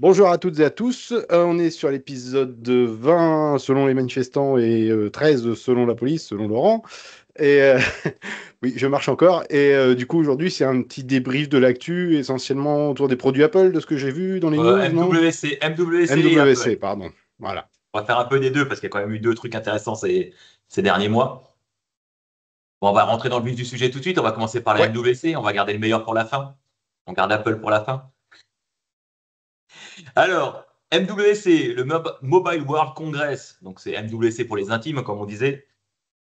Bonjour à toutes et à tous. On est sur l'épisode 20 selon les manifestants et 13 selon la police, selon Laurent. Et oui, je marche encore. Et du coup, aujourd'hui, c'est un petit débrief de l'actu, essentiellement autour des produits Apple, de ce que j'ai vu dans les news, non? MWC et MWC, Apple. pardon. Voilà. On va faire un peu des deux parce qu'il y a quand même eu deux trucs intéressants ces derniers mois. Bon, on va rentrer dans le vif du sujet tout de suite. On va commencer par la Ouais, MWC. On va garder le meilleur pour la fin. On garde Apple pour la fin. Alors, MWC, le Mobile World Congress. Donc, c'est MWC pour les intimes, comme on disait.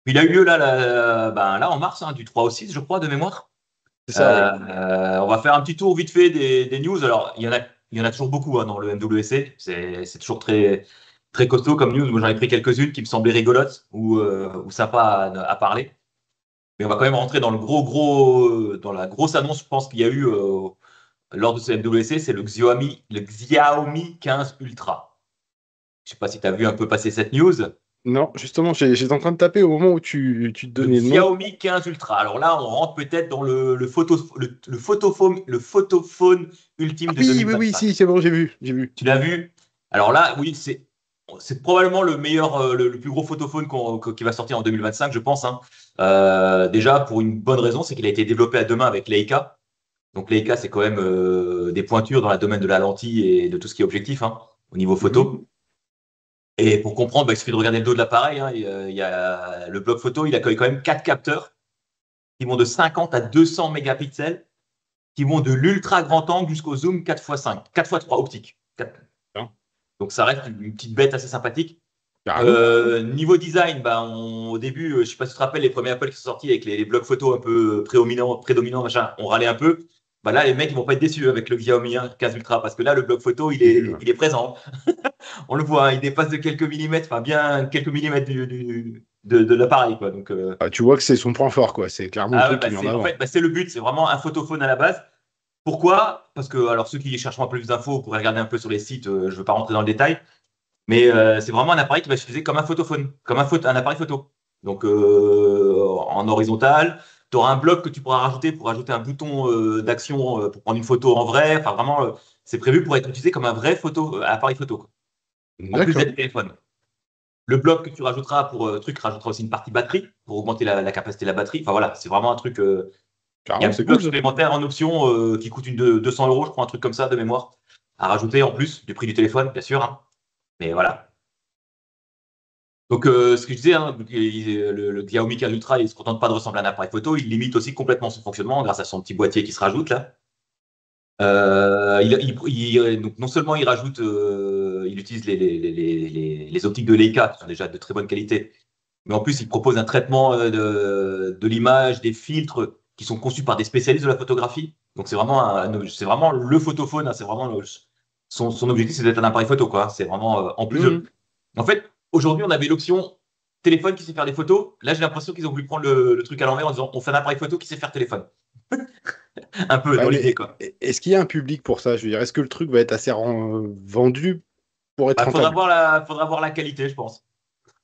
Il a eu lieu là en mars, du 3 au 6, je crois, de mémoire. c'est ça, ouais. On va faire un petit tour vite fait des news. Alors, il y en a toujours beaucoup dans le MWC. C'est toujours très, très costaud comme news. Moi, j'en ai pris quelques-unes qui me semblaient rigolotes ou sympas à parler. Mais on va quand même rentrer dans dans la grosse annonce, je pense qu'il y a eu lors de ce MWC, c'est le Xiaomi 15 Ultra. Je sais pas si tu as vu un peu passer cette news. Non, justement, j'étais en train de taper au moment où tu te Le donnais le nom. Xiaomi 15 Ultra. Alors là, on rentre peut-être dans le photophone Ah ultime de oui, oui, oui, 2025. si, c'est bon, j'ai vu, j'ai vu. Tu l'as vu? Alors là, oui, c'est probablement le meilleur, le plus gros photophone qui va sortir en 2025, je pense, hein. Déjà, pour une bonne raison, c'est qu'il a été développé à deux mains avec Leica. Donc Leica, c'est quand même des pointures dans le domaine de la lentille et de tout ce qui est objectif, hein, au niveau Mhm. photo. Et pour comprendre, il suffit de regarder le dos de l'appareil, hein. Il y a le bloc photo, il accueille quand même quatre capteurs qui vont de 50 à 200 mégapixels, qui vont de l'ultra grand angle jusqu'au zoom 4x5, 4x3 optique. Hein, Donc ça reste une petite bête assez sympathique. carrément. Niveau design, au début, je ne sais pas si tu te rappelles, les premiers Apple qui sont sortis avec les blocs photos un peu prédominants, machin, on râlait un peu. Là, les mecs, ils vont pas être déçus avec le Xiaomi 15 Ultra parce que là, le bloc photo, il J'ai vu, est, ouais. il est présent. On le voit, hein, il dépasse de quelques millimètres, enfin bien quelques millimètres de l'appareil, quoi. Donc, Ah, tu vois que c'est son point fort, quoi. C'est clairement le ah ouais, truc qui met en en avant. fait, c'est le but, c'est vraiment un photophone à la base. Pourquoi? Parce que, alors, ceux qui cherchent un peu plus d'infos, vous pourrez regarder un peu sur les sites, je ne veux pas rentrer dans le détail. Mais c'est vraiment un appareil qui va s'utiliser comme un photophone, comme un appareil photo. Donc en horizontal, tu auras un bloc que tu pourras rajouter pour ajouter un bouton d'action pour prendre une photo en vrai. Enfin vraiment, c'est prévu pour être utilisé comme un vrai appareil photo, quoi. En plus D'accord. d'être téléphone. Le bloc que tu rajouteras pour truc rajoutera aussi une partie batterie pour augmenter la capacité de la batterie. Enfin voilà, c'est vraiment un truc. Il y a Carrément, un petit c'est bloc cool, ça. supplémentaire en option qui coûte 200 euros, je crois, un truc comme ça de mémoire, à rajouter en plus du prix du téléphone, bien sûr, hein. Mais voilà. Donc, ce que je disais, hein, le Xiaomi 15 Ultra, il ne se contente pas de ressembler à un appareil photo, il limite aussi complètement son fonctionnement grâce à son petit boîtier qui se rajoute là. Donc, non seulement il utilise les optiques de Leica, qui sont déjà de très bonne qualité, mais en plus, il propose un traitement de l'image, des filtres qui sont conçus par des spécialistes de la photographie. Donc, c'est vraiment le photophone, hein, c'est vraiment son objectif, c'est d'être un appareil photo, quoi, hein. C'est vraiment en plus Mhm. de. En fait, aujourd'hui, on avait l'option téléphone qui sait faire des photos. Là, j'ai l'impression qu'ils ont voulu prendre le truc à l'envers en disant on fait un appareil photo qui sait faire téléphone. Un peu Ouais, dans mais l'idée, quoi. est-ce qu'il y a un public pour ça? Je veux dire, est-ce que le truc va être assez vendu pour être Faudra rentable? voir la qualité, je pense.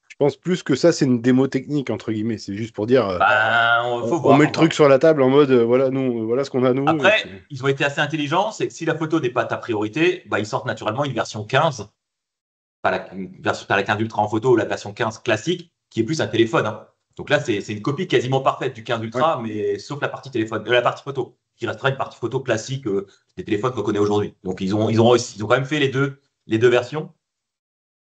Je pense plus que ça, c'est une démo technique, entre guillemets. C'est juste pour dire, Faut on voir, met faut le truc voir. sur la table en mode, voilà, nous, voilà ce qu'on a, nous, et Après, puis. ils ont été assez intelligents, c'est que si la photo n'est pas ta priorité, ils sortent naturellement une version 15, pas la 15 Ultra en photo, la version 15 classique, qui est plus un téléphone, hein. Donc là, c'est une copie quasiment parfaite du 15 Ouais. Ultra, mais sauf la partie téléphone, la partie photo, qui restera une partie photo classique des téléphones qu'on connaît aujourd'hui. Donc ils ont quand même fait les deux versions.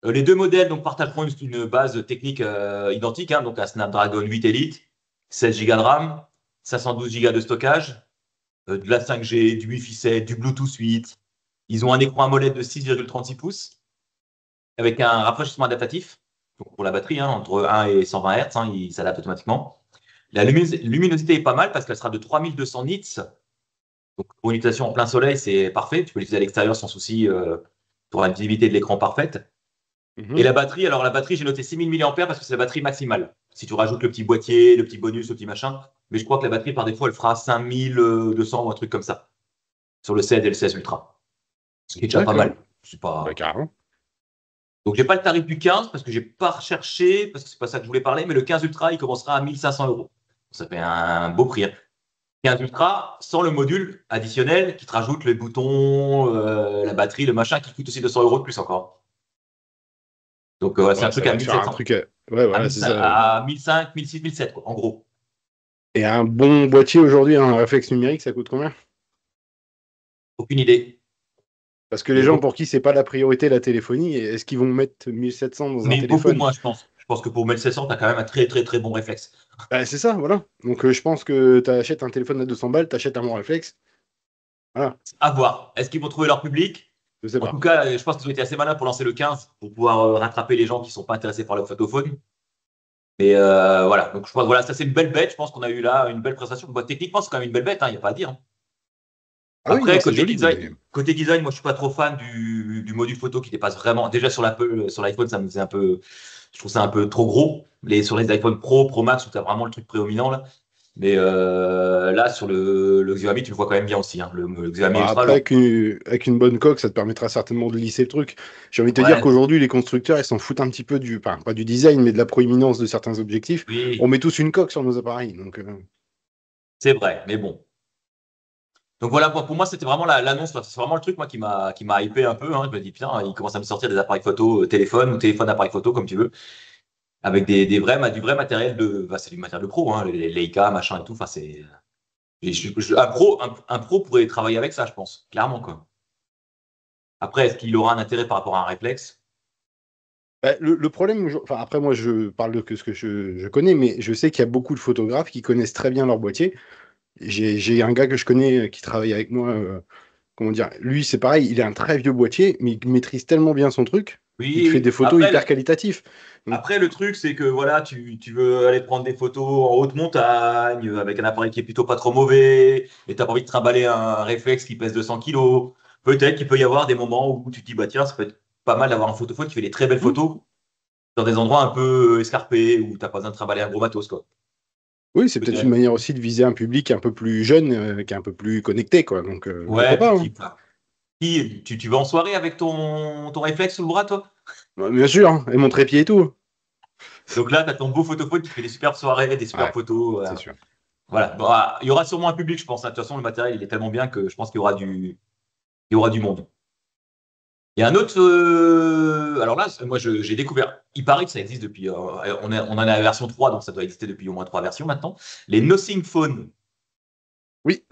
Les deux modèles donc, partageront une base technique identique, hein, donc un Snapdragon 8 Elite, 16 Go de RAM, 512 Go de stockage, de la 5G, du Wi-Fi 7, du Bluetooth 8. Ils ont un écran AMOLED de 6,36 pouces avec un rafraîchissement adaptatif. Donc pour la batterie, hein, entre 1 et 120 Hz, hein, il s'adapte automatiquement. La luminosité est pas mal parce qu'elle sera de 3200 nits. Donc pour une utilisation en plein soleil, c'est parfait. Tu peux l'utiliser à l'extérieur sans souci pour une visibilité de l'écran parfaite. Et Mhm. la batterie, alors la batterie, j'ai noté 6000 mAh parce que c'est la batterie maximale. Si tu rajoutes le petit boîtier, le petit bonus, le petit machin, mais je crois que la batterie, par défaut, elle fera 5200 ou un truc comme ça sur le 16 et le 16 Ultra. Ce qui est déjà pas D'accord. mal. C'est Bah, pas. carrément. Donc, j'ai pas le tarif du 15 parce que j'ai pas recherché, parce que c'est pas ça que je voulais parler, mais le 15 Ultra, il commencera à 1500 euros. Ça fait un beau prix, hein. 15 Ultra sans le module additionnel qui te rajoute les boutons, la batterie, le machin qui coûte aussi 200 € de plus encore. Donc c'est un Ouais, ça truc à va te faire un 1700, truc. Ouais, à voilà, c'est 1500, ça. à 1005, 1006, 1007 quoi, en gros. Et un bon boîtier aujourd'hui, un réflexe numérique, ça coûte combien? Aucune idée. Parce que les Mais gens beaucoup, pour qui c'est pas la priorité la téléphonie, est-ce qu'ils vont mettre 1700 dans un mais beaucoup téléphone? moins, je pense. Je pense que pour 1700, tu as quand même un très très très bon réflexe. Bah, c'est ça, voilà. Donc je pense que tu achètes un téléphone à 200 balles, tu achètes un bon réflexe. Voilà, À voir. Est-ce qu'ils vont trouver leur public? je sais En tout pas. cas, je pense qu'ils ont été assez malins pour lancer le 15 pour pouvoir rattraper les gens qui ne sont pas intéressés par le photophone. Mais voilà, donc je crois que voilà, ça c'est une belle bête. Je pense qu'on a eu là une belle prestation. Bon, techniquement, c'est quand même une belle bête, il n'y a pas à dire, hein. Ah oui, non, Après, c'est joli, mais. côté design, moi je suis pas trop fan du module photo qui dépasse vraiment. Déjà sur l'Apple, sur l'iPhone, ça me faisait un peu. Je trouve ça un peu trop gros. Sur les iPhone Pro, Pro Max, où tu as vraiment le truc prédominant là. Mais là, sur le Xiaomi, tu le vois quand même bien aussi, hein. Le Xiaomi Bah, Ultra, après, avec une bonne coque, ça te permettra certainement de lisser le truc. J'ai envie de te dire ouais, qu'aujourd'hui, les constructeurs, ils s'en foutent un petit peu du, enfin, pas du design, mais de la proéminence de certains objectifs. On oui, met tous une coque sur nos appareils. Donc, c'est vrai, mais bon. Donc voilà, pour moi, c'était vraiment l'annonce. C'est vraiment le truc moi qui m'a hypé un peu, hein. Je me dis, putain, il commence à me sortir des appareils photo téléphone ou téléphone appareil photo, comme tu veux, avec du vrai matériel bah, c'est du matériel de pro, hein, les Leica, machin et tout. Enfin, un pro pourrait travailler avec ça, je pense, clairement, quoi. Après, est-ce qu'il aura un intérêt par rapport à un réflexe? bah, le problème, enfin, après, moi, je parle de que ce que je connais, mais je sais qu'il y a beaucoup de photographes qui connaissent très bien leur boîtier. J'ai un gars que je connais qui travaille avec moi. Comment dire? Lui, c'est pareil, il a un très vieux boîtier, mais il maîtrise tellement bien son truc qu'il Oui, te fait des oui. photos hyper qualitatives. Donc, Après, le truc, c'est que voilà, tu veux aller prendre des photos en haute montagne avec un appareil qui est plutôt pas trop mauvais, et t'as pas envie de trimballer un réflexe qui pèse 200 kilos. Peut-être qu'il peut y avoir des moments où tu te dis, bah tiens, ça peut être pas mal d'avoir un photophone qui fait des très belles hmm, photos dans des endroits un peu escarpés où t'as pas besoin de trimballer un gros matos, quoi. oui, c'est peut-être une Peut-être. manière aussi de viser un public un peu plus jeune, qui est un peu plus connecté, quoi. Donc, pourquoi Ouais, pas, puis hein. tu vas en soirée avec ton réflexe sous le bras, toi? Ouais, bien sûr, hein, et mon trépied et tout. Donc là, tu as ton beau photophone qui fait des superbes soirées, des superbes Ouais, photos. c'est sûr. Voilà. Bon, ah, il y aura sûrement un public, je pense, hein. De toute façon, le matériel, il est tellement bien que je pense il y aura du monde. Il y a un autre. Alors là, moi, j'ai découvert. Il paraît que ça existe depuis. On en est à la version 3, donc ça doit exister depuis au moins 3 versions maintenant. Les Nothing Phone. Oui,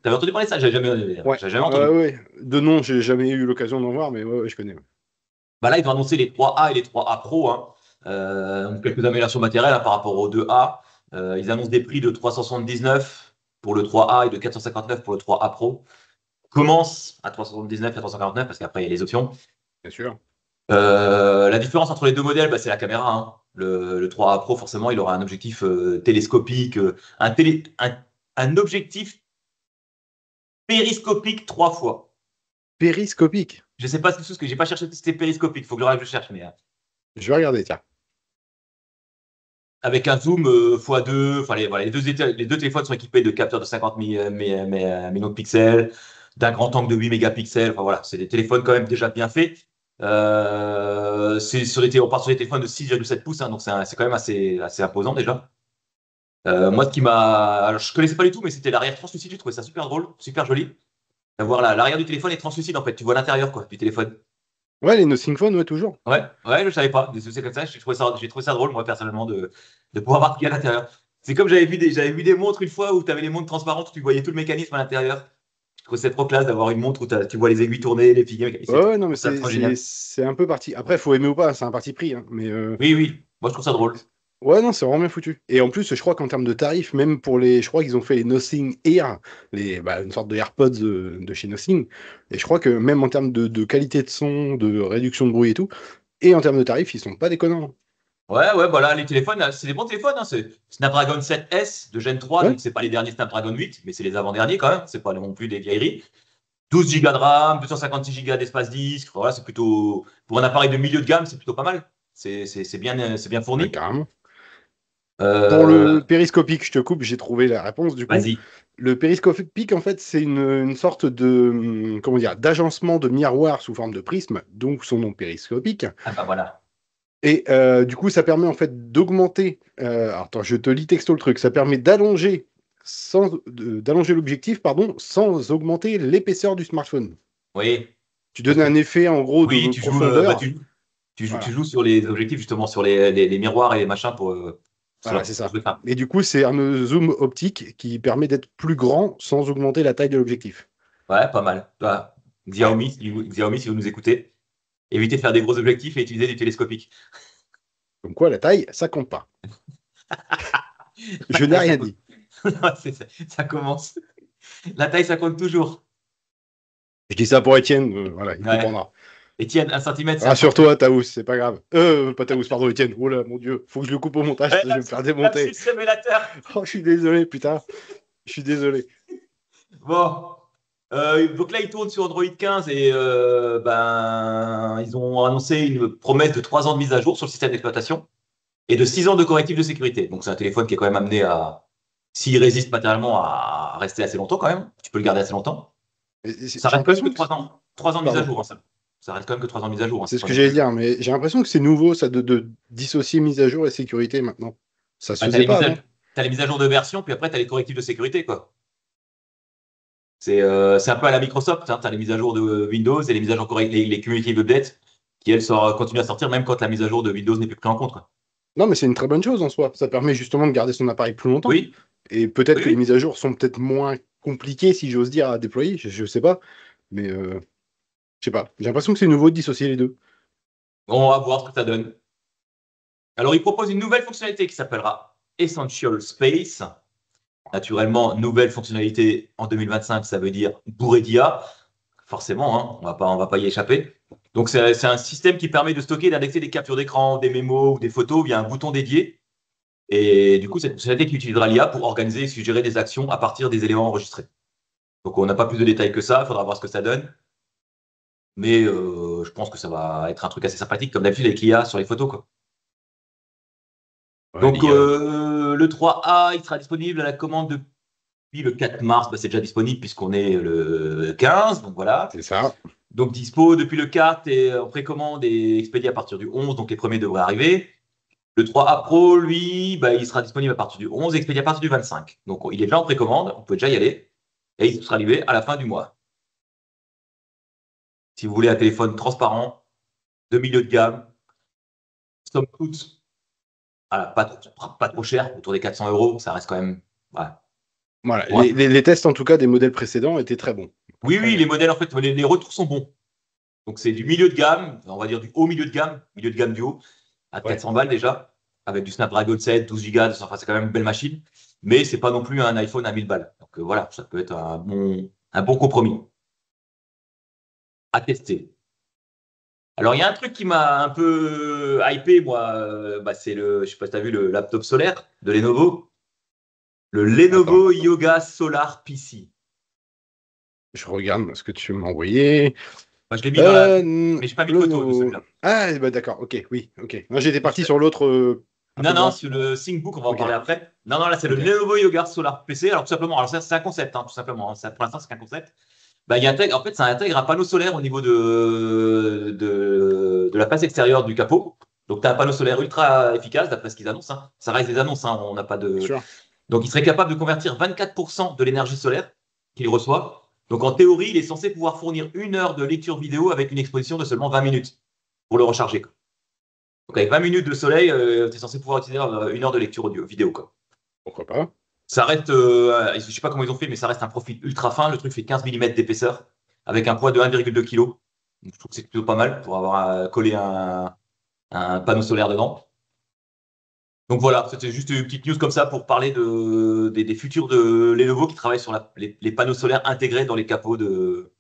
T'avais entendu parler de ça? ouais, J'avais jamais entendu. ouais. De nom, j'ai jamais eu l'occasion d'en voir, mais ouais, ouais, je connais. Ouais. Bah là, ils vont annoncer les 3A et les 3A Pro, hein. Donc quelques améliorations matérielles, hein, par rapport aux 2A. Ils annoncent des prix de 379 pour le 3A et de 459 pour le 3A Pro. Commence à 379 et à 349 parce qu'après, il y a les options. Bien sûr. La différence entre les deux modèles, bah, c'est la caméra, hein. Le 3A Pro, forcément, il aura un objectif télescopique, un objectif périscopique 3 fois. Périscopique. Je ne sais pas si c'est ce que j'ai pas cherché si c'était périscopique, il faut que je cherche, mais Je vais regarder, tiens. avec un zoom x2, enfin voilà, les deux téléphones sont équipés de capteurs de 50 millions de pixels, d'un grand angle de 8 mégapixels. Enfin voilà, c'est des téléphones quand même déjà bien faits. On part sur des téléphones de 6,7 pouces, hein, donc c'est quand même assez imposant déjà. Moi, ce qui m'a. Alors, je connaissais pas du tout, mais c'était l'arrière translucide. Je trouvais ça super drôle, super joli. D'avoir l'arrière du téléphone est translucide en fait. Tu vois l'intérieur quoi, du téléphone. Ouais, les Nothing Phone, ouais, toujours. Ouais, ouais, je savais pas. C'est comme ça. J'ai trouvé ça drôle, moi, personnellement, de pouvoir voir ce qu'il y a à l'intérieur. C'est comme j'avais vu des montres une fois où tu avais les montres transparentes, où tu voyais tout le mécanisme à l'intérieur. Je trouvais ça trop classe d'avoir une montre où tu vois les aiguilles tourner, les piliers. Ouais, ouais, non, Je mais trouve ça c'est trop c'est- génial. c'est un peu parti. Après, faut aimer ou pas, c'est un parti pris, hein, mais Oui, oui. Moi, je trouve ça drôle. ouais, non, c'est vraiment bien foutu. Et en plus, je crois qu'en termes de tarifs, même pour les. Je crois qu'ils ont fait les Nothing Ear, une sorte de AirPods de chez Nothing. Et je crois que même en termes de qualité de son, de réduction de bruit et tout, et en termes de tarifs, ils sont pas déconnants. Ouais, ouais, voilà, les téléphones, c'est des bons téléphones, hein. C'est Snapdragon 7S de Gen 3, Ouais, donc c'est pas les derniers Snapdragon 8, mais c'est les avant-derniers quand même. C'est pas non plus des vieilleries. 12 Go de RAM, 256 Go d'espace disque. Voilà, c'est plutôt. Pour un appareil de milieu de gamme, c'est plutôt pas mal. C'est bien ouais, fourni. carrément. Pour Euh, le périscopique, je te coupe, j'ai trouvé la réponse du coup. Vas-y. Le périscopique, en fait, c'est une sorte de, comment dire, d'agencement de miroir sous forme de prisme, donc son nom périscopique. Ah bah voilà. Et du coup, ça permet en fait d'augmenter. Alors, attends, je te lis texto le truc. Ça permet d'allonger d'allonger l'objectif, pardon, sans augmenter l'épaisseur du smartphone. Oui. Tu donnes un effet, en gros, Oui, de tu joues, bah, profondeur. tu Voilà, joues sur les objectifs, justement, sur les miroirs et les machins sur voilà, c'est ça. pour faire. Et du coup, c'est un zoom optique qui permet d'être plus grand sans augmenter la taille de l'objectif. Ouais, pas mal. Ouais. Xiaomi, si vous nous écoutez, évitez de faire des gros objectifs et utilisez du télescopique. Comme quoi, la taille, ça compte pas. La Je n'ai taille, ça rien compte. dit. Ça commence. La taille, ça compte toujours. Je dis ça pour Étienne, voilà, il Ouais. comprendra. Etienne, 1 cm, c'est 1 cm. Rassure-toi, Taous, c'est pas grave. Pas Taous, pardon, Étienne. Oh là, mon Dieu, faut que je le coupe au montage, Ouais, je vais me faire lapsus démonter. révélateur. Oh, je suis désolé, putain. Je suis désolé. Bon. Donc là, ils tournent sur Android 15 et ben, ils ont annoncé une promesse de 3 ans de mise à jour sur le système d'exploitation et de 6 ans de correctifs de sécurité. Donc c'est un téléphone qui est quand même amené à, s'il résiste matériellement, à rester assez longtemps quand même. Tu peux le garder assez longtemps. Ça J'ai reste quand même que l'impression que. 3 ans. 3 ans de mise à Pardon, jour. Hein, ça reste quand même que 3 ans de mise à jour. Hein, c'est c'est ce pas que non j'allais plus. dire, mais j'ai l'impression que c'est nouveau, ça, de dissocier mise à jour et sécurité maintenant. Ça se Bah, faisait pas avant. t'as les mises à jour de version, puis après, tu as les correctifs de sécurité, quoi. C'est un peu à la Microsoft, hein. Tu as les mises à jour de Windows et les mises à jour les cumulative updates qui, elles, continuent à sortir même quand la mise à jour de Windows n'est plus prise en compte, quoi. Non, mais c'est une très bonne chose en soi. Ça permet justement de garder son appareil plus longtemps. Oui, Et peut-être oui, que les oui. mises à jour sont peut-être moins compliquées, si j'ose dire, à déployer. Je sais pas. Mais je sais pas. J'ai l'impression que c'est nouveau de dissocier les deux. On va voir ce que ça donne. Alors, ils proposent une nouvelle fonctionnalité qui s'appellera Essential Space. Naturellement, nouvelle fonctionnalité en 2025, ça veut dire bourré d'IA. Forcément, hein, on va pas y échapper. Donc, c'est un système qui permet de stocker et d'indexer des captures d'écran, des mémos ou des photos via un bouton dédié. Et du coup, cette fonctionnalité qui utilisera l'IA pour organiser et suggérer des actions à partir des éléments enregistrés. Donc, on n'a pas plus de détails que ça. Il faudra voir ce que ça donne. Mais je pense que ça va être un truc assez sympathique, comme d'habitude avec l'IA sur les photos, quoi. Ouais, Donc, le 3A, il sera disponible à la commande depuis le 4 mars. Bah, c'est déjà disponible puisqu'on est le 15. Donc, voilà. c'est ça. Donc, dispo depuis le 4 et en précommande et expédié à partir du 11. Donc, les premiers devraient arriver. Le 3A Pro, lui, bah, il sera disponible à partir du 11 et expédié à partir du 25. Donc, il est déjà en précommande. On peut déjà y aller. Et il sera livré à la fin du mois. Si vous voulez un téléphone transparent, de milieu de gamme, somme toute, voilà, pas trop cher, autour des 400 euros, ça reste quand même. Voilà. Voilà. Ouais. Les tests, en tout cas, des modèles précédents étaient très bons. Oui, oui, Après, les modèles, en fait, les retours sont bons. Donc, c'est du milieu de gamme, on va dire du haut milieu de gamme du haut, à ouais. 400 balles déjà, avec du Snapdragon 7, 12 Go, enfin, c'est quand même une belle machine. Mais c'est pas non plus un iPhone à 1000 balles. Donc, voilà, ça peut être un bon compromis à tester. Alors, il y a un truc qui m'a un peu hypé, moi, bah, c'est je sais pas si tu as vu le laptop solaire de Lenovo, le Attends, Lenovo Yoga Solar PC. je regarde ce que tu m'as envoyé. Moi, je l'ai mis dans la. Mais je n'ai pas mis de Le photo de nouveau. celui-là. Ah, bah, d'accord, ok, oui, ok. Moi, j'étais parti sur l'autre un peu Non, non, grand. sur le ThinkBook, on va en Ok, parler après. Non, non, là, c'est le ok. Lenovo Yoga Solar PC. Alors, tout simplement, alors c'est un concept, hein, tout simplement. Hein. Pour l'instant, c'est qu'un concept. Bah, en fait, ça intègre un panneau solaire au niveau de la face extérieure du capot. Donc, tu as un panneau solaire ultra efficace, d'après ce qu'ils annoncent. Hein. Ça reste des annonces, hein, on n'a pas Bien de. sûr. Donc, il serait capable de convertir 24% de l'énergie solaire qu'il reçoit. Donc, en théorie, il est censé pouvoir fournir 1 heure de lecture vidéo avec une exposition de seulement 20 minutes pour le recharger. Donc, avec 20 minutes de soleil, tu es censé pouvoir utiliser 1 heure de lecture audio, vidéo, quoi. Pourquoi pas? Ça reste, je sais pas comment ils ont fait, mais ça reste un profil ultra fin. Le truc fait 15 mm d'épaisseur avec un poids de 1,2 kg. Donc, je trouve que c'est plutôt pas mal pour avoir collé un panneau solaire dedans. Donc voilà, c'était juste une petite news comme ça pour parler des futurs de Lenovo qui travaillent sur les panneaux solaires intégrés dans les capots de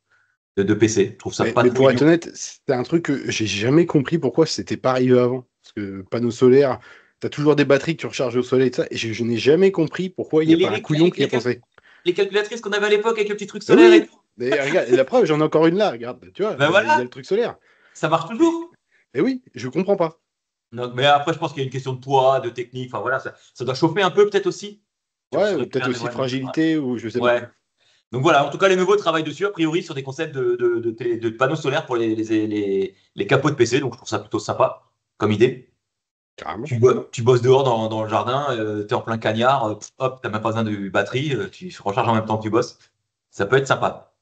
PC. Je trouve ça pas Mais trop pour être idiot. honnête, c'est un truc que j'ai jamais compris pourquoi c'était pas arrivé avant. Parce que panneau solaire, t'as toujours des batteries que tu recharges au soleil et tout ça, et je n'ai jamais compris pourquoi il n'y Mais a pas un couillon qui y a pensé. les calculatrices qu'on avait à l'époque avec le petit truc Mais solaire et oui! tout, Mais regarde, et la preuve, j'en ai encore une là, regarde, tu vois, ben il y a voilà, le truc solaire. ça marche Et, toujours. et oui, je comprends pas. Donc, mais après, je pense qu'il y a une question de poids, de technique. Enfin voilà, ça doit chauffer un peu peut-être aussi. Ouais, Sur ou peut-être récupérer aussi ouais. fragilité, ou je sais pas. Ouais. Donc voilà, en tout cas, les nouveaux travaillent dessus, a priori, sur des concepts de panneaux solaires pour les capots de PC. Donc je trouve ça plutôt sympa comme idée. Carrément. Tu bosses dehors dans le jardin, tu es en plein cagnard, hop, tu n'as même pas besoin de batterie, tu recharges en même temps que tu bosses. Ça peut être sympa.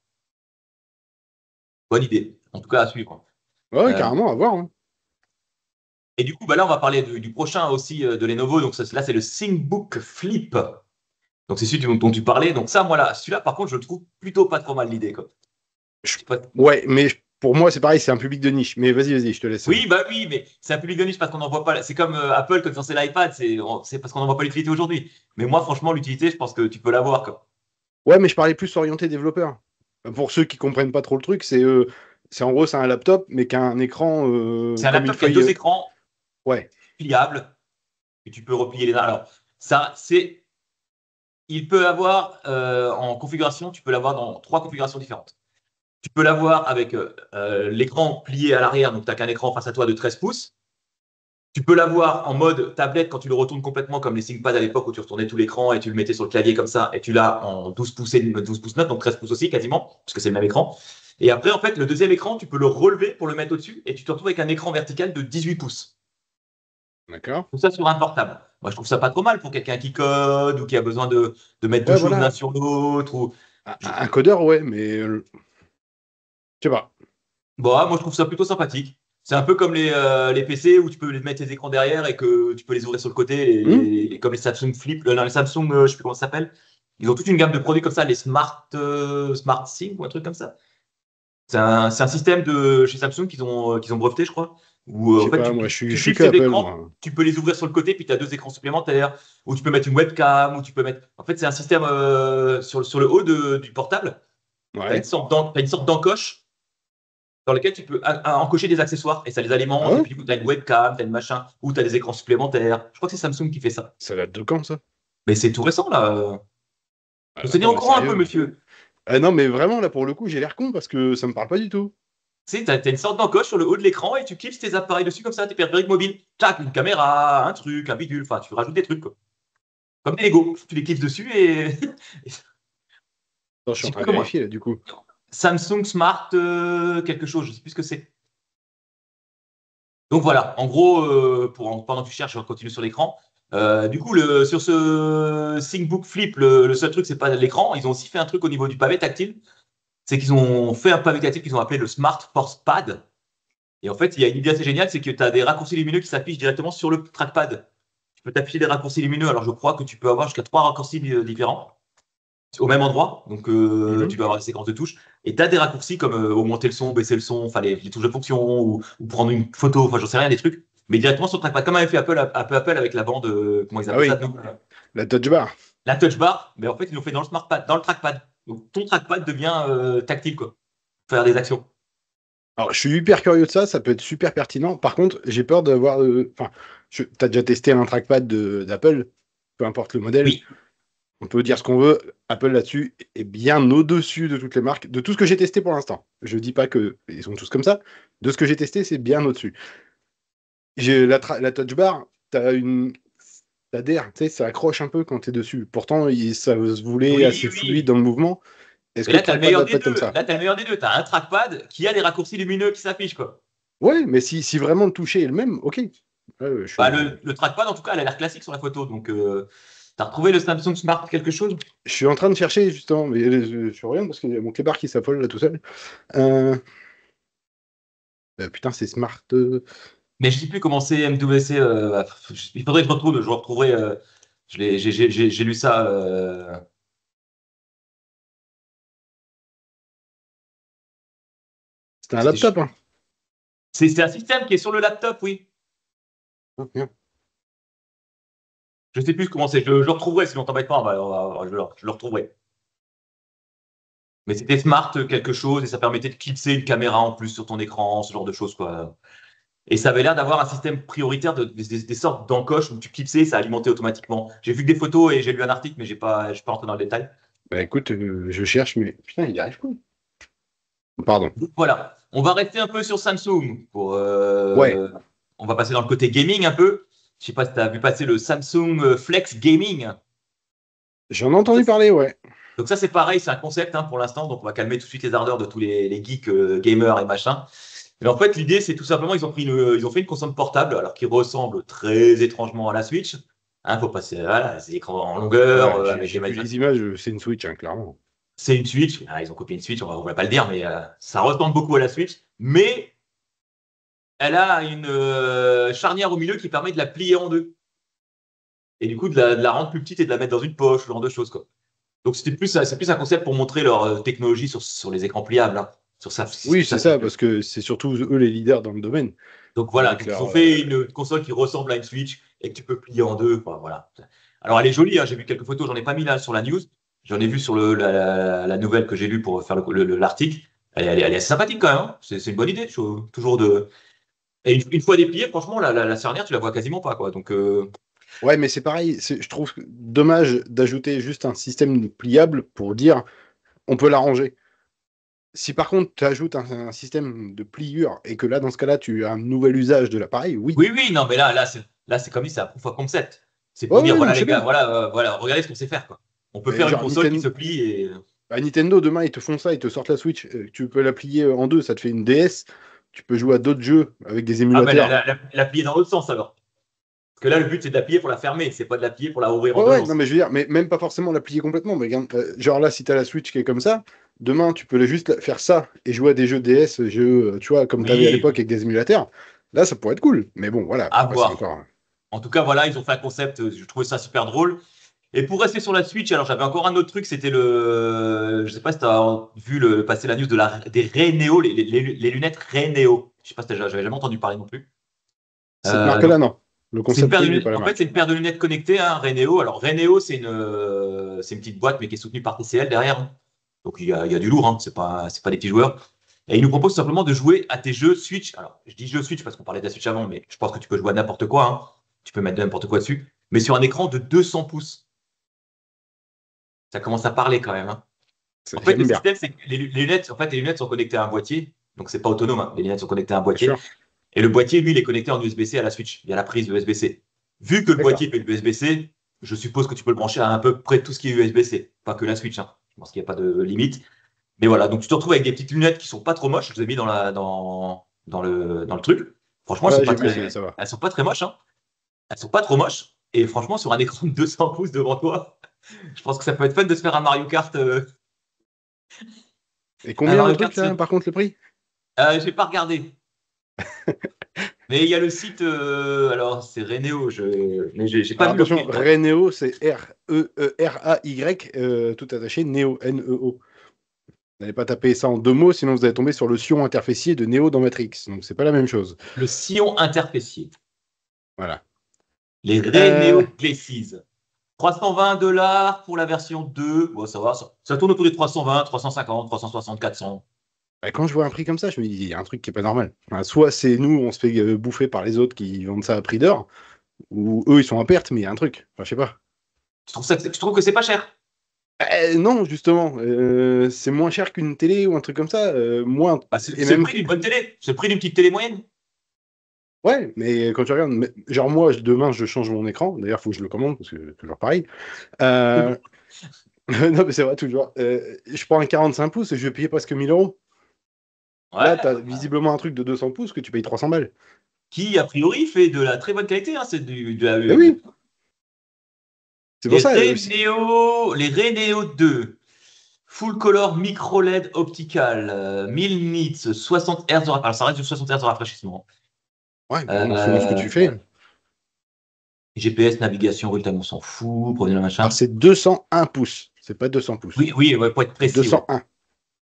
Bonne idée. En tout cas, à suivre. Ouais, Euh, carrément, à voir. Hein. et du coup, bah là, on va parler du prochain aussi de Lenovo. Donc là, c'est le ThinkBook Flip. Donc c'est celui dont tu parlais. Donc ça, moi, là, celui-là, par contre, je le trouve plutôt pas trop mal l'idée, quoi. Je- Je sais pas. Ouais, mais pour moi, c'est pareil, c'est un public de niche. Mais vas-y, je te laisse. Oui, bah oui, mais c'est un public de niche parce qu'on n'en voit pas. C'est comme Apple quand ils ont lancé l'iPad, c'est parce qu'on n'en voit pas l'utilité aujourd'hui. Mais moi, franchement, l'utilité, je pense que tu peux l'avoir, quoi. Ouais, mais je parlais plus orienté développeur. Pour ceux qui comprennent pas trop le truc, c'est en gros, c'est un laptop, mais qui a un écran C'est un comme une laptop qui a feuille. deux écrans Ouais, pliables que tu peux replier les uns. Alors, ça, c'est. Il peut avoir en configuration, tu peux l'avoir dans trois configurations différentes. Tu peux l'avoir avec l'écran plié à l'arrière, donc tu n'as qu'un écran face à toi de 13 pouces. Tu peux l'avoir en mode tablette quand tu le retournes complètement comme les ThinkPad à l'époque où tu retournais tout l'écran et tu le mettais sur le clavier comme ça et tu l'as en 12 pouces et 12 pouces 9, donc 13 pouces aussi quasiment, puisque c'est le même écran. Et après, en fait, le deuxième écran, tu peux le relever pour le mettre au-dessus et tu te retrouves avec un écran vertical de 18 pouces. d'accord. Tout ça sur un portable. Moi, je trouve ça pas trop mal pour quelqu'un qui code ou qui a besoin de mettre deux Ouais, choses l'un voilà. sur l'autre. Ou... Un codeur, ouais, mais je sais pas. Bon, moi, je trouve ça plutôt sympathique. C'est un peu comme les PC où tu peux les mettre les écrans derrière et que tu peux les ouvrir sur le côté, Hmm. comme les Samsung Flip, non, les Samsung, je sais plus comment ça s'appelle. Ils ont toute une gamme de produits comme ça, les Smart Sync ou un truc comme ça. C'est un système de chez Samsung qu'ils ont breveté, je crois. Où Je en sais fait, pas, tu, moi, tu je suis clips que ces Apple, écrans, moi. tu peux les ouvrir sur le côté, puis tu as deux écrans supplémentaires. Ou tu peux mettre une webcam, ou tu peux mettre. En fait, c'est un système sur le haut du portable. Tu as Ouais. t'as une sorte d'encoche dans lequel tu peux encocher des accessoires et ça les Ah alimente. Et ouais? puis, du coup, tu as une webcam, tu as une machin, ou tu as des écrans supplémentaires. Je crois que c'est Samsung qui fait ça. Ça date de quand, ça? Mais c'est tout récent, là. Faut se tenir Attends, au mais courant un peu, sérieux? monsieur. Ah non, mais vraiment, là, pour le coup, j'ai l'air con parce que ça me parle pas du tout. Tu sais, t'as une sorte d'encoche sur le haut de l'écran et tu clips tes appareils dessus comme ça, tes périphériques mobiles. Tac, une caméra, un truc, un bidule. Enfin, tu rajoutes des trucs, quoi. Comme des Lego. Tu les clips dessus et. Attends, je Je suis en sais train plus de comment. vérifier, là, du coup. Samsung Smart quelque chose, je sais plus ce que c'est. Donc voilà, en gros, pendant que tu cherches, je continue sur l'écran. Du coup, sur ce ThinkBook Flip, le seul truc, c'est pas l'écran. Ils ont aussi fait un truc au niveau du pavé tactile. C'est qu'ils ont fait un pavé tactile qu'ils ont appelé le Smart Force Pad. Et en fait, il y a une idée assez géniale, c'est que tu as des raccourcis lumineux qui s'affichent directement sur le trackpad. Tu peux t'afficher des raccourcis lumineux. Alors, je crois que tu peux avoir jusqu'à trois raccourcis différents au même endroit. Donc, Mhm. tu peux avoir des séquences de touches. Et tu as des raccourcis comme augmenter le son, baisser le son, enfin les touches de fonction ou prendre une photo, enfin, j'en sais rien, des trucs. Mais directement sur le trackpad, comme avait fait Apple avec la bande, comment ils Ah appellent ça, oui, nous la touch bar. la touch bar. Mais en fait, ils l'ont fait dans le smartpad, dans le trackpad. Donc, ton trackpad devient tactile, quoi. Faire des actions. Alors, je suis hyper curieux de ça, ça peut être super pertinent. Par contre, j'ai peur d'avoir. Enfin, t'as déjà testé un trackpad d'Apple, peu importe le modèle. Oui. On peut dire ce qu'on veut. Apple là-dessus est bien au-dessus de toutes les marques, de tout ce que j'ai testé pour l'instant. Je dis pas que ils sont tous comme ça. De ce que j'ai testé, c'est bien au-dessus. J'ai la touch bar, t'adhères, tu sais, ça accroche un peu quand t'es dessus. Pourtant, ça se voulait Oui, assez fluide oui. dans le mouvement. Est-ce Mais que là, le tu as le trackpad meilleur va des pas être comme deux. ça? Là, tu as le meilleur des deux. Tu as un trackpad qui a des raccourcis lumineux qui s'affichent, quoi. Ouais, mais si vraiment le toucher est le même, ok. Ouais, Bah, le trackpad, en tout cas, elle a l'air classique sur la photo. Donc, tu as retrouvé le Samsung Smart quelque chose? je suis en train de chercher justement, mais je suis rien parce qu'il y a mon clébard qui s'affole là tout seul. Euh, putain, c'est smart. Mais je sais plus comment c'est MWC. Il faudrait que je retrouve. Je retrouverai. J'ai lu ça. C'était un laptop, hein. C'est un système qui est sur le laptop, oui. Ah, merde. Je sais plus comment c'est. Je le retrouverai, sinon t'embête pas. Je le retrouverai. Mais c'était Smart quelque chose et ça permettait de clipser une caméra en plus sur ton écran, ce genre de choses, quoi. Et ça avait l'air d'avoir un système prioritaire des sortes d'encoches où tu clipsais et ça alimentait automatiquement. J'ai vu que des photos et j'ai lu un article, mais je suis pas rentré dans le détail. Bah écoute, je cherche, mais putain, il y arrive quoi? Pardon. Donc, voilà. On va rester un peu sur Samsung. Ouais, On va passer dans le côté gaming un peu. Je sais pas si tu as vu passer le Samsung Flex Gaming. j'en ai entendu parler, ouais. Donc c'est pareil, c'est un concept pour l'instant. Donc on va calmer tout de suite les ardeurs de tous les geeks gamers et machin. Mais en fait, l'idée, c'est tout simplement, ils ont fait une console portable, alors qui ressemble très étrangement à la Switch. Faut passer, voilà, c'est écran en longueur, Ouais, avec j'ai des vu manivelles. les images, c'est une Switch, hein, clairement. C'est une Switch. Ils ont copié une Switch, on va pas le dire, mais ça ressemble beaucoup à la Switch. Mais elle a une charnière au milieu qui permet de la plier en deux. Et du coup, de la rendre plus petite et de la mettre dans une poche, ce genre de choses, quoi. Donc, c'est plus un concept pour montrer leur technologie sur les écrans pliables, hein, sur Oui, sa c'est ça, Switch. parce que c'est surtout eux les leaders dans le domaine, Donc voilà, avec donc ils ont leur... fait une console qui ressemble à une Switch et que tu peux plier en deux. Enfin, voilà. Alors elle est jolie, hein, j'ai vu quelques photos, j'en ai pas mis là sur la news. J'en ai vu sur la nouvelle que j'ai lue pour faire l'article. Elle est assez sympathique quand même, hein. C'est une bonne idée, toujours de. Et une fois dépliée, franchement, la cernière, tu la vois quasiment pas, quoi. Donc Ouais, mais c'est pareil, je trouve dommage d'ajouter juste un système pliable pour dire on peut l'arranger. Si par contre tu ajoutes un système de pliure et que là, dans ce cas-là, tu as un nouvel usage de l'appareil, oui. oui, oui, non, mais là c'est comme dit, c'est un proof of concept. C'est Ouais, pour dire, ouais, non, voilà mais je les sais gars, bien. voilà, regardez ce qu'on sait faire, quoi. On peut Mais faire une genre, console qui se plie et. Nintendo, demain, ils te font ça, ils te sortent la Switch, tu peux la plier en deux, ça te fait une DS, tu peux jouer à d'autres jeux avec des Ah, mais émulateurs. la plier dans l'autre sens alors. Parce que là, le but, c'est de la plier pour la fermer, c'est pas de la plier pour la ouvrir en Ouais, deux ouais, non, lances. mais je veux dire, mais même pas forcément la plier complètement. Mais regarde, genre là, si t'as la Switch qui est comme ça, demain, tu peux juste faire ça et jouer à des jeux DS, jeux, tu vois, comme t'avais à Oui, l'époque avec des émulateurs. Là, ça pourrait être cool. Mais bon, voilà. à Après, c'est voir. encore. En tout cas, voilà, ils ont fait un concept, je trouvais ça super drôle. Et pour rester sur la Switch, alors j'avais encore un autre truc, c'était le. Je sais pas si tu as vu passer la news des Ray Neo, les lunettes Ray Neo. Je sais pas si j'avais jamais entendu parler non plus. Cette Donc, marque-là, non. Le c'est une concept, paire de oui, mais lunettes. pas la En fait, marque. c'est une paire de lunettes connectées, hein, Ray Neo. Alors, Ray Neo, c'est une petite boîte, mais qui est soutenue par TCL derrière, hein. Donc, il y a du lourd, hein. C'est pas des petits joueurs. Et il nous propose simplement de jouer à tes jeux Switch. Alors, je dis jeux Switch parce qu'on parlait de la Switch avant, mais je pense que tu peux jouer à n'importe quoi, hein. Tu peux mettre n'importe quoi dessus. Mais sur un écran de 200 pouces. Ça commence à parler quand même, hein. En fait, le J'aime bien, système, c'est que les lunettes sont connectées à un boîtier. Donc, c'est pas autonome, hein. Les lunettes sont connectées à un bien boîtier. sûr. Et le boîtier, lui, il est connecté en USB-C à la Switch. Il y a la prise USB-C. Vu que le D'accord. boîtier fait USB-C, je suppose que tu peux le brancher à peu près tout ce qui est USB-C. Pas que la Switch, hein. Je pense qu'il n'y a pas de limite. Mais voilà, donc tu te retrouves avec des petites lunettes qui sont pas trop moches. Je les ai mis dans le truc. Franchement, Ouais, j'ai vu, ça va. elles sont pas très moches, hein. Elles sont pas trop moches. Et franchement, sur un écran de 200 pouces devant toi, je pense que ça peut être fun de se faire un Mario Kart. Et Un combien le Mario truc, Kart, là, par contre, le prix? j'ai pas regardé. Mais il y a le site, alors c'est Reneo, mais j'ai pas Alors vu le attention, prix. Reneo, c'est R-E-R-A-Y, tout attaché, Neo, N-E-O. N'allez pas taper ça en deux mots, sinon vous allez tomber sur le sion interfécier de Neo dans Matrix. Donc c'est pas la même chose. Le sillon interfécier. Voilà. Les Euh, Reneo Glasses. 320 $ pour la version 2. Bon, ça va, ça tourne autour des 320, 350, 360, 400. Quand je vois un prix comme ça, je me dis, il y a un truc qui est pas normal. Enfin, soit c'est nous, on se fait bouffer par les autres qui vendent ça à prix d'or, ou eux, ils sont en perte, mais il y a un truc. Enfin, je sais pas. Tu trouves que c'est pas cher? Non, justement, c'est moins cher qu'une télé ou un truc comme ça. Moins. Bah, c'est Et c'est le même. prix d'une bonne télé. C'est le prix d'une petite télé moyenne. Ouais, mais quand tu regardes, genre moi, demain, je change mon écran. D'ailleurs, il faut que je le commande, parce que toujours pareil. Euh, non, mais c'est vrai, toujours. Je prends un 45 pouces et je vais payer presque 1 000 euros. Là, tu as Ouais. visiblement un truc de 200 pouces que tu payes 300 balles. Qui, a priori, fait de la très bonne qualité, hein. C'est Mais oui, c'est pour ça. Les Reneo 2. Full color micro LED optical, 1000 nits, 60 Hz alors ça reste du 60 Hz de rafraîchissement. Ouais, mais bon, selon ce que tu Euh, fais. GPS, navigation, real-time, on s'en fout, provenir le Alors, machin. c'est 201 pouces. C'est pas 200 pouces. Oui, oui, ouais, pour être précis, ouais. 201.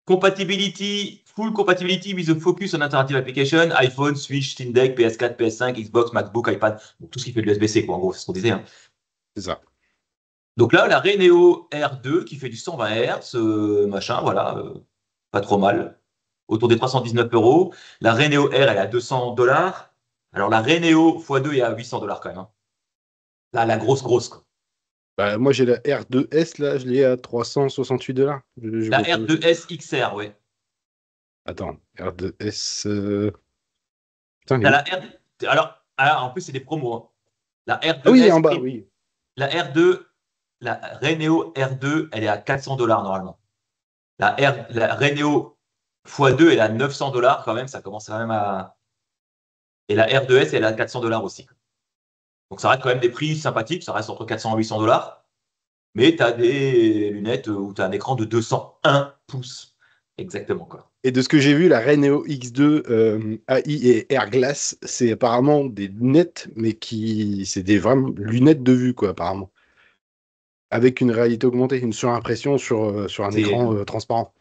Compatibility, full compatibility with a focus on interactive application, iPhone, Switch, Steam Deck, PS4, PS5, Xbox, MacBook, iPad, donc tout ce qui fait de l'USB-C, quoi, en gros, c'est ce qu'on disait, hein. C'est ça. Donc là, la Reneo R2 qui fait du 120 Hz, machin, voilà, pas trop mal, autour des 319 €. La Reneo R, elle est à 200 $. Alors la Reneo x2 est à 800 $ quand même, hein. Là, la grosse, grosse, quoi. Bah, moi, j'ai la R2S, là, je l'ai à 368 $. Je La vois pas. R2S XR, ouais. Attends, R2S. Putain, elle est T'as où? la R... alors, en plus, c'est des promos, hein. La Ah oui, R2S, en bas, oui. la R2, la Reneo R2, elle est à 400 $ normalement. La Reneo x2, elle est à 900 $ quand même, ça commence quand même à. Et la R2S, elle est à 400 $ aussi. Donc ça reste quand même des prix sympathiques, ça reste entre 400 et 800 $. Mais tu as des lunettes où tu as un écran de 201 pouces. Exactement, quoi. Et de ce que j'ai vu, la Reneo X2 AI et Air Glass, c'est apparemment des lunettes, mais c'est des vraies lunettes de vue, quoi, apparemment. Avec une réalité augmentée, une surimpression sur un C'est écran transparent.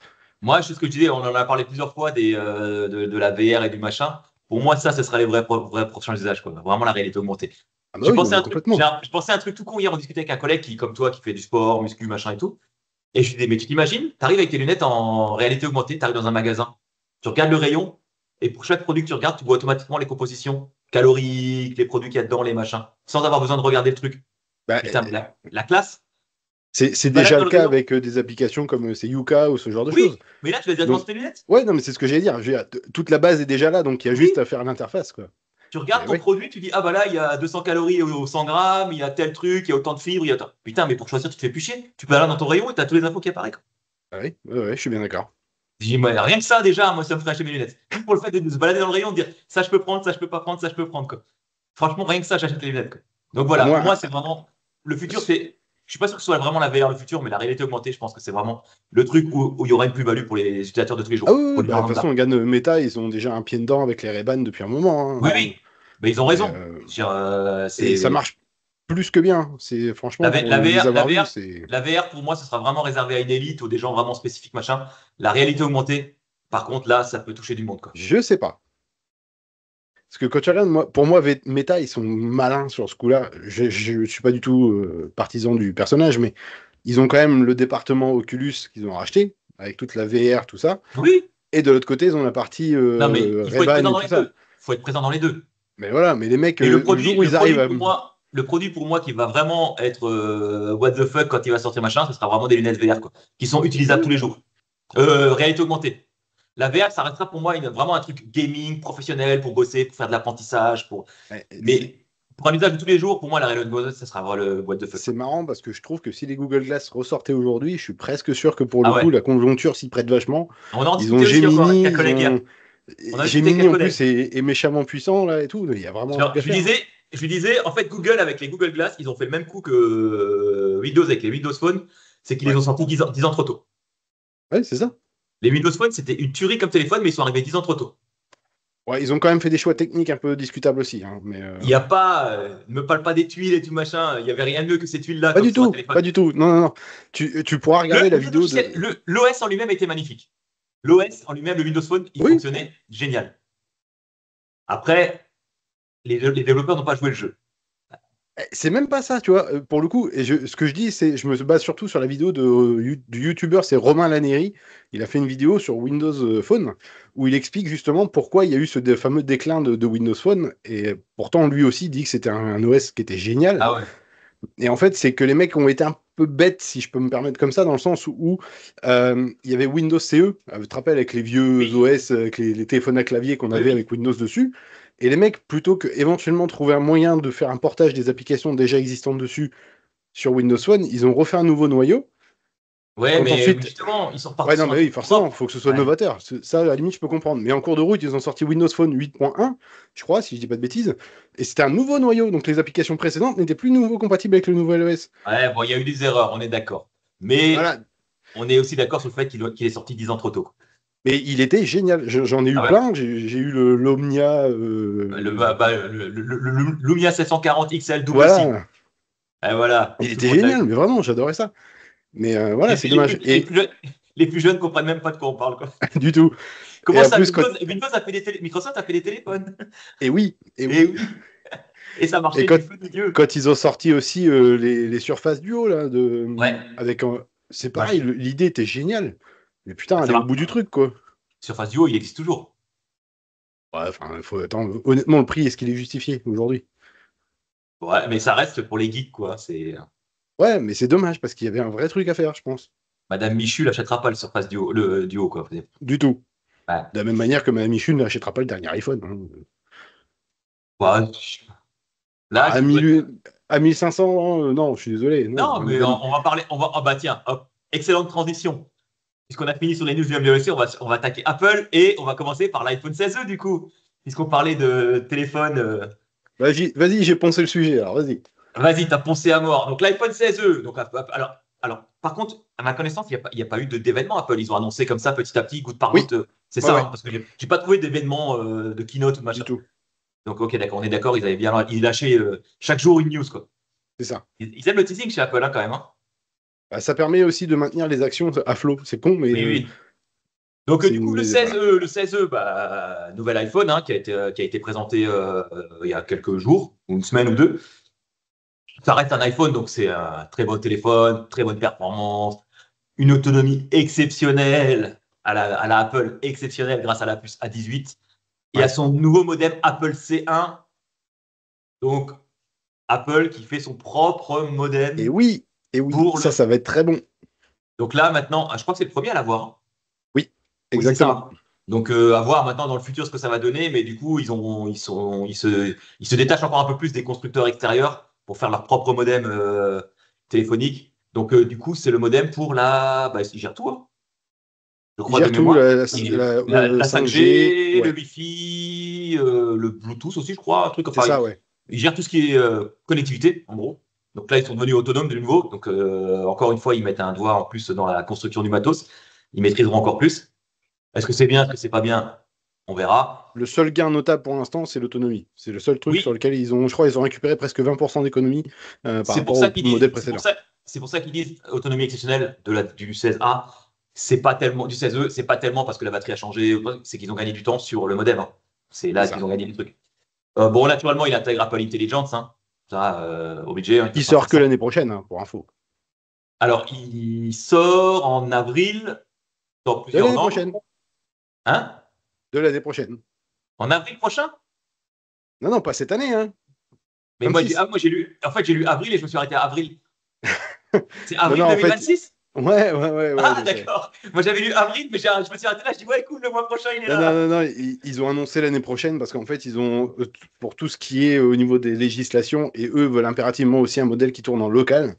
Moi, c'est ce que je disais, on en a parlé plusieurs fois de la VR et du machin. Pour moi, ça, ce sera les vrais prochains usages, quoi. Vraiment la réalité augmentée. Ah bah J'ai oui, non, pensé à mais un truc, complètement. je pensais à un truc tout con hier, on discutait avec un collègue qui, comme toi, qui fait du sport, muscu, machin et tout. Et je lui disais, mais tu t'imagines, tu arrives avec tes lunettes en réalité augmentée, tu arrives dans un magasin, tu regardes le rayon, et pour chaque produit que tu regardes, tu vois automatiquement les compositions caloriques, les produits qu'il y a dedans, les machins, sans avoir besoin de regarder le truc. Bah, Putain, mais la classe, c'est tu te balades déjà dans le le cas rayon. avec des applications comme c'est Yuka ou ce genre de choses. Oui, mais là, tu l'as directement Donc, sur tes lunettes. ouais, non, mais c'est ce que j'allais dire. Toute la base est déjà là, donc il y a juste Oui, à faire l'interface, quoi. tu regardes Mais ton ouais. produit, tu dis, ah bah là, il y a 200 calories au 100 grammes, il y a tel truc, il y a autant de fibres, il y a tant. Putain, mais pour choisir, tu te fais plus chier. Tu peux aller dans ton rayon et tu as tous les infos qui apparaissent. Ah oui, ouais, ouais, je suis bien d'accord. Je dis, moi, rien que ça, déjà, moi, ça me ferait acheter mes lunettes. Pour le fait de se balader dans le rayon, de dire, ça, je peux prendre, ça, je peux pas prendre, ça, je peux prendre, quoi. Franchement, rien que ça, j'achète les lunettes, quoi. Donc Ah, voilà, pour moi, moi, c'est vraiment. Le futur, c'est. Je suis pas sûr que ce soit vraiment la VR le futur, mais la réalité augmentée, je pense que c'est vraiment le truc où il y aura une plus-value pour les utilisateurs de tous les ah jours, oui, pour oui, les bah, de gens toute façon, lambda. regarde Meta, ils ont déjà un pied dedans avec les Ray-Ban depuis un moment, Oui, hein. oui. Mais ils ont Et, raison. euh, Je veux dire, et ça c'est. marche plus que bien. C'est La, franchement V- pour la les VR, la avoir vus, VR, c'est. la VR, pour moi, ce sera vraiment réservé à une élite ou des gens vraiment spécifiques, machin. La réalité augmentée, par contre, là, ça peut toucher du monde, quoi. Je sais pas. Parce que quand tu regardes, pour moi, Meta, ils sont malins sur ce coup-là. Je suis pas du tout partisan du personnage, mais ils ont quand même le département Oculus qu'ils ont racheté, avec toute la VR, tout ça. Oui, Et de l'autre côté, ils ont la partie non, mais il faut être Ray-Ban présent et dans tout les ça. deux. Il faut être présent dans les deux. Mais voilà, mais les mecs, Et le le produit, jour où le ils arrivent produit à. pour moi, qui va vraiment être what the fuck quand il va sortir machin, ce sera vraiment des lunettes VR, quoi, qui sont utilisables tous les jours. Réalité augmentée. La VR, ça restera pour moi vraiment un truc gaming professionnel pour bosser, pour faire de l'apprentissage, Ouais, mais pour un usage de tous les jours, pour moi, la réalité augmentée, ça sera vraiment le what the fuck, c'est quoi. marrant parce que je trouve que si les Google Glass ressortaient aujourd'hui, je suis presque sûr que pour le Ah coup, ouais. la conjoncture s'y prête vachement. On en Ils ont discutait aussi encore avec Gemini, un collègue hier. On a discuté avec Gemini un en plus collègue. est méchamment puissant là et tout. Il y a vraiment un Genre, truc à faire, hein. je lui disais, en fait, Google, avec les Google Glass, ils ont fait le même coup que Windows avec les Windows Phone, c'est qu'ils les Ouais, ont sortis 10 ans trop tôt. ouais, c'est ça. Les Windows Phone, c'était une tuerie comme téléphone, mais ils sont arrivés 10 ans trop tôt. Ouais, ils ont quand même fait des choix techniques un peu discutables aussi, hein, mais Il n'y a pas, ne me parle pas des tuiles et tout machin, il n'y avait rien de mieux que ces tuiles-là pas comme du sur un tout, téléphone. pas du tout. Non, non, non. Tu pourras regarder la Le vidéo logiciel, de. l'OS en lui-même était magnifique. L'OS en lui-même, le Windows Phone, il Oui, fonctionnait génial. Après, les développeurs n'ont pas joué le jeu. c'est même pas ça, tu vois. Pour le coup, ce que je dis, c'est, je me base surtout sur la vidéo du YouTuber, c'est Romain Laneri. Il a fait une vidéo sur Windows Phone où il explique justement pourquoi il y a eu ce fameux déclin de Windows Phone. Et pourtant, lui aussi dit que c'était un OS qui était génial. Ah ouais. Et en fait, c'est que les mecs ont été un peu bêtes, si je peux me permettre comme ça, dans le sens où il y avait Windows CE, tu te rappelles, avec les vieux Oui. OS, avec les téléphones à clavier qu'on Oui, avait oui. avec Windows dessus. Et les mecs, plutôt que éventuellement trouver un moyen de faire un portage des applications déjà existantes dessus sur Windows Phone, ils ont refait un nouveau noyau. Ouais, Quand mais ensuite, justement, ils sont ouais, repartis non, sur un mais oui, truc forcément, il propre. faut que ce soit Ouais. novateur. Ça, à la limite, je peux comprendre. Mais en cours de route, ils ont sorti Windows Phone 8.1, je crois, si je dis pas de bêtises. Et c'était un nouveau noyau. Donc les applications précédentes n'étaient plus nouveau compatibles avec le nouvel OS. Ouais, bon, il y a eu des erreurs, on est d'accord. Mais Voilà. on est aussi d'accord sur le fait qu'il est sorti 10 ans trop tôt, quoi. Mais il était génial. J'en ai eu Ah ouais. plein. J'ai eu l'Omnia. Le Lumia 740 XL double SIM. Voilà. Et voilà, Il tout le était monde l'a génial, eu. mais vraiment, j'adorais ça. Mais voilà, Les, c'est les dommage. plus, les plus jeunes, les plus jeunes comprennent même pas de quoi on parle, quoi. Du tout. Et Comment en ça, plus, Windows a fait Microsoft a fait des téléphones. et oui, et Et oui. oui, et ça Et marchait du feu de Dieu. quand ils ont sorti aussi les Surface Duo, là, Ouais, c'est pareil, vache. l'idée était géniale. Mais putain, Bah, ça aller au marche. bout du truc, quoi. Surface Duo, il existe toujours. Ouais, enfin, attends, honnêtement, le prix, est-ce qu'il est justifié aujourd'hui? Ouais, mais ça reste pour les geeks, quoi. C'est Ouais, mais c'est dommage parce qu'il y avait un vrai truc à faire, je pense. Madame Michu n'achètera pas le Surface Duo, le Duo, quoi. Du tout. Ouais. De la même manière que Madame Michel n'achètera pas le dernier iPhone, hein. Ouais, là, À, tu peux. 1500, non, je suis désolé, non, Non, mais on va parler. Ah bah tiens, hop, excellente transition. puisqu'on a fini sur les news du WWDC, on va attaquer Apple et on va commencer par l'iPhone 16e du coup, puisqu'on parlait de téléphone. Vas-y, j'ai poncé le sujet, alors vas-y. Vas-y, t'as poncé à mort. Donc l'iPhone 16e. Donc, par contre, à ma connaissance, il y a pas eu d'événement Apple. Ils ont annoncé comme ça petit à petit, goutte par Oui, goutte. C'est ouais, ça, ouais, hein, parce que j'ai pas trouvé d'événement de keynote ou de du machin. tout. Donc ok, d'accord, on est d'accord, ils lâchaient chaque jour une news quoi. C'est ça. Ils aiment le teasing chez Apple hein, quand même. Hein. Bah, ça permet aussi de maintenir les actions à flot. C'est con, mais Oui, oui. Donc du coup, voilà. Le 16e, bah, nouvel iPhone hein, qui a été présenté il y a quelques jours, ou une semaine ou deux. Ça reste un iPhone, donc c'est un très bon téléphone, très bonne performance, une autonomie exceptionnelle à la Apple, exceptionnelle grâce à la puce A18 et à Ouais. son nouveau modem Apple C1. Donc Apple qui fait son propre Et modem oui, et oui, pour le. ça va être très bon. Donc là maintenant, je crois que c'est le premier à l'avoir. Hein. Oui, Oui, c'est ça. exactement. Hein. Donc à voir maintenant dans le futur ce que ça va donner, mais du coup ils se détachent encore un peu plus des constructeurs extérieurs pour faire leur propre modem téléphonique. Donc du coup c'est le modem pour la, bah, ils gèrent tout, hein, je Il crois de gère tout, mémoire. le La 5G. 5G, le Ouais, Wi-Fi, le Bluetooth aussi je crois, un truc. c'est Enfin ça, ouais. ils gèrent tout ce qui est connectivité en gros. Donc là ils sont devenus autonomes de nouveau. Donc encore une fois ils mettent un doigt en plus dans la construction du matos. Ils maîtriseront encore plus. Est-ce que c'est bien, est-ce que c'est pas bien? On verra. Le seul gain notable pour l'instant, c'est l'autonomie. C'est le seul truc sur Oui, lequel je crois, ils ont récupéré presque 20% d'économie par c'est rapport pour ça au qu'ils modèle disent, précédent. c'est pour ça qu'ils disent autonomie exceptionnelle du 16A. C'est pas tellement du 16E, c'est pas tellement parce que la batterie a changé, c'est qu'ils ont gagné du temps sur le modem. Hein. C'est C'est là qu'ils ça. ont gagné du truc. Bon, naturellement, il intègre Apple Intelligence, hein. Ça, obligé, hein, ils Il peuvent pas faire sort que ça. l'année prochaine, hein, pour info. Alors, il sort en avril, dans De plusieurs l'année langues. prochaine. Hein? De l'année prochaine. En avril prochain? Non, non, pas cette année, hein. Mais moi, 26. moi j'ai lu, en fait, j'ai lu avril et je me suis arrêté à avril. C'est Non, avril non, en fait, 2026? ouais, Ah, je sais. d'accord. Moi, j'avais lu avril, mais je me suis arrêté là. Je dis, ouais, cool, le mois prochain, il est Non, non, là. non, non, ils ont annoncé l'année prochaine parce qu'en fait, ils ont, pour tout ce qui est au niveau des législations, et eux veulent impérativement aussi un modèle qui tourne en local,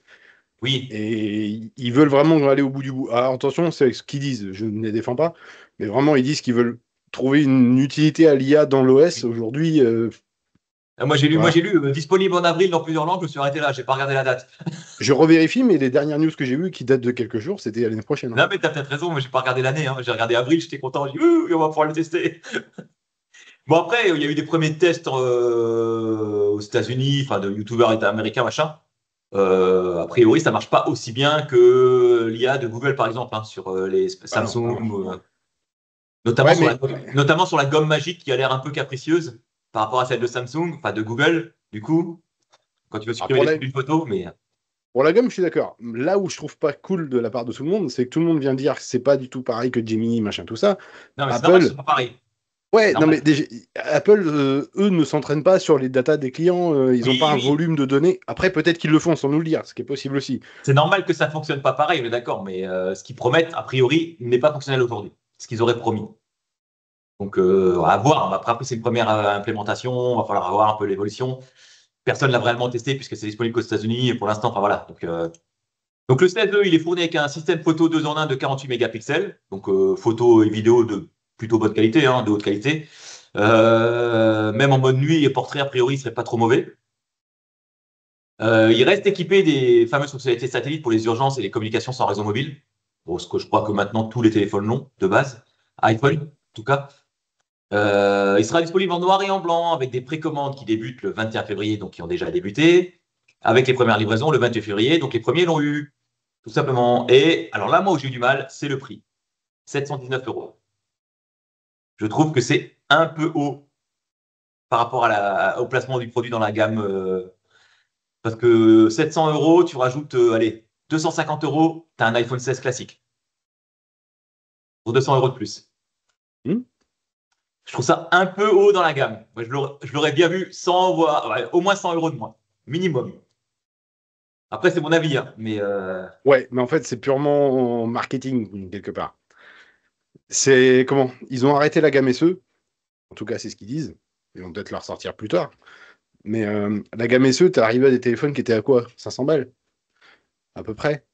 Oui. et ils veulent vraiment aller au bout du bout. Alors attention, c'est ce qu'ils disent, je ne les défends pas, mais vraiment, ils disent qu'ils veulent trouver une utilité à l'IA dans l'OS. Oui. Aujourd'hui, Moi, voilà. j'ai lu disponible en avril dans plusieurs langues. Je me suis arrêté là. J'ai pas regardé la date. Je revérifie, mais les dernières news que j'ai vues, qui datent de quelques jours, c'était l'année prochaine. Hein. Non, mais t'as peut-être raison. Moi, j'ai pas regardé l'année. Hein. J'ai regardé avril. J'étais content. J'ai dit, ouh, on va pouvoir le tester. Bon, après, il y a eu des premiers tests aux États-Unis, enfin, de youtubeurs américains, machin. A priori, ça marche pas aussi bien que l'IA de Google, par exemple, hein, sur les Bah non, bah non. Samsung. Ouais, mais Notamment sur la gomme magique qui a l'air un peu capricieuse par rapport à celle de Samsung, enfin de Google, du coup, quand tu veux ah, supprimer les trucs d'une photo, mais pour la gomme, je suis d'accord. Là où je trouve pas cool de la part de tout le monde, c'est que tout le monde vient dire que c'est pas du tout pareil que Gemini, machin, tout ça. non, mais c'est normal que ce Apple, soit pas pareil. C'est ouais, non mais normal. déjà, Apple, eux, ne s'entraînent pas sur les datas des clients, ils ont pas Oui, un oui, volume de données. Après, peut-être qu'ils le font sans nous le dire, ce qui est possible aussi. c'est normal que ça fonctionne pas pareil, on est d'accord, mais ce qu'ils promettent, a priori, n'est pas fonctionnel aujourd'hui. Ce qu'ils auraient promis. Donc, à voir. Après, c'est une première implémentation, va falloir voir un peu l'évolution. Personne l'a vraiment testé puisque c'est disponible qu'aux États-Unis et pour l'instant, enfin voilà. Donc le 16E, il est fourni avec un système photo 2 en 1 de 48 mégapixels, donc photo et vidéo de plutôt bonne qualité, hein, de haute qualité. Même en mode nuit et portrait, a priori, il serait pas trop mauvais. Il reste équipé des fameuses fonctionnalités satellites pour les urgences et les communications sans réseau mobile. Bon, ce que je crois que maintenant tous les téléphones l'ont, de base. iPhone, en tout cas. Il sera disponible en noir et en blanc avec des précommandes qui débutent le 21 février, donc qui ont déjà débuté. Avec les premières livraisons le 28 février, donc les premiers l'ont eu. Tout simplement. Et alors là, moi où j'ai eu du mal, c'est le prix. 719 €. Je trouve que c'est un peu haut par rapport au placement du produit dans la gamme. Parce que 700 €, tu rajoutes, allez, 250 €, tu as un iPhone 16 classique. Pour 200 € de plus. Hmm. Je trouve ça un peu haut dans la gamme. Moi, je l'aurais bien vu 100, voire, ouais, au moins 100 € de moins. Minimum. Après, c'est mon avis, hein, mais Ouais, mais en fait, c'est purement marketing, quelque part. C'est comment? Ils ont arrêté la gamme SE, en tout cas, c'est ce qu'ils disent. Ils vont peut-être la ressortir plus tard. Mais la gamme SE, t'es arrivé à des téléphones qui étaient à quoi? 500 balles, à peu près.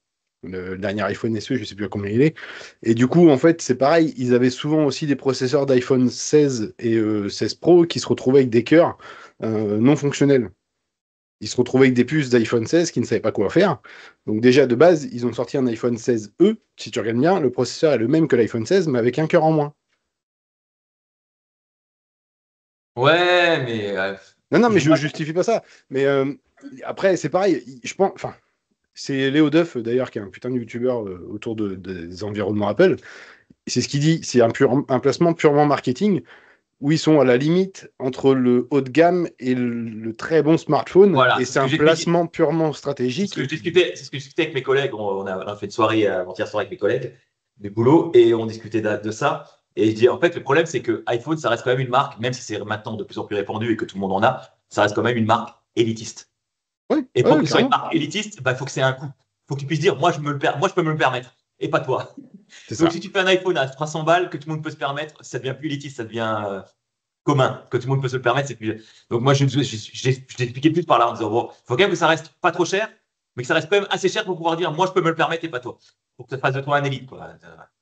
Le dernier iPhone SE, je sais plus à combien il est. Et du coup, en fait, c'est pareil, ils avaient souvent aussi des processeurs d'iPhone 16 et 16 Pro qui se retrouvaient avec des cœurs non fonctionnels. Ils se retrouvaient avec des puces d'iPhone 16 qui ne savaient pas quoi faire. Donc déjà, de base, ils ont sorti un iPhone 16e. Si tu regardes bien, le processeur est le même que l'iPhone 16, mais avec un cœur en moins. Ouais, mais Non, non, mais je moi, justifie pas ça. Mais après, c'est pareil. Je pense, enfin, c'est Léo Duff, d'ailleurs, qui est un putain de youtubeur autour des environnements Apple. C'est ce qu'il dit. C'est un placement purement marketing où ils sont à la limite entre le haut de gamme et le très bon smartphone. voilà, Et c'est ce c'est que un j'expliquais. placement purement C'est ce stratégique. que je discutais, c'est ce que je discutais avec mes collègues. On a fait une soirée avant-hier soir avec mes collègues du boulot et on discutait de ça. Et je dis, en fait, le problème, c'est que iPhone, ça reste quand même une marque, même si c'est maintenant de plus en plus répandu et que tout le monde en a, ça reste quand même une marque élitiste. Oui, Et pour ouais, que ce soit une carrément. marque élitiste, bah, il faut que c'est un coût. Il faut que tu puisses dire, moi, je peux me le permettre et pas toi. C'est Donc, ça. si tu fais un iPhone à 300 balles que tout le monde peut se permettre, ça devient plus élitiste, ça devient commun, que tout le monde peut se le permettre. C'est plus... Donc, moi, je t'expliquais plus par là en disant, bon, il faut quand même que ça reste pas trop cher, mais que ça reste quand même assez cher pour pouvoir dire, moi, je peux me le permettre et pas toi. Pour que ça fasse de toi un élite, quoi.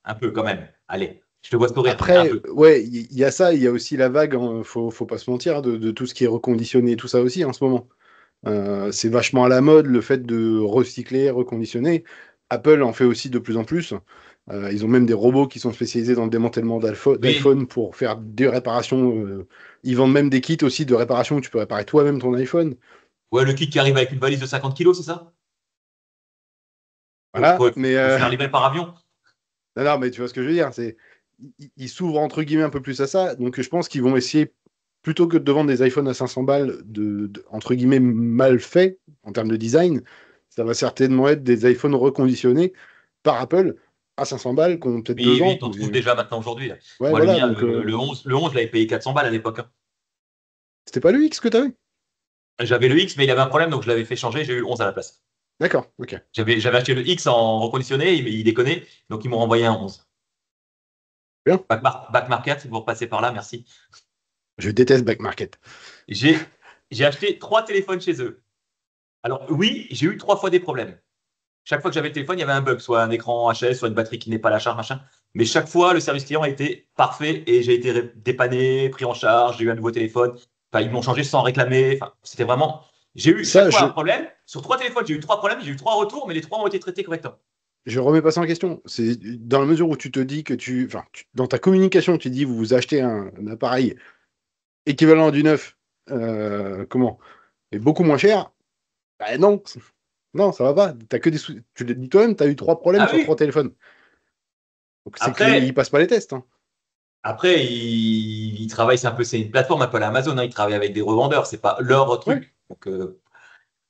Un peu quand même. Allez, je te vois sourire, mais un Après, peu. ouais, il y a ça, il y a aussi la vague, hein, faut pas se mentir, de tout ce qui est reconditionné, tout ça aussi en ce moment. C'est vachement à la mode le fait de recycler, reconditionner. Apple en fait aussi de plus en plus. Ils ont même des robots qui sont spécialisés dans le démantèlement Oui, d'iPhone pour faire des réparations. Ils vendent même des kits aussi de réparation où tu peux réparer toi-même ton iPhone. ouais, le kit qui arrive avec une valise de 50 kilos, c'est ça? Voilà, mais Faut se faire livrer par avion. non, non, mais tu vois ce que je veux dire, ils s'ouvrent entre guillemets un peu plus à ça, donc je pense qu'ils vont essayer plutôt que de vendre des iPhones à 500 balles entre guillemets mal faits en termes de design, ça va certainement être des iPhones reconditionnés par Apple à 500 balles, qui ont peut-être Oui, 2 oui, ans. t'en trouves déjà maintenant aujourd'hui, là. Ouais, Moi, le voilà, mien, donc le 11 je l'avais payé 400 balles à l'époque, hein. c'était pas le X que t'avais? J'avais le X, mais il avait un problème, donc je l'avais fait changer, j'ai eu le 11 à la place. D'accord, ok. J'avais acheté le X en reconditionné, il déconnait, donc ils m'ont renvoyé un 11. Bien. Back Market, vous repassez par là, merci. Je déteste Back Market. J'ai j'ai acheté 3 téléphones chez eux. Alors oui, j'ai eu 3 fois des problèmes. Chaque fois que j'avais le téléphone, il y avait un bug, soit un écran HS, soit une batterie qui n'est pas à la charge, machin. Mais chaque fois, le service client a été parfait et j'ai été dépanné, pris en charge, j'ai eu un nouveau téléphone. Enfin, ils m'ont changé sans réclamer. Enfin, c'était vraiment. J'ai eu chaque Ça, fois un problème. Sur 3 téléphones, j'ai eu 3 problèmes, j'ai eu 3 retours, mais les 3 ont été traités correctement. je remets pas ça en question. C'est dans la mesure où tu te dis que enfin, dans ta communication, tu dis vous achetez un appareil équivalent du neuf, comment? Et beaucoup moins cher. Bah non, non, ça va pas. T'as que tu l'as dit toi-même, t'as eu 3 problèmes Ah sur oui. 3 téléphones. Donc c'est qu'ils Après, passent pas les tests, hein. après, ils travaillent, c'est une plateforme Apple Amazon, hein, ils travaillent avec des revendeurs, c'est pas leur Ouais. truc. Donc,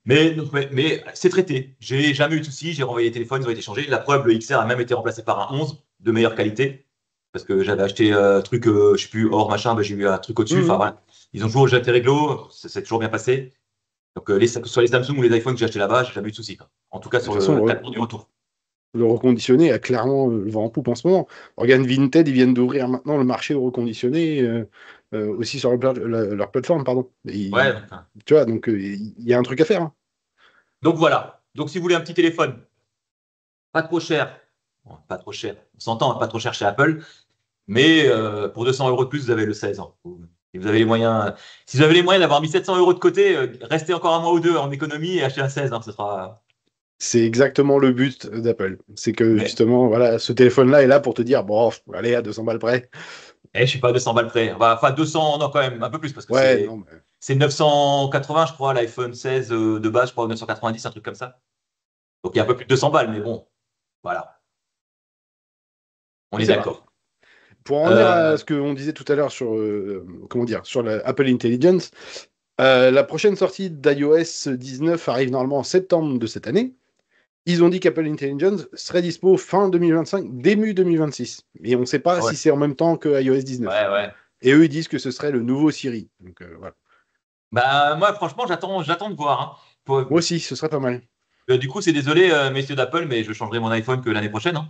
mais c'est traité. J'ai jamais eu de soucis, j'ai renvoyé les téléphones, ils ont été changés. La preuve, le XR a même été remplacé par un 11 de meilleure qualité. Parce que j'avais acheté un truc, je sais plus, or machin, ben, j'ai eu un truc au-dessus. Enfin Mhm. voilà. Ils ont toujours jeté réglo, ça s'est toujours bien passé. Donc que ce soit les Samsung ou les iPhones que j'ai acheté là-bas, j'ai jamais eu de soucis, quoi. En tout cas De toute sur façon, le traitement du retour. le reconditionné a clairement le vent en poupe en ce moment. Regarde Vinted, ils viennent d'ouvrir maintenant le marché au reconditionné aussi sur leur plateforme, pardon. Ouais, enfin. Tu vois, donc il y a un truc à faire, hein. Donc voilà. Donc si vous voulez un petit téléphone, pas trop cher. Bon, pas trop cher. On s'entend, hein, pas trop cher chez Apple. Mais pour 200 euros de plus, vous avez le 16 ans. Et vous avez les moyens. Si vous avez les moyens d'avoir mis 700 euros de côté, restez encore un mois ou deux en économie et achetez un 16, hein, ce sera. C'est exactement le but d'Apple. C'est que Mais justement, voilà, ce téléphone-là est là pour te dire, bon, allez, à 200 balles près. je suis pas à 200 balles près. Enfin, 200, non, quand même, un peu plus, parce que Ouais, non, mais c'est 980, je crois, l'iPhone 16 de base, je crois, 990, un truc comme ça. Donc il y a un peu plus de 200 balles, mais bon, voilà, on est ça va. d'accord. Pour en venir à Euh, ce qu'on disait tout à l'heure sur, comment dire, sur la Apple Intelligence, la prochaine sortie d'iOS 19 arrive normalement en septembre de cette année. Ils ont dit qu'Apple Intelligence serait dispo fin 2025, début 2026. Mais on ne sait pas ouais, si c'est en même temps que iOS 19. ouais, ouais. Et eux, ils disent que ce serait le nouveau Siri. Donc voilà. Bah, moi, franchement, j'attends de voir, hein. Moi aussi, ce serait pas mal. Du coup, c'est désolé, messieurs d'Apple, mais je changerai mon iPhone que l'année prochaine, hein.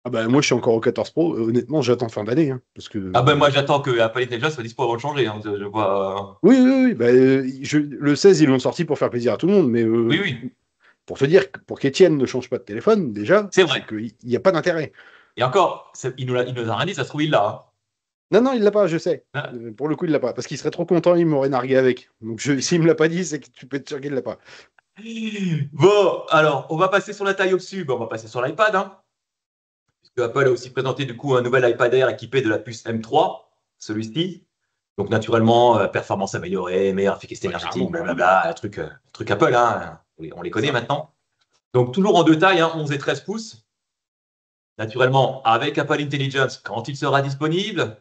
Ah bah moi, je suis encore au 14 Pro. Honnêtement, j'attends fin d'année, hein, parce que Ah ben moi, j'attends que Apple Intelligence soit dispo avant de changer, hein. Je vois. oui, oui, oui. Bah, le 16, ils l'ont sorti pour faire plaisir à tout le monde, mais Oui, oui. pour te dire, pour qu'Étienne ne change pas de téléphone, déjà, C'est vrai. qu'il n'y a pas d'intérêt. Et encore, il nous a rien dit, ça se trouve, il l'a. Hein. Non, non, il l'a pas, je sais. Ah. Pour le coup, il l'a pas. Parce qu'il serait trop content, il m'aurait nargué avec. Donc, s'il me l'a pas dit, c'est que tu peux être sûr qu'il l'a pas. Bon, alors, on va passer sur la taille au-dessus. Bon, on va passer sur l'iPad. Hein, puisque Apple a aussi présenté du coup un nouvel iPad Air équipé de la puce M3, celui-ci. Donc, naturellement, performance améliorée, meilleure efficacité Ouais, énergétique, carrément. blablabla, truc Apple. Hein, on les C'est connaît ça. maintenant. Donc, toujours en deux tailles, hein, 11 et 13 pouces. Naturellement, avec Apple Intelligence, quand il sera disponible,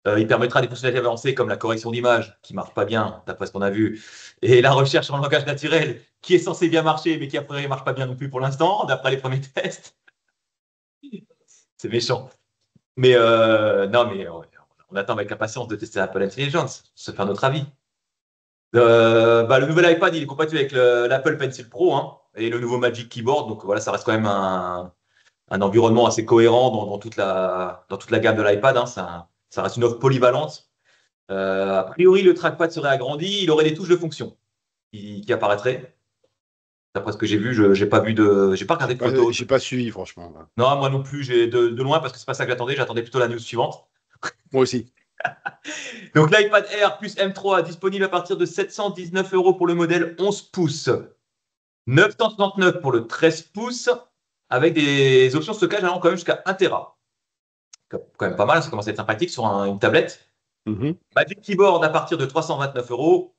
il permettra des fonctionnalités avancées comme la correction d'image, qui marche pas bien, d'après ce qu'on a vu, et la recherche en langage naturel, qui est censé bien marcher, mais qui après ne marche pas bien non plus pour l'instant, d'après les premiers tests. C'est méchant. Mais non, mais on attend avec impatience de tester Apple Intelligence, se faire notre avis. Le nouvel iPad, il est compatible avec l'Apple Pencil Pro hein, et le nouveau Magic Keyboard. Donc voilà, ça reste quand même un environnement assez cohérent dans toute la gamme de l'iPad. Hein. Ça reste une offre polyvalente. A priori, le trackpad serait agrandi. Il aurait des touches de fonction qui apparaîtraient. D'après ce que j'ai vu, j'ai pas regardé de photos. J'ai pas suivi, franchement. Là. Non, moi non plus, j'ai de loin parce que c'est pas ça que j'attendais. J'attendais plutôt la news suivante. Moi aussi. Donc l'iPad Air plus M3 disponible à partir de 719 € pour le modèle 11 pouces, 969 pour le 13 pouces, avec des options de stockage allant quand même jusqu'à 1 Tera. Quand même pas mal, ça commence à être sympathique sur une tablette. Mhm. Magic Keyboard à partir de 329 €.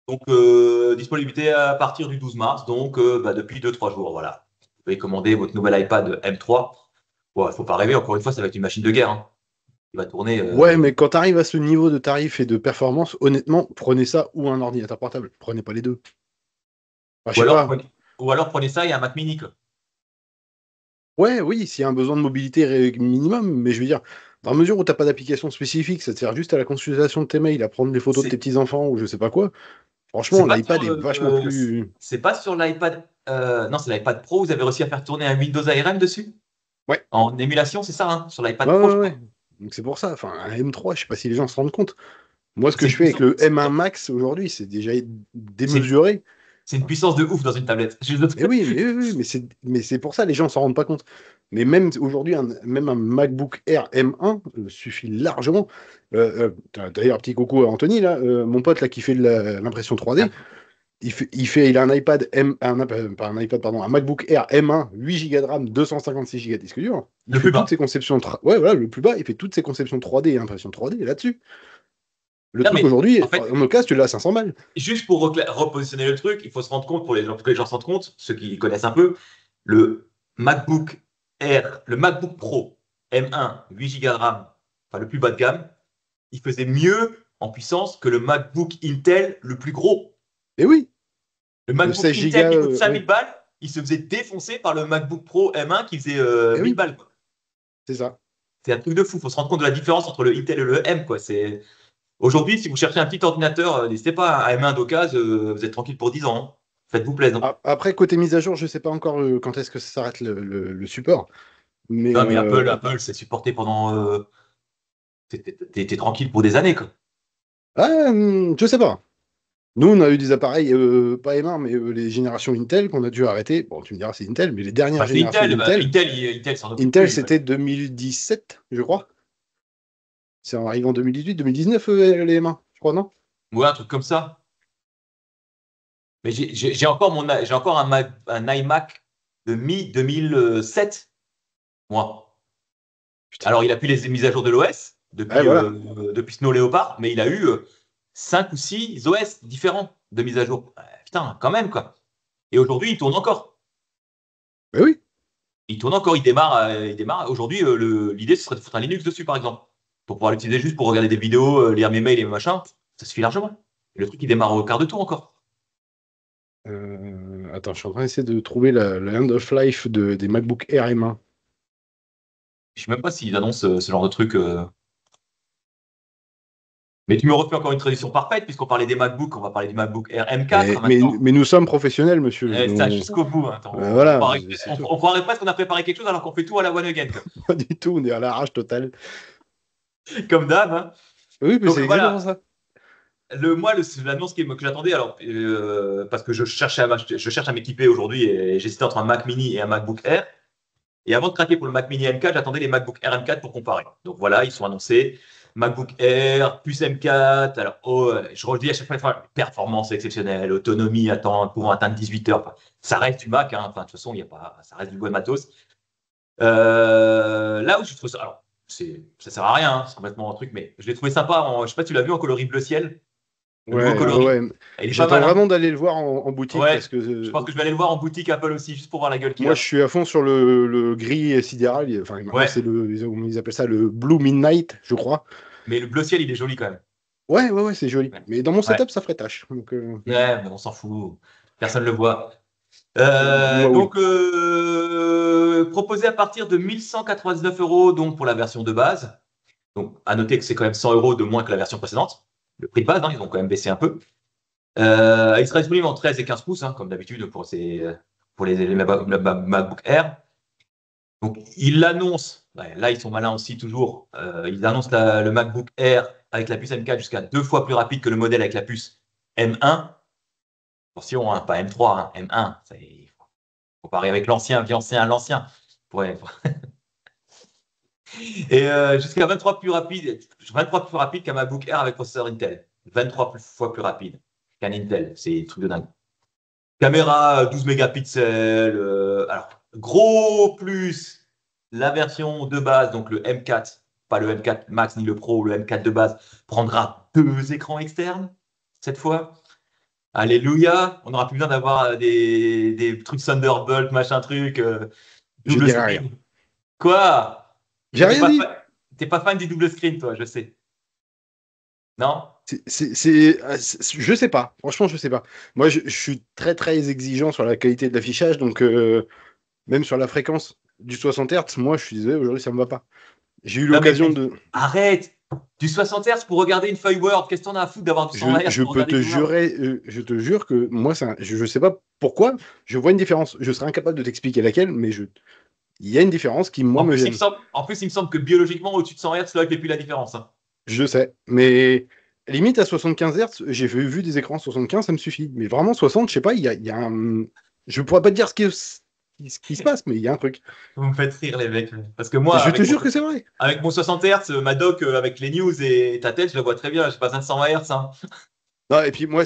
Donc, disponibilité à partir du 12 mars, donc depuis 2-3 jours. Voilà. Vous pouvez commander votre nouvel iPad M3. Il ne faut pas rêver, encore une fois, ça va être une machine de guerre. Hein. Il va tourner. Ouais, mais quand tu arrives à ce niveau de tarif et de performance, honnêtement, prenez ça ou un ordinateur portable. Prenez pas les deux. Enfin, je Ou sais alors, pas. prenez ça et un Mac mini. Quoi. Ouais, oui, s'il y a un besoin de mobilité minimum, mais je veux dire, dans la mesure où t'as pas d'application spécifique, ça te sert juste à la consultation de tes mails, à prendre les photos de tes C'est petits-enfants ou je sais pas quoi. Franchement, c'est pas l'iPad sur est vachement plus. c'est pas sur l'iPad. Non, c'est l'iPad Pro. Vous avez réussi à faire tourner un Windows ARM dessus Ouais, en émulation, c'est ça, hein, sur l'iPad ouais, Pro, ouais, je ouais. crois. Donc c'est pour ça. Enfin, un M3, je sais pas si les gens se rendent compte. Moi, ce que C'est je une fais avec puissance, le M1 Max aujourd'hui, c'est déjà c'est une, démesuré. c'est une puissance de ouf dans une tablette. Mais c'est pour ça, les gens s'en rendent pas compte. Mais même aujourd'hui, même un MacBook Air M1 suffit largement. D'ailleurs, petit coucou à Anthony, là, mon pote là, qui fait de l'impression 3D, il a un iPad pas un iPad, pardon, un MacBook Air M1, 8 Go de RAM, 256 Go de disque dur. Il Le plus fait toutes ses bas. conceptions, ouais, voilà, le plus bas, il fait toutes ses conceptions 3D et impression 3D là-dessus. Le Non, truc mais aujourd'hui, en fait, en occasion, tu l'as à 500 balles. juste pour repositionner le truc, il faut se rendre compte, pour que les gens se rendent compte, ceux qui connaissent un peu, le MacBook Air, le MacBook Pro M1, 8 Go de RAM, enfin le plus bas de gamme, il faisait mieux en puissance que le MacBook Intel le plus gros. Et oui, Le le MacBook 16 Go, Intel qui coûte ouais, 5000 balles, il se faisait défoncer par le MacBook Pro M1 qui faisait et 1000 oui, balles. Quoi. c'est ça. C'est un truc de fou. Il faut se rendre compte de la différence entre le Intel et le M. Quoi. Aujourd'hui, si vous cherchez un petit ordinateur, n'hésitez pas, un M1 d'occasion, vous êtes tranquille pour 10 ans. Hein. Faites-vous plaisir. Hein. Après, côté mise à jour, je sais pas encore quand est-ce que ça s'arrête le support. Mais Non, mais Apple, c'est supporté pendant. T'es tranquille pour des années. Quoi. je sais pas. Nous, on a eu des appareils, pas M1, mais les générations Intel qu'on a dû arrêter. Bon, tu me diras, c'est Intel, mais les dernières Bah, c'est générations Intel. Bah, d'Intel, Intel s'en occupe Intel, plus, j'imagine. c'était 2017, je crois. C'est en arrivant 2018, 2019, les M1, je crois, non? Ouais, un truc comme ça. Mais j'ai encore, j'ai encore un iMac de mi-2007, moi. Putain. Alors, il a plus les mises à jour de l'OS Ouais, voilà. depuis Snow Leopard, mais il a eu 5 ou 6 OS différents de mise à jour. Putain, quand même, quoi. Et aujourd'hui, il tourne encore. Ben oui. Il tourne encore, il démarre. Aujourd'hui, l'idée, ce serait de foutre un Linux dessus, par exemple. Pour pouvoir l'utiliser juste pour regarder des vidéos, lire mes mails et mes machins. Ça suffit largement. Et le truc, il démarre au quart de tour encore. Attends, je suis en train d'essayer de trouver la end of life des MacBook Air M1. Je sais même pas s'ils annoncent ce genre de truc. Mais tu me refais encore une tradition parfaite, puisqu'on parlait des MacBooks, on va parler du MacBook Air M4 maintenant. Mais nous sommes professionnels, monsieur. Ça jusqu'au bout. Hein. Voilà, c'est tout. On croirait presque qu'on a préparé quelque chose alors qu'on fait tout à la one again. Quoi. Pas du tout, on est à l'arrache totale. Comme d'hab. Hein. Oui, mais Donc c'est exactement voilà, ça. L'annonce que j'attendais, alors parce que je cherche à m'équiper aujourd'hui et j'hésitais entre un Mac Mini et un MacBook Air. Et avant de craquer pour le Mac Mini M4, j'attendais les MacBook Air M4 pour comparer. Donc voilà, ils sont annoncés. MacBook Air, plus M4. Alors, je redis à chaque fois, performance exceptionnelle, autonomie, pouvant atteindre 18 heures. Enfin, ça reste du Mac, hein. Enfin, de toute façon, ça reste du bon matos. Là où je trouve ça, alors, ça sert à rien, hein, c'est complètement un truc, mais je l'ai trouvé sympa. Je sais pas si tu l'as vu en coloris bleu ciel, le nouveau Ouais, ouais, coloris. ouais. Il est pas J'attends mal, hein. vraiment d'aller le voir en boutique Ouais, parce que je pense que je vais aller le voir en boutique Apple aussi, juste pour voir la gueule qu'il moi, je a. suis à fond sur le gris sidéral. Enfin, maintenant, Ouais, c'est ils appellent ça le Blue Midnight, je crois. mais le bleu ciel, il est joli quand même. Ouais, ouais, ouais, c'est joli. Ouais, Mais dans mon ouais, setup, ça ferait tâche. Donc, ouais, mais on s'en fout. Personne ne le voit. moi, oui. Donc, proposé à partir de 1199 euros donc pour la version de base. Donc, à noter que c'est quand même 100 euros de moins que la version précédente. Le prix de base, hein, ils ont quand même baissé un peu. Il sera disponible en 13 et 15 pouces, hein, comme d'habitude pour les MacBook Air. Donc, ils l'annoncent. Ouais, là, ils sont malins aussi, toujours. Ils annoncent le MacBook Air avec la puce M4 jusqu'à 2 fois plus rapide que le modèle avec la puce M1. Attention, hein, pas M3, hein, M1. Il faut comparer avec l'ancien. Ouais. Et jusqu'à 23 plus rapide qu'un MacBook Air avec processeur Intel. 23 fois plus rapide qu'un Intel. C'est un truc de dingue. Caméra 12 mégapixels. Alors, gros plus la version de base, donc le M4, pas le M4 Max ni le Pro, le M4 de base, prendra 2 écrans externes cette fois. Alléluia, on n'aura plus besoin d'avoir des trucs Thunderbolt, machin truc, Je double dirais rien. screen. Quoi? J'ai Toi, rien dit. t'es pas fan du double screen, toi, je sais. Non? Je sais pas. Franchement, je sais pas. Moi, je suis très, très exigeant sur la qualité de l'affichage. Donc, même sur la fréquence du 60 Hz, moi, je suis désolé, aujourd'hui, ça me va pas. J'ai eu Non, mais l'occasion de. arrête! Du 60 Hz pour regarder une feuille Word. Qu'est-ce que t'en as à foutre d'avoir du 120 Hz Je pour peux regarder te du Word? jurer, je te jure que moi, je sais pas pourquoi, je vois une différence. Je serais incapable de t'expliquer laquelle, mais il y a une différence qui, moi, me gêne. En plus, il me semble que biologiquement, au-dessus de 100 Hz, là, il fait plus la différence, hein. Je sais. Mais limite à 75 Hz, j'ai vu des écrans 75, ça me suffit. Mais vraiment 60, je sais pas, il y a un. Je pourrais pas te dire ce qui se passe, mais il y a un truc. Vous me faites rire, les mecs. Parce que moi, Je te jure que c'est vrai. avec mon 60 Hz, ma doc, avec les news et ta tête, je la vois très bien. J'ai pas besoin de 120 Hz, hein. Non, et puis moi,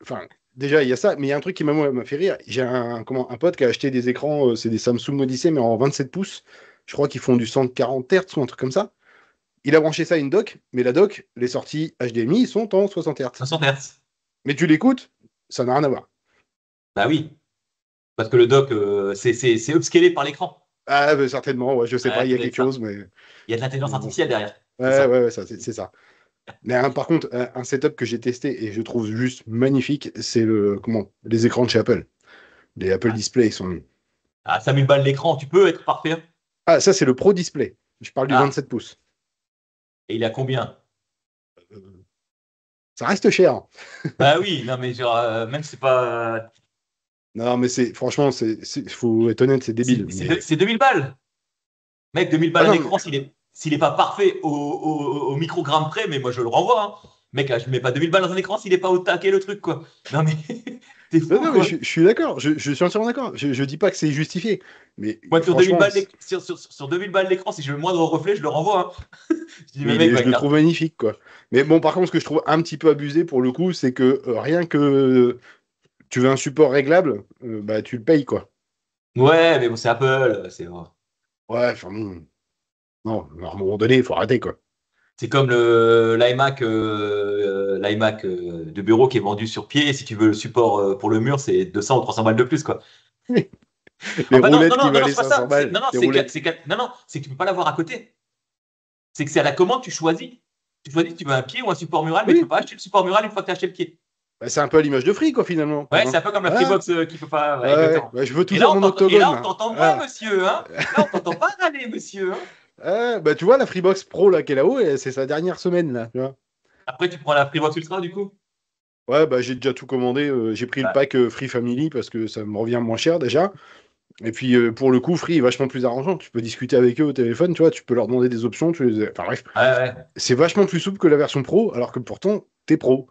enfin, déjà, il y a ça, mais il y a un truc qui m'a fait rire. J'ai un pote qui a acheté des écrans, c'est des Samsung Odyssey, mais en 27 pouces. Je crois qu'ils font du 140 Hz ou un truc comme ça. Il a branché ça à une dock, mais la dock, les sorties HDMI sont en 60 Hz. 60 Hz. Mais tu l'écoutes, ça n'a rien à voir. Bah oui. Parce que le doc, c'est upscalé par l'écran. Ah, bah, certainement, ouais, je sais pas, Ouais, il y ça a doit être quelque ça. chose, Il y a de l'intelligence mais bon. artificielle derrière. C'est Ouais, ça. ouais, ouais, c'est ça. Mais par contre, un setup que j'ai testé et je trouve juste magnifique, c'est les écrans de chez Apple. Les Apple Ah, Display sont. à 5000 balles l'écran, tu peux être parfait, hein. Ah, ça, c'est le Pro Display. Je parle du Ah, 27 pouces. et il a combien? Euh, Ça reste cher. Bah oui, non, mais genre, même c'est pas. Non, mais franchement, faut être honnête, c'est débile. Mais C'est 2000 balles. Mec, 2000 ah balles un non, mais écran, s'il est pas parfait au microgramme près, mais moi je le renvoie, hein. Mec, là, je mets pas 2000 balles dans un écran s'il est pas au taquet le truc, quoi. Non, mais t'es non, fou, non, mais quoi. je suis d'accord. Je suis entièrement d'accord. Je dis pas que c'est justifié, mais Moi, sur 2000 franchement, balles sur 2000 balles l'écran, si j'ai le moindre reflet, je le renvoie, hein. Je dis, mais mais mec, je va le trouve garde. magnifique, quoi. Mais bon, par contre, ce que je trouve un petit peu abusé pour le coup, c'est que rien que tu veux un support réglable, bah tu le payes, quoi. Ouais, mais bon, c'est Apple. Ouais, enfin bon. Non, à un moment donné, il faut arrêter, quoi. C'est comme l'iMac de bureau qui est vendu sur pied. Et si tu veux le support pour le mur, c'est 200 ou 300 balles de plus, quoi. Les Enfin, non, non, roulettes qui non, non, non, valaient c'est pas 500 ça. balles. Non, non, Les roulettes. non, non, c'est que tu peux pas l'avoir à côté. C'est que c'est à la commande, tu choisis. Tu choisis si tu veux un pied ou un support mural, mais tu peux Oui, pas acheter le support mural une fois que tu as acheté le pied. bah, c'est un peu à l'image de Free, quoi, finalement. Ouais, c'est Hein. un peu comme la Voilà. Freebox qui peut pas. Ouais, Ouais, ouais. exactement. Bah, je veux toujours mon Et là, octogone, on là. t'entend pas, Voilà. monsieur, hein. Là, on t'entend pas râler, monsieur, hein. Bah, tu vois, la Freebox Pro, là, qui est là-haut, c'est sa dernière semaine, là. Tu vois. Après, tu prends la Freebox Ultra, du coup. Ouais, bah, j'ai déjà tout commandé. J'ai pris le Ouais. pack Free Family parce que ça me revient moins cher, déjà. Et puis, pour le coup, Free est vachement plus arrangeant. Tu peux discuter avec eux au téléphone, tu vois. Tu peux leur demander des options. Enfin, bref. Ouais, ouais. C'est vachement plus souple que la version Pro, alors que pourtant, t'es Pro.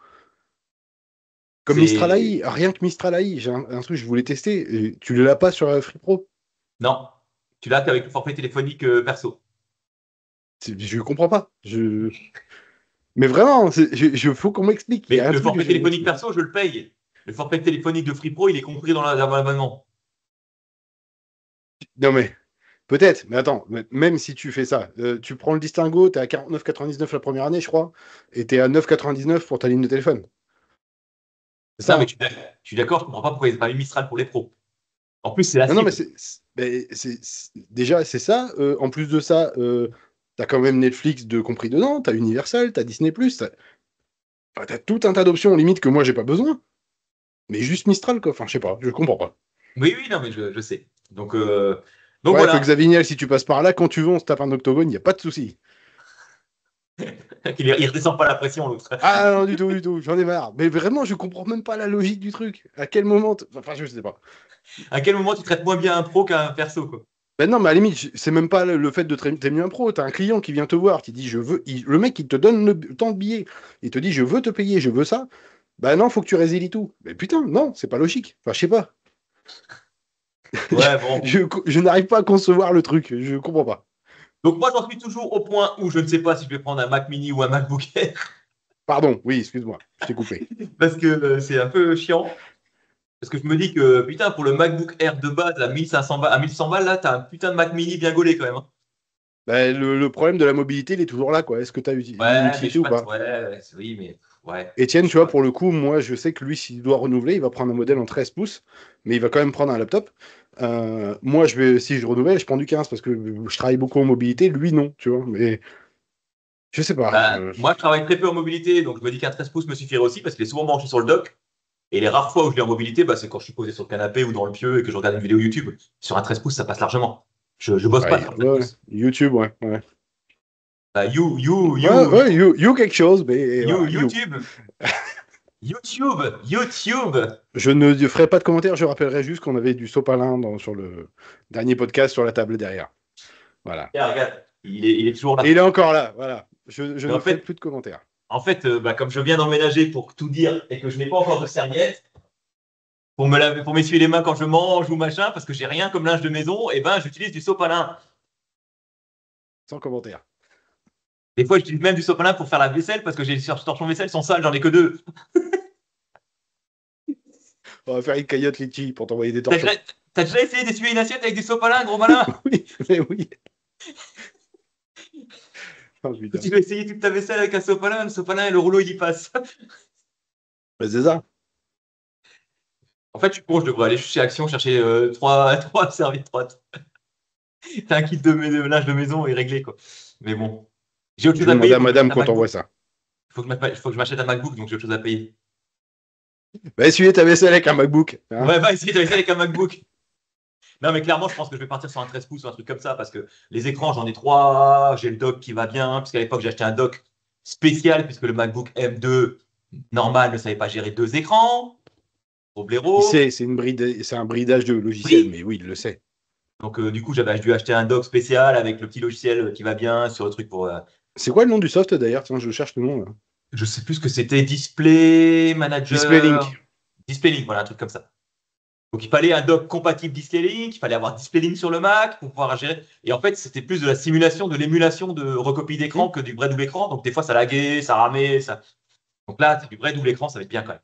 Comme Mistral C'est AI, rien que Mistral AI, j'ai un truc que je voulais tester. Tu l'as pas sur Free Pro? non, tu l'as qu'avec le forfait téléphonique perso. Je comprends pas. Mais vraiment, faut qu'on m'explique. Il y Mais a un le truc que forfait je. téléphonique perso, je le paye. Le forfait téléphonique de Free Pro, il est compris dans l'abonnement. Non mais peut-être. Mais attends, même si tu fais ça, tu prends le Distingo, t'es à 49,99 la première année, je crois, et t'es à 9,99 pour ta ligne de téléphone. C'est Non, ça, mais hein? je suis d'accord, je comprends pas pourquoi ils n'ont pas mis Mistral pour les pros. En plus, c'est la Non, mais cible. déjà, c'est ça. En plus de ça, t'as quand même Netflix de compris dedans, t'as Universal, t'as Disney+, t'as tout un tas d'options limite que moi j'ai pas besoin. Mais juste Mistral, quoi. Enfin, je sais pas, je comprends pas. Oui, oui, non, mais je sais. Donc Bref, voilà, Xavignel, si tu passes par là, quand tu veux, on se tape un octogone, y a pas de souci. il redescend pas la pression, l'autre. Ah non, du tout, du tout, j'en ai marre. Mais vraiment, je comprends même pas la logique du truc. À quel moment. Enfin, je sais pas. À quel moment tu traites moins bien un pro qu'un perso, quoi. Ben non, mais à la limite, c'est même pas le fait de t'aimer un pro. T'as un client qui vient te voir, qui dit je veux. Le mec, il te donne le temps de billet. Il te dit je veux te payer, je veux ça. Ben non, faut que tu résilies tout. Mais putain, non, c'est pas logique. Enfin, je sais pas. Ouais, bon. Je n'arrive pas à concevoir le truc. Je comprends pas. Donc moi, j'en suis toujours au point où je ne sais pas si je vais prendre un Mac mini ou un MacBook Air, Pardon, oui, excuse-moi, je t'ai coupé. parce que c'est un peu chiant. Parce que je me dis que, putain, pour le MacBook Air de base à 1500 balles, à 1100 balles, là, t'as un putain de Mac mini bien gaulé quand même, hein. Ben, le problème de la mobilité, il est toujours là, quoi. Est-ce que tu as une Ouais, mais je utilité sais ou pas. pas? Ouais, oui, mais ouais, Étienne, je tu sais vois, pas. pour le coup, moi, je sais que lui, s'il doit renouveler, il va prendre un modèle en 13 pouces, mais il va quand même prendre un laptop. Moi, si je renouvelle, je prends du 15 parce que je travaille beaucoup en mobilité. Lui, non, tu vois. Mais je sais pas. Bah, moi, je travaille très peu en mobilité, donc je me dis qu'un 13 pouces me suffirait aussi parce qu'il est souvent branché sur le dock. Et les rares fois où je l'ai en mobilité, bah, c'est quand je suis posé sur le canapé ou dans le pieu et que je regarde une vidéo YouTube. Sur un 13 pouces, ça passe largement. Je bosse pas Ouais, sur un 13 ouais, pouces. YouTube, ouais, ouais. Bah, Ouais, ouais, you quelque chose, mais voilà, you. YouTube, YouTube. Je ne ferai pas de commentaire, je rappellerai juste qu'on avait du sopalin sur le dernier podcast sur la table derrière. Voilà. Et regarde, il est toujours Et il est là. encore là, voilà. Je Mais ne ferai plus de commentaires. bah, comme je viens d'emménager pour tout dire et que je n'ai pas encore de serviette pour me laver, pour m'essuyer les mains quand je mange ou machin, parce que j'ai rien comme linge de maison, et ben j'utilise du sopalin. Sans commentaire. Des fois, j'utilise même du sopalin pour faire la vaisselle parce que j'ai les torchons vaisselle sont sales, j'en ai que deux. On va faire une cagnotte litchi pour t'envoyer des T'as torchons. déjà, t'as déjà essayé d'essuyer une assiette avec du sopalin, gros malin? Oui, mais oui. Oh, Tu putain. dois essayer toute ta vaisselle avec un sopalin, le sopalin et le rouleau il y passe. Bah, c'est ça. En fait, je suis con, je devrais aller chez Action chercher trois serviettes droites. T'as un kit de linge de maison et réglé quoi. Mais bon, j'ai autre Je chose vais à payer, demander il à faut que je m'achète madame un qu'on t'envoie MacBook. ça. Il faut que je m'achète un MacBook, donc j'ai autre chose à payer. Bah, essuyer ta vaisselle avec un MacBook. Hein. Ouais, va essayer de essayer avec un MacBook. Non, mais clairement, je pense que je vais partir sur un 13 pouces ou un truc comme ça parce que les écrans, j'en ai trois. J'ai le dock qui va bien, puisqu'à l'époque, j'ai acheté un dock spécial puisque le MacBook M2 normal ne savait pas gérer deux écrans. Au Il blaireau. sait, c'est un bridage de logiciel, Oui. mais oui, il le sait. Donc, du coup, j'avais dû acheter un dock spécial avec le petit logiciel qui va bien sur le truc pour. C'est quoi le nom du soft d'ailleurs? Tiens, je cherche le nom là. Je sais plus ce que c'était, Display Display Manager, Link. DisplayLink, voilà, un truc comme ça. Donc il fallait un dock compatible DisplayLink, il fallait avoir DisplayLink sur le Mac pour pouvoir gérer. Et en fait, c'était plus de la simulation, de l'émulation de recopie d'écran Hmm. que du vrai double écran. Donc des fois, ça laguait, ça ramait. Ça... Donc là, c'est du vrai double écran, ça va être bien quand même.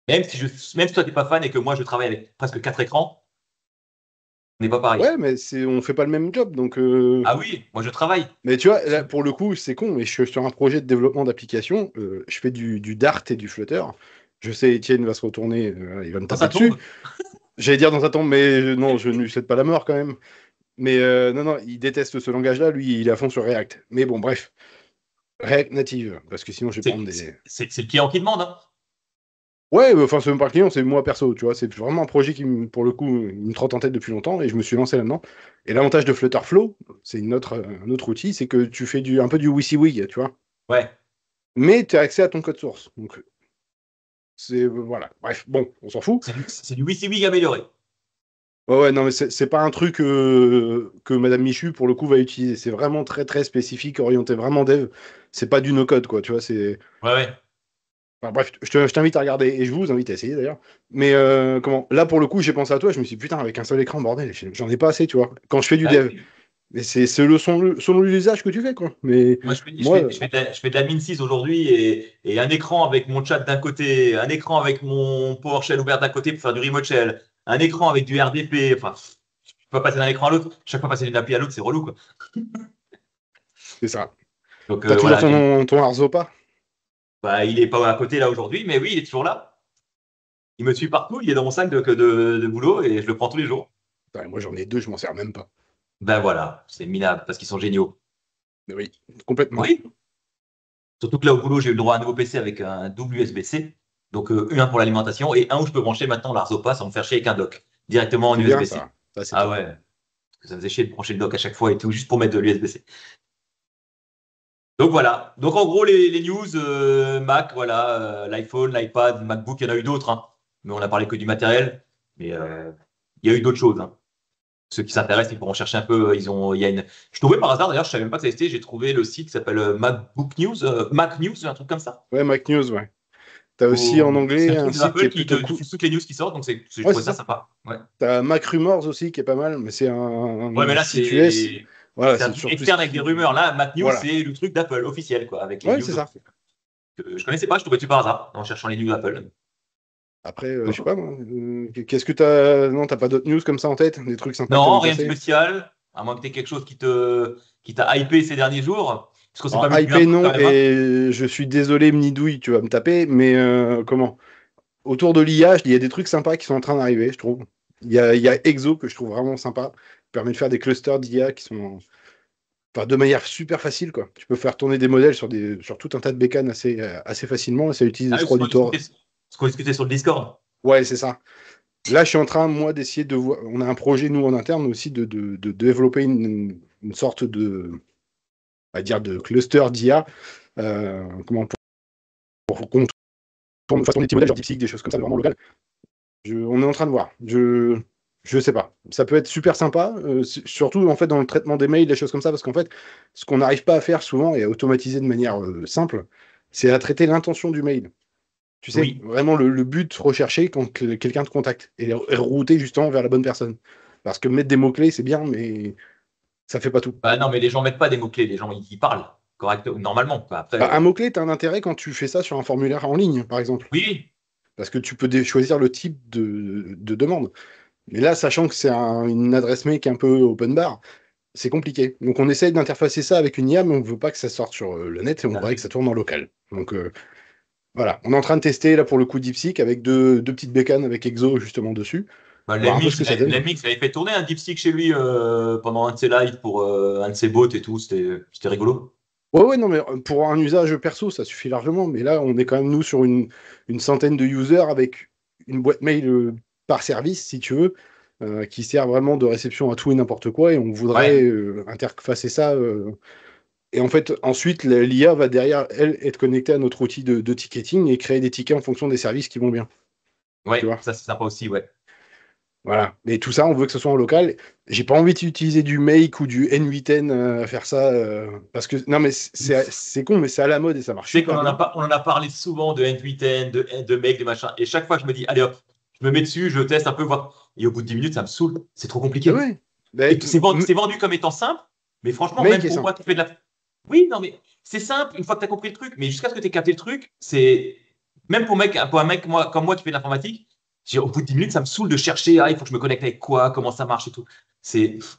Même si toi, t'es pas fan et que moi, je travaille avec presque quatre écrans, on n'est pas pareil. Ouais, mais on fait pas le même job, donc. Ah oui, moi, je travaille. Mais tu vois, là, pour le coup, c'est con, mais je suis sur un projet de développement d'application. Je fais du Dart et du Flutter. Je sais, Étienne va se retourner, il va me Quand taper ça dessus. tombe, J'allais dire dans sa tombe, mais non, je ne lui souhaite pas la mort quand même. Mais non, non, il déteste ce langage-là, lui, il est à fond sur React. Mais bon, bref, React Native, parce que sinon je vais c'est prendre des. c'est le client qui demande, hein. Ouais, enfin, c'est même pas le client, c'est moi perso, tu vois. C'est vraiment un projet pour le coup, il me trotte en tête depuis longtemps et je me suis lancé là-dedans. Et l'avantage de Flutterflow, c'est un autre outil, c'est que tu fais un peu du WYSIWYG, tu vois. Ouais. Mais tu as accès à ton code source. Donc, voilà. Bref, bon, on s'en fout. C'est du WYSIWYG amélioré. Ouais, ouais, non, mais c'est pas un truc que Madame Michu, pour le coup, va utiliser. C'est vraiment très, très spécifique, orienté vraiment dev. C'est pas du no-code, quoi, tu vois. Ouais, ouais. Enfin, bref, je t'invite à regarder et je vous invite à essayer d'ailleurs. Mais comment là pour le coup, j'ai pensé à toi. Je me suis dit, putain, avec un seul écran, bordel, j'en ai pas assez, tu vois. Quand je fais du Ah dev, oui. mais c'est selon l'usage que tu fais, quoi. Mais Moi, moi, je fais de la Min 6 aujourd'hui et un écran avec mon chat d'un côté, un écran avec mon PowerShell ouvert d'un côté pour faire du remote shell, un écran avec du RDP. Enfin, je peux pas passer d'un écran à l'autre. Chaque fois passer d'une appli à l'autre, c'est relou, quoi. c'est ça. Donc T'as toujours voilà, ton Arzopa? bah, il est pas à côté là aujourd'hui, mais oui, il est toujours là. Il me suit partout, il est dans mon sac de boulot et je le prends tous les jours. Ouais, moi, j'en ai deux, je m'en sers même pas. Ben voilà, c'est minable parce qu'ils sont géniaux. Mais oui, complètement. Oui. Surtout que là au boulot, j'ai eu le droit à un nouveau PC avec un double USB-C. Donc un pour l'alimentation et un où je peux brancher maintenant l'Arzopa sans me faire chier avec un dock directement en C'est bien USB-C. ça. Ça, c'est Ah top. ouais, parce que ça me faisait chier de brancher le dock à chaque fois et tout, juste pour mettre de l'USB-C. Donc voilà. Donc en gros, les news, Mac, voilà, l'iPhone, l'iPad, le MacBook, il y en a eu d'autres, hein. Mais on a parlé que du matériel. Mais il y a eu d'autres choses, hein. Ceux qui s'intéressent, ils pourront chercher un peu. Il y a une. Je trouvais par hasard, d'ailleurs, je savais même pas que ça existait. J'ai trouvé le site qui s'appelle MacBook News, Mac News, un truc comme ça. Ouais, Mac News, ouais. T'as aussi en C'est anglais un un truc de site qui Apple est qui plutôt te cool. diffuse toutes les news qui sortent, donc je Ouais, c'est trouvais ça ça. sympa. Ouais. T'as Mac Rumors aussi qui est pas mal, mais c'est Ouais, mais un là, site US. Voilà, c'est un c'est truc surtout externe ce avec des qui. rumeurs. Là, Mac News, Voilà. c'est le truc d'Apple officiel, quoi, avec les Ouais, news c'est ça. officielles. Que je connaissais pas, je tombais dessus par hasard en cherchant les news d'Apple. Après, je sais pas, moi. Qu'est-ce que t'as. Non, t'as pas d'autres news comme ça en tête? Des trucs sympas que t'as Non, vu rien de passer? spécial, à moins que tu aies quelque chose qui t'a hypé ces derniers jours. Parce qu'on s'est pas Alors, vu depuis un hypé, peu quand non, même, hein. et je suis désolé, Mnidouille, tu vas me taper, mais comment? Autour de l'IA, il y a des trucs sympas qui sont en train d'arriver, je trouve. Il y a Exo que je trouve vraiment sympa. Il permet de faire des clusters d'IA qui sont enfin, de manière super facile, quoi. Tu peux faire tourner des modèles sur tout un tas de bécanes assez facilement et ça utilise Ah oui, S3 du Tor. ce qu'on discutait sur le Discord. Ouais, c'est ça. Là, je suis en train, moi, d'essayer de voir. On a un projet, nous, en interne aussi, de développer une sorte on va dire, de cluster d'IA. Comment pour qu'on fasse tourner des petits modèles, genre DeepSeek, des choses comme ça, vraiment locales. On est en train de voir. Je sais pas. Ça peut être super sympa, surtout en fait dans le traitement des mails, des choses comme ça, parce qu'en fait, ce qu'on n'arrive pas à faire souvent et à automatiser de manière simple, c'est à traiter l'intention du mail. Tu sais, Oui. vraiment le but recherché quand quelqu'un te contacte et router justement vers la bonne personne. Parce que mettre des mots-clés, c'est bien, mais ça fait pas tout. Bah non, mais les gens mettent pas des mots-clés, les gens ils parlent correctement, normalement. Bah, après, Bah, un mot-clé, tu as un intérêt quand tu fais ça sur un formulaire en ligne, par exemple. oui. Parce que tu peux choisir le type de demande. Mais là, sachant que c'est une adresse mail qui est un peu open bar, c'est compliqué. Donc on essaye d'interfacer ça avec une IA, mais on ne veut pas que ça sorte sur le net et on Ah voudrait que ça oui. tourne en local. Donc voilà, on est en train de tester là pour le coup DeepSeek avec deux petites bécanes avec Exo justement dessus, Bah, voir un peu ce que ça donne. Lemix, il avait fait tourner un DeepSeek chez lui pendant un de ses lives pour un de ses bots et tout. C'était rigolo. Ouais, ouais, non, mais pour un usage perso, ça suffit largement. Mais là, on est quand même, nous, sur une centaine de users avec une boîte mail par service, si tu veux, qui sert vraiment de réception à tout et n'importe quoi. Et on voudrait Ouais. interfacer ça. Et en fait, ensuite, l'IA va derrière, elle, être connectée à notre outil de ticketing et créer des tickets en fonction des services qui vont bien. Tu Ouais, vois? ça c'est sympa aussi, ouais. Voilà. Mais tout ça, on veut que ce soit en local. J'ai pas envie d'utiliser du Make ou du N8N à faire ça. Parce que, non, mais c'est con, mais c'est à la mode et ça marche Tu sais qu'on super bien. on en a parlé souvent de N8N, de Make, de machin. Et chaque fois, je me dis, allez hop, je me mets dessus, je teste un peu, voir. Et au bout de 10 minutes, ça me saule. C'est trop Ah compliqué. ouais. Ben, C'est vendu comme étant simple, mais franchement, Make même est pour simple. moi qui fais de la. Oui, non, mais c'est simple une fois que tu as compris le truc, mais jusqu'à ce que tu aies capté le truc, c'est. Même pour un mec comme moi qui fait de l'informatique, au bout de 10 minutes, ça me saoule de chercher, ah, il faut que je me connecte avec quoi, comment ça marche et tout.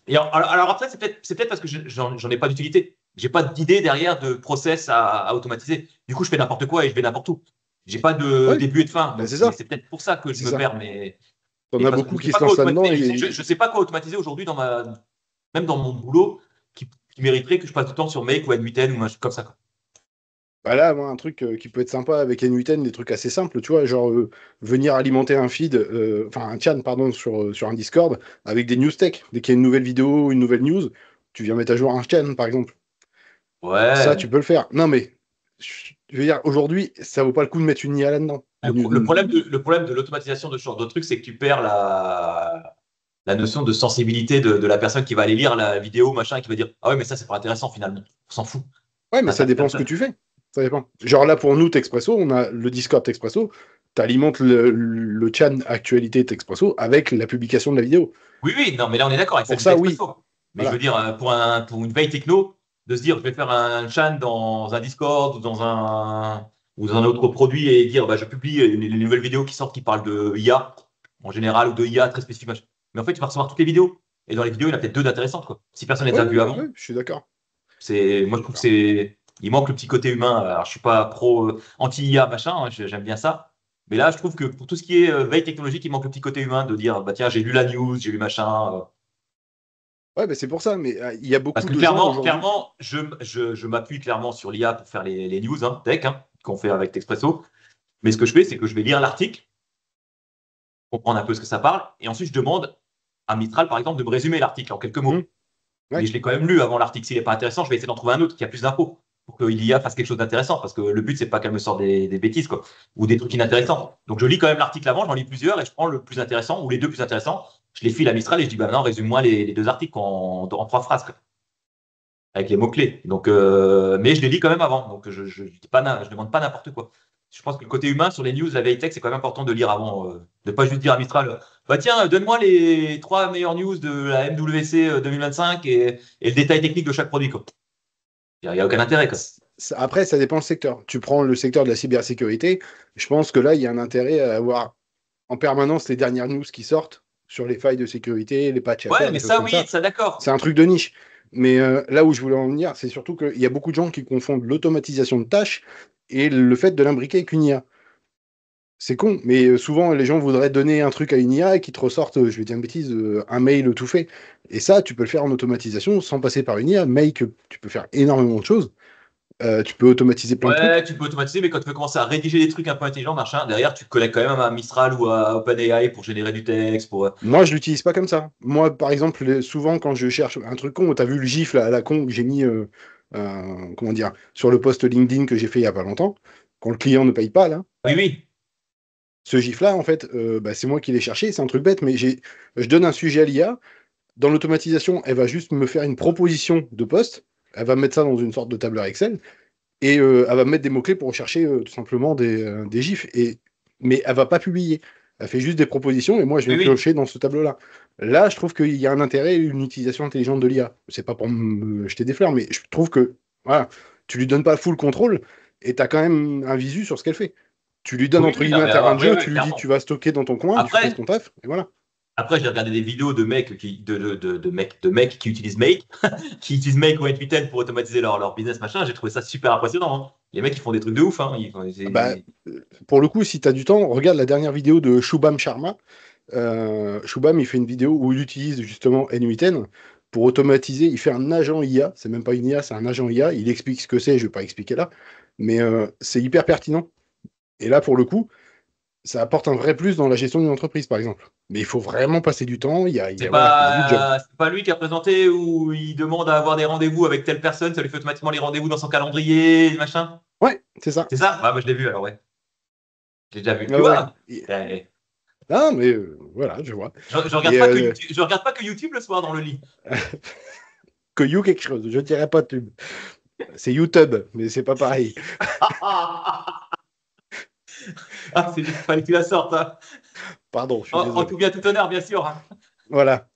Alors après, c'est peut-être parce que j'en ai pas d'utilité. J'ai pas d'idée derrière de process à automatiser. Du coup, je fais n'importe quoi et je vais n'importe où. J'ai pas de Ouais, début et de fin. ben Donc, c'est ça. c'est peut-être pour ça que je C'est me ça. perds. T'en Mais as parce que beaucoup je sais qui se pas quoi lancent là-dedans automatiser. et Je sais pas quoi automatiser aujourd'hui même dans mon boulot qui mériterait que je passe du temps sur Make ou N8N ou un truc comme ça, quoi. bah là, moi, un truc qui peut être sympa avec N8N, des trucs assez simples, tu vois, genre venir alimenter un feed, enfin un chat, pardon, sur un Discord avec des news tech. Dès qu'il y a une nouvelle vidéo, une nouvelle news, tu viens mettre à jour un chat, par exemple. Ça, tu Ouais. peux le faire. Non, mais je veux dire, aujourd'hui, ça vaut pas le coup de mettre une IA là-dedans. Le problème de l'automatisation de ce genre de truc, c'est que tu perds la notion de sensibilité de la personne qui va aller lire la vidéo, machin, et qui va dire, ah ouais, mais ça, c'est pas intéressant finalement. On s'en fout. Ouais, mais Enfin, ça dépend ce que tu fais. Ça dépend. Genre là, pour nous, Texpresso, on a le Discord Texpresso. Tu alimentes le chat actualité Texpresso avec la publication de la vidéo. Oui, oui, non, mais là, on est d'accord avec ça Pour du ça, oui. Expresso. Mais je veux Voilà. dire, pour une veille techno, de se dire, je vais faire un channel dans un Discord ou dans un autre produit et dire, bah, je publie les nouvelles vidéos qui sortent qui parlent de IA en général ou de IA très spécifiquement. Mais en fait, tu vas recevoir toutes les vidéos. Et dans les vidéos, il y en a peut-être deux d'intéressantes, quoi. Si personne ne les Ouais, a vues ouais, avant, ouais, je suis d'accord. moi, Je je suis trouve que d'accord. il manque le petit côté humain. Alors, je suis pas pro anti-IA, machin, hein, j'aime bien ça. Mais là, je trouve que pour tout ce qui est veille technologique, il manque le petit côté humain de dire, bah, tiens, j'ai lu la news, j'ai lu machin. Ouais, bah, c'est pour ça. Mais il y a Parce beaucoup que de gens clairement, aujourd'hui. clairement, je m'appuie clairement sur l'IA pour faire les news, hein, tech, hein, qu'on fait avec Texpresso. Mais ce que je fais, c'est que je vais lire l'article, comprendre un peu ce que ça parle, et ensuite je demande à Mistral, par exemple, de me résumer l'article en quelques Hum, mots. Mais ouais. je l'ai quand même lu avant l'article. S'il n'est pas intéressant, je vais essayer d'en trouver un autre qui a plus d'infos pour que l'IA fasse quelque chose d'intéressant. Parce que le but, c'est pas qu'elle me sorte des bêtises, quoi, ou des trucs Bien sûr. inintéressants. Donc je lis quand même l'article avant, j'en lis plusieurs et je prends le plus intéressant ou les deux plus intéressants. Je les file à Mistral et je dis, bah non, résume-moi les deux articles en trois phrases, quoi, avec les mots-clés. Donc, mais je les lis quand même avant. Donc, je dis pas, je demande pas n'importe quoi. Je pense que le côté humain sur les news, la veille tech, c'est quand même important de lire avant. De pas juste dire à Mistral, bah tiens, donne-moi les trois meilleures news de la MWC 2025 et le détail technique de chaque produit, quoi. Il n'y a aucun intérêt, quoi. Après, ça dépend le secteur. Tu prends le secteur de la cybersécurité. Je pense que là, il y a un intérêt à avoir en permanence les dernières news qui sortent sur les failles de sécurité, les patchs à Ouais, faire, mais des choses ça, comme oui, ça. ça C'est d'accord. un truc de niche. Mais là où je voulais en venir, c'est surtout qu'il y a beaucoup de gens qui confondent l'automatisation de tâches et le fait de l'imbriquer avec une IA. C'est con, mais souvent les gens voudraient donner un truc à une IA et qui te ressortent, je vais dire une bêtise, un mail tout fait. Et ça, tu peux le faire en automatisation sans passer par une IA. Make, tu peux faire énormément de choses. Tu peux automatiser plein de trucs. Ouais, tu peux automatiser, mais quand tu veux commencer à rédiger des trucs un peu intelligents, machin, derrière, tu te connectes quand même à Mistral ou à OpenAI pour générer du texte, pour. Moi, je l'utilise pas comme ça. Moi, par exemple, souvent quand je cherche un truc con, t'as vu le gif là, à la con que j'ai mis, comment dire, sur le post LinkedIn que j'ai fait il y a pas longtemps, quand le client ne paye pas là. Oui, oui. Ce gif-là, en fait, bah, c'est moi qui l'ai cherché, c'est un truc bête, mais je donne un sujet à l'IA. Dans l'automatisation, elle va juste me faire une proposition de poste. Elle va mettre ça dans une sorte de tableur Excel et elle va me mettre des mots-clés pour rechercher tout simplement des gifs. Mais elle va pas publier. Elle fait juste des propositions et moi, je Oui, viens oui. piocher dans ce tableau-là. Là, je trouve qu'il y a un intérêt, une utilisation intelligente de l'IA. C'est pas pour me jeter des fleurs, mais je trouve que voilà, tu lui donnes pas full contrôle et tu as quand même un visu sur ce qu'elle fait. Tu lui donnes Oui, entre oui, guillemets non, un mais terrain de oui, jeu, oui, tu lui dis tu clairement. vas stocker dans ton coin, tu fais Après, ton taf, et voilà. Après, j'ai regardé des vidéos de mecs qui utilisent Make, qui utilisent Make ou N8N pour automatiser leur business, machin. J'ai trouvé ça super impressionnant, hein. Les mecs, ils font des trucs de ouf, hein. Bah, pour le coup, si tu as du temps, regarde la dernière vidéo de Shubham Sharma. Shubham, il fait une vidéo où il utilise justement N8N pour automatiser. Il fait un agent IA, c'est même pas une IA, c'est un agent IA. Il explique ce que c'est, je vais pas expliquer là, mais c'est hyper pertinent. Et là, pour le coup, ça apporte un vrai plus dans la gestion d'une entreprise, par exemple. Mais il faut vraiment passer du temps, voilà, il y a du job. C'est pas lui qui a présenté où il demande à avoir des rendez-vous avec telle personne, ça lui fait automatiquement les rendez-vous dans son calendrier, machin. Ouais, c'est ça. C'est ça? Bah, moi, je l'ai vu, alors, ouais. J'ai déjà vu. Ouais, Tu ouais. vois? Eh, Ah, mais voilà, je vois. je Et regarde pas que YouTube, je regarde pas que YouTube le soir dans le lit. que you quelque chose, je dirais pas tube. C'est YouTube, mais c'est pas pareil. Ah, c'est fallait que tu la sortes, hein. Pardon, je suis En désolé. tout bien, tout honneur, bien sûr, hein. Voilà.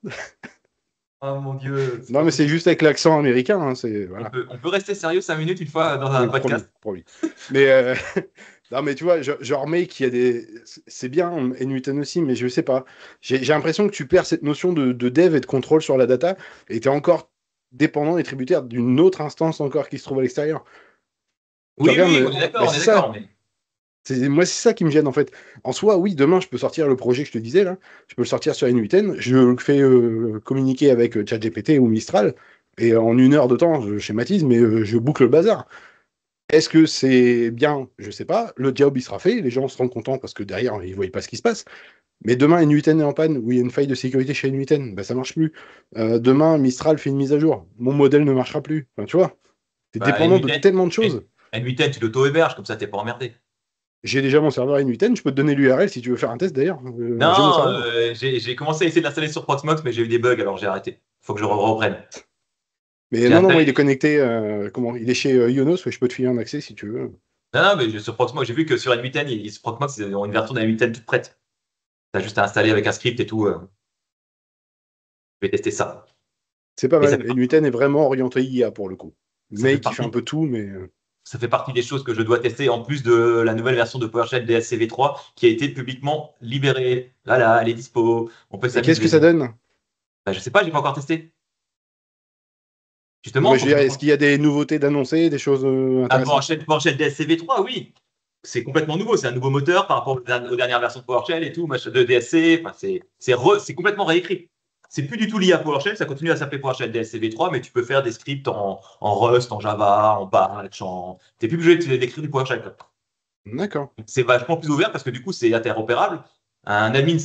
Oh mon Dieu, c'est Non, pas mais c'est possible. juste avec l'accent américain, hein, c'est voilà. On peut rester sérieux 5 minutes une fois dans un Oui, promis, podcast. promis. Mais non, mais tu vois, genre Make, il y a des, c'est bien N8N aussi, mais je sais pas. J'ai l'impression que tu perds cette notion de dev et de contrôle sur la data, et t'es encore dépendant et tributaire d'une autre instance encore qui se trouve à l'extérieur. Tu Oui, regardes, oui, bah, on est c'est ça. d'accord, mais. Moi, c'est ça qui me gêne en fait. En soi, oui, demain, je peux sortir le projet que je te disais là. Je peux le sortir sur N8N. Je le fais communiquer avec ChatGPT ou Mistral. Et en 1 heure de temps, je schématise, mais je boucle le bazar. Est-ce que c'est bien? Je sais pas. Le job, il sera fait. Les gens seront contents parce que derrière, ils ne voient pas ce qui se passe. Mais demain, N8N est en panne ou il y a une faille de sécurité chez N8N, bah, ça marche plus. Demain, Mistral fait une mise à jour. Mon modèle ne marchera plus. Enfin, tu vois, t'es Bah, dépendant de tellement de N8N, choses. N8N, tu l'auto-héberges, comme ça, t'es pas emmerdé. J'ai déjà mon serveur N8N. Je peux te donner l'URL si tu veux faire un test d'ailleurs. J'ai mon Non, serveur. j'ai commencé à essayer de l'installer sur Proxmox, mais j'ai eu des bugs, alors j'ai arrêté. Faut que je reprenne. Mais non, moi, il est connecté. Comment? Il est chez Ionos, ouais, je peux te filer un accès si tu veux. Non, mais sur Proxmox, j'ai vu que sur N8N, sur Proxmox, ils ont une version de N8N toute prête. Tu as juste à installer avec un script et tout. Je vais tester ça. C'est pas Et ça mal. fait, Et Nuiten est vraiment orienté IA pour le coup. ça fait Mais qui fait un partie, peu tout, mais. ça fait partie des choses que je dois tester en plus de la nouvelle version de PowerShell DSCV3 qui a été publiquement libérée. Voilà, elle est dispo. On peut Et qu'est-ce que ça s'amuser. donne? Je sais pas, j'ai pas encore testé. Non, Justement, mais il je faut veux que dire, je est-ce qu'il y a des nouveautés d'annoncer, des choses intéressantes? PowerShell DSCV3, oui. C'est complètement nouveau. C'est un nouveau moteur par rapport aux dernières versions de PowerShell et tout, de DSC. Enfin, c'est complètement réécrit. C'est plus du tout lié à PowerShell. Ça continue à s'appeler PowerShell DSCV3, mais tu peux faire des scripts en Rust, en Java, en Batch. T'es plus obligé d'écrire du PowerShell, quoi. D'accord. C'est vachement plus ouvert parce que du coup, c'est interopérable. Un admin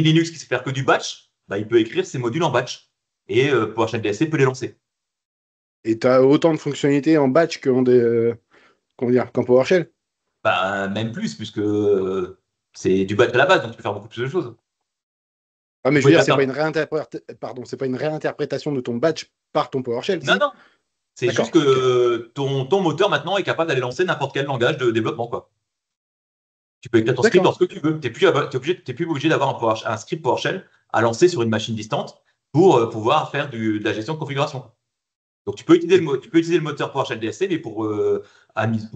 Linux qui sait faire que du batch, bah, il peut écrire ses modules en batch. Et PowerShell DSC peut les lancer. Et tu as autant de fonctionnalités en batch comment dire, qu'en PowerShell? Bah, même plus, puisque c'est du batch à la base, donc tu peux faire beaucoup plus de choses. Ah, mais Tu je veux peux dire, écrire dans- Pardon, c'est pas une réinterprétation de ton batch par ton PowerShell, Non, si? non. C'est juste D'accord, ok. que ton moteur maintenant est capable d'aller lancer n'importe quel langage de développement, quoi. Tu peux écrire ton script D'accord. lorsque tu veux. T'es plus obligé d'avoir un script PowerShell à lancer sur une machine distante pour pouvoir faire de la gestion de configuration. Donc, Et, tu peux utiliser le moteur PowerShell DSC, mais pour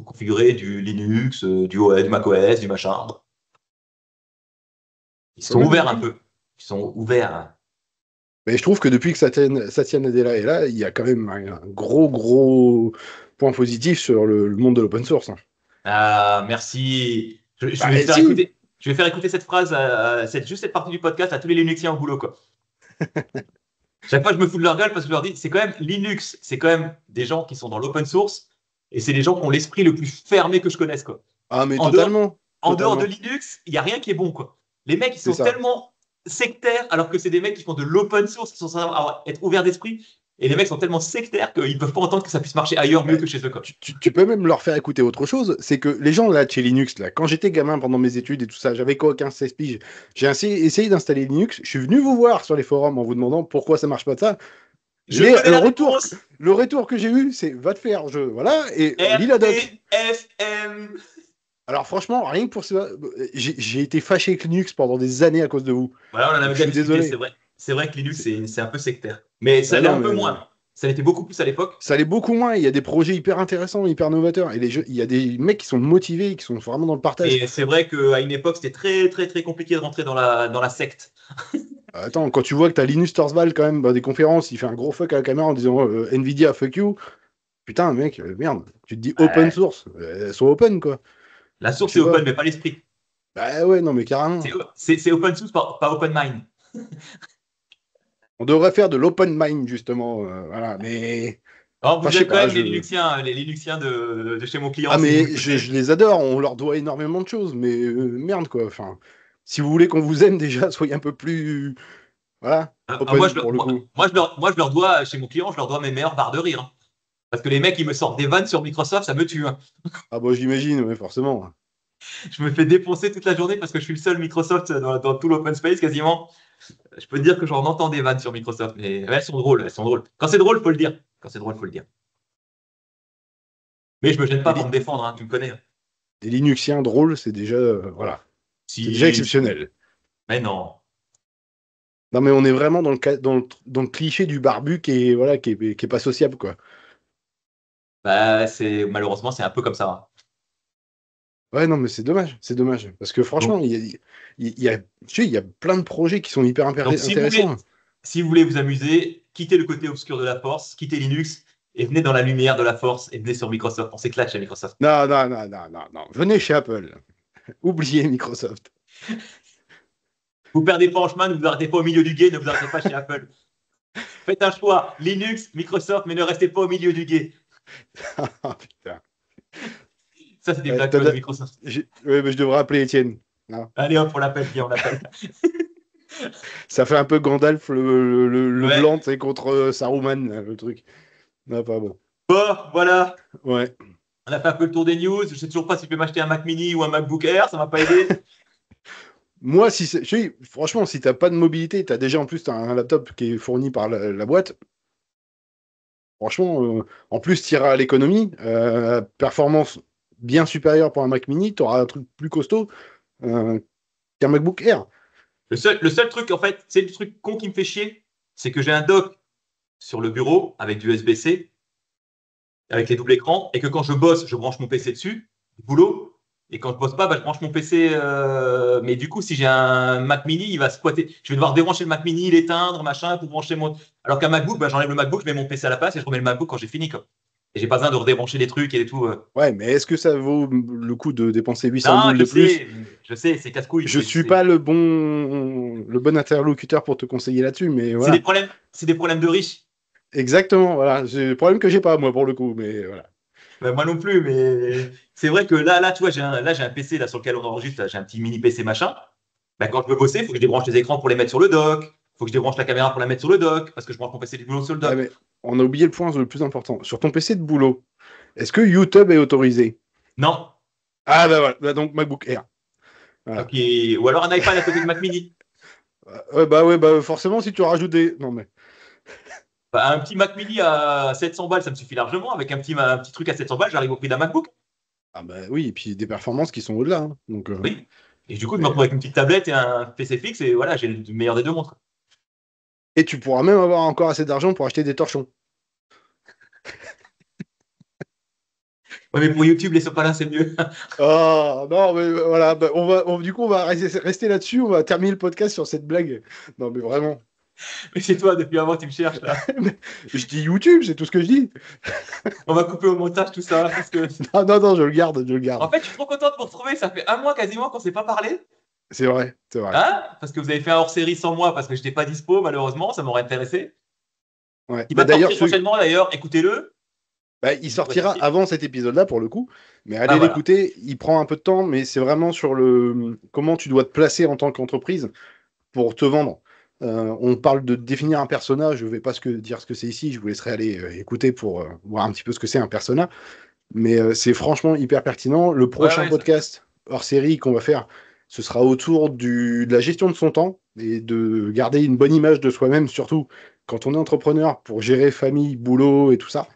configurer du Linux, du OS, du macOS, du machin. Ils pas sont mal, ouverts ok. un peu. Ils sont ouverts, hein. Mais je trouve que depuis que Satya Nadella est là, il y a quand même un gros point positif sur le monde de l'open source, hein. Ah, merci. Je Bah, vais faire si! écouter, je vais faire écouter cette phrase, juste cette partie du podcast à tous les Linuxiens au boulot, quoi. Chaque fois, je me fous de leur gueule parce que je leur dis, c'est quand même Linux, c'est quand même des gens qui sont dans l'open source et c'est les gens qui ont l'esprit le plus fermé que je connaisse, quoi. Ah, mais En dehors, totalement. en dehors de Totalement. Linux, il n'y a rien qui est bon, quoi. Les mecs, ils C'est sont ça. tellement sectaires alors que c'est des mecs qui font de l'open source, qui sont censés être ouverts d'esprit. Et les mecs sont tellement sectaires qu'ils ne peuvent pas entendre que ça puisse marcher ailleurs Bah, mieux que chez eux, quoi. tu peux même leur faire écouter autre chose. C'est que les gens là de chez Linux, là, quand j'étais gamin pendant mes études et tout ça, j'avais quoi, 15-16 piges, j'ai essayé d'installer Linux. Je suis venu vous voir sur les forums en vous demandant pourquoi ça marche pas de ça. Je connais Le la retour, réponse. le retour que j'ai eu, c'est va te faire, voilà, et lis la doc. RTFM. Alors franchement, rien que pour ça, j'ai été fâché avec Linux pendant des années à cause de vous. Voilà, on en Donc avait je déjà suis discuté, désolé. c'est vrai. C'est vrai que Linux, C'est- c'est un peu sectaire. Mais ça Ah l'est non, un peu mais moins. Ça l'était beaucoup plus à l'époque. ça allait beaucoup moins. Il y a des projets hyper intéressants, hyper novateurs. Et il y a des mecs qui sont motivés, qui sont vraiment dans le partage. Mais c'est vrai qu'à une époque, c'était très, très, très compliqué de rentrer dans la secte. Attends, quand tu vois que t'as Linus Torvalds quand même dans des conférences, il fait un gros fuck à la caméra en disant Nvidia fuck you. Putain, mec, merde. Tu te dis open Ouais. source. Sois open, quoi. La Je source est sais pas. open, mais pas l'esprit. Bah ouais, non, mais C'est carrément. c'est open source, pas open mind. On devrait faire de l'open mind, justement. Voilà, mais. Alors, Enfin, vous je sais êtes quand pas, même les Linuxiens de chez mon client, Ah, si vous mais m'écoutez. je les adore, on leur doit énormément de choses, mais merde, quoi. Enfin, si vous voulez qu'on vous aime déjà, soyez un peu plus. Voilà, Moi, open pour le coup. je leur dois, chez mon client, je leur dois mes meilleures barres de rire, hein. Parce que les mecs, ils me sortent des vannes sur Microsoft, ça me tue, hein. Ah, bah, j'imagine, ouais, forcément. Je me fais défoncer toute la journée parce que je suis le seul Microsoft dans tout l'open space quasiment. Je peux te dire que j'en entends des vannes sur Microsoft, mais elles sont drôles, elles sont drôles. Quand c'est drôle, faut le dire. Quand c'est drôle, faut le dire. Mais je me gêne Des, pas pour me défendre, hein, tu me connais, hein. des Linuxiens drôles, c'est déjà. Voilà. C'est déjà Si, exceptionnel. mais non. Non, mais on est vraiment dans le cliché du barbu qui est pas sociable, quoi. Bah, malheureusement, c'est un peu comme ça, hein. Ouais, non, mais c'est dommage, c'est dommage. Parce que franchement, Donc, tu sais, il y a plein de projets qui sont hyper donc intéressants. si vous voulez vous amuser, quittez le côté obscur de la force, quittez Linux et venez dans la lumière de la force et venez sur Microsoft. On s'éclate chez Microsoft. Non, non, non, non, non, non. Venez chez Apple. Oubliez Microsoft. Vous perdez pas en chemin, ne vous arrêtez pas au milieu du guet, ne vous arrêtez pas chez Apple. Faites un choix, Linux, Microsoft, mais ne restez pas au milieu du guet. Ah, putain. Ça, c'est des blagues de Microsoft. Ouais, mais je devrais appeler Étienne. Non. Allez hop, on l'appelle, viens, on l'appelle. Ça fait un peu Gandalf le Ouais. blanc, tu sais, contre Saruman, là, le truc. Non, pas bon. Bon, voilà. Ouais. On a fait un peu le tour des news. Je sais toujours pas si je peux m'acheter un Mac Mini ou un MacBook Air, ça m'a pas aidé. Moi, franchement, si t'as pas de mobilité, t'as déjà en plus t'as un laptop qui est fourni par la boîte. Franchement, en plus, tu iras à l'économie. Performance bien supérieure pour un Mac mini. Tu auras un truc plus costaud qu'un MacBook Air. Le seul truc, en fait, c'est le truc con qui me fait chier, c'est que j'ai un dock sur le bureau avec du USB-C, avec les doubles écrans, et que quand je bosse, je branche mon PC dessus, du boulot, et quand je bosse pas, bah, je branche mon PC. Mais du coup, si j'ai un Mac mini, il va squatter. Je vais devoir débrancher le Mac mini, l'éteindre, machin, pour brancher mon. Alors qu'un MacBook, bah, j'enlève le MacBook, je mets mon PC à la place et je remets le MacBook quand j'ai fini, quoi. Et j'ai pas besoin de redébrancher les trucs et tout. Ouais, mais est-ce que ça vaut le coup de dépenser 800 Non, boules de plus? je sais, c'est casse-couille. Je suis pas le bon interlocuteur pour te conseiller là-dessus, mais C'est des voilà. problèmes, c'est des problèmes de riches. Exactement, voilà. C'est le problème que j'ai pas, moi, pour le coup, mais voilà. Ben, moi non plus, mais c'est vrai que là, tu vois, j'ai un PC là, sur lequel on enregistre, là, j'ai un petit mini PC machin. Ben, quand je veux bosser, il faut que je débranche les écrans pour les mettre sur le dock. Il faut que je débranche la caméra pour la mettre sur le dock, parce que je branche mon PC du boulot sur le Ouais, dock. mais on a oublié le point le plus important. Sur ton PC de boulot, est-ce que YouTube est autorisé? Non. Ah, bah voilà. Bah, donc MacBook Air. Voilà. Ok. Ou alors un iPad à côté du Mac mini. Ouais, bah forcément, si tu rajoutes des. Non, mais. Ben, un petit Mac mini à 700 balles, ça me suffit largement. Avec un petit truc à 700 balles, j'arrive au prix d'un MacBook. Ah, bah oui, et puis des performances qui sont au-delà, hein. Donc, Oui. Et du coup, je me mais- retrouve avec une petite tablette et un PC fixe, et voilà, j'ai le meilleur des deux montres. Et tu pourras même avoir encore assez d'argent pour acheter des torchons. Ouais, mais pour YouTube, les sopalins, c'est mieux. Oh, non, mais voilà. Bah, du coup, on va rester là-dessus. On va terminer le podcast sur cette blague. Non, mais vraiment. Mais c'est toi, depuis avant, tu me cherches là. Je dis YouTube, c'est tout ce que je dis. On va couper au montage tout ça, parce que Non, je le garde, je le en garde. fait, je suis trop content de vous retrouver. Ça fait un mois quasiment qu'on ne s'est pas parlé. C'est vrai, c'est vrai. Hein? Parce que vous avez fait un hors-série sans moi parce que je n'étais pas dispo, malheureusement. Ça m'aurait intéressé. Ouais. Il Bah, va d'ailleurs, sortir prochainement, d'ailleurs. Écoutez-le. bah, il Vous pourrez sortira sortir. avant cet épisode-là pour le coup, mais Ah, allez voilà. l'écouter. Il prend un peu de temps, mais c'est vraiment sur le comment tu dois te placer en tant qu'entreprise pour te vendre. On parle de définir un persona. Je ne vais pas dire ce que c'est ici. Je vous laisserai aller écouter pour voir un petit peu ce que c'est un persona. Mais c'est franchement hyper pertinent. Le Ouais, prochain ouais. podcast hors série qu'on va faire, ce sera autour de la gestion de son temps et de garder une bonne image de soi-même, surtout quand on est entrepreneur, pour gérer famille, boulot et tout ça.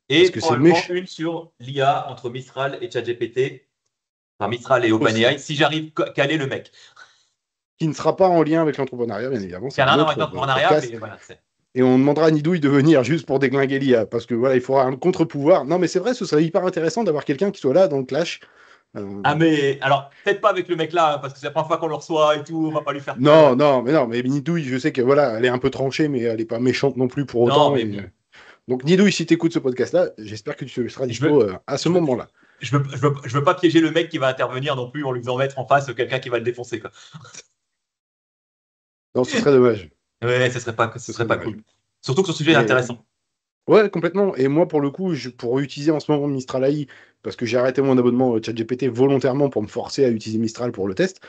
Parce Et que c'est probablement méchant. une sur l'IA entre Mistral et ChatGPT. Enfin, Mistral et Aussi. OpenAI. Si j'arrive à caler le mec. Qui ne sera pas en lien avec l'entrepreneuriat, bien évidemment. Qui C'est a un rien à voir avec autre l'entrepreneuriat, podcast. mais voilà. Et on demandera à Nidouille de venir juste pour déglinguer l'IA. Parce que voilà, il faudra un contre-pouvoir. Non, mais c'est vrai, ce serait hyper intéressant d'avoir quelqu'un qui soit là dans le clash. Euh, Ah, mais alors, peut-être pas avec le mec là, hein, parce que c'est la première fois qu'on le reçoit et tout. On va pas lui faire peur. non, mais Nidouille, je sais que voilà, elle est un peu tranchée, mais elle est pas méchante non plus pour Non, autant. mais bon. Donc Nidouille, si tu écoutes ce podcast-là, j'espère que tu seras Je veux, dispo à ce je veux, moment-là. je veux pas piéger le mec qui va intervenir non plus en lui faisant mettre en face quelqu'un qui va le défoncer, quoi. Non, ce serait dommage. Ouais, ce Ce serait serait pas dommage. cool. Surtout que ce sujet est Mais intéressant. ouais, complètement. Et moi, pour le coup, pour utiliser en ce moment Mistral AI, parce que j'ai arrêté mon abonnement ChatGPT volontairement pour me forcer à utiliser Mistral pour le test,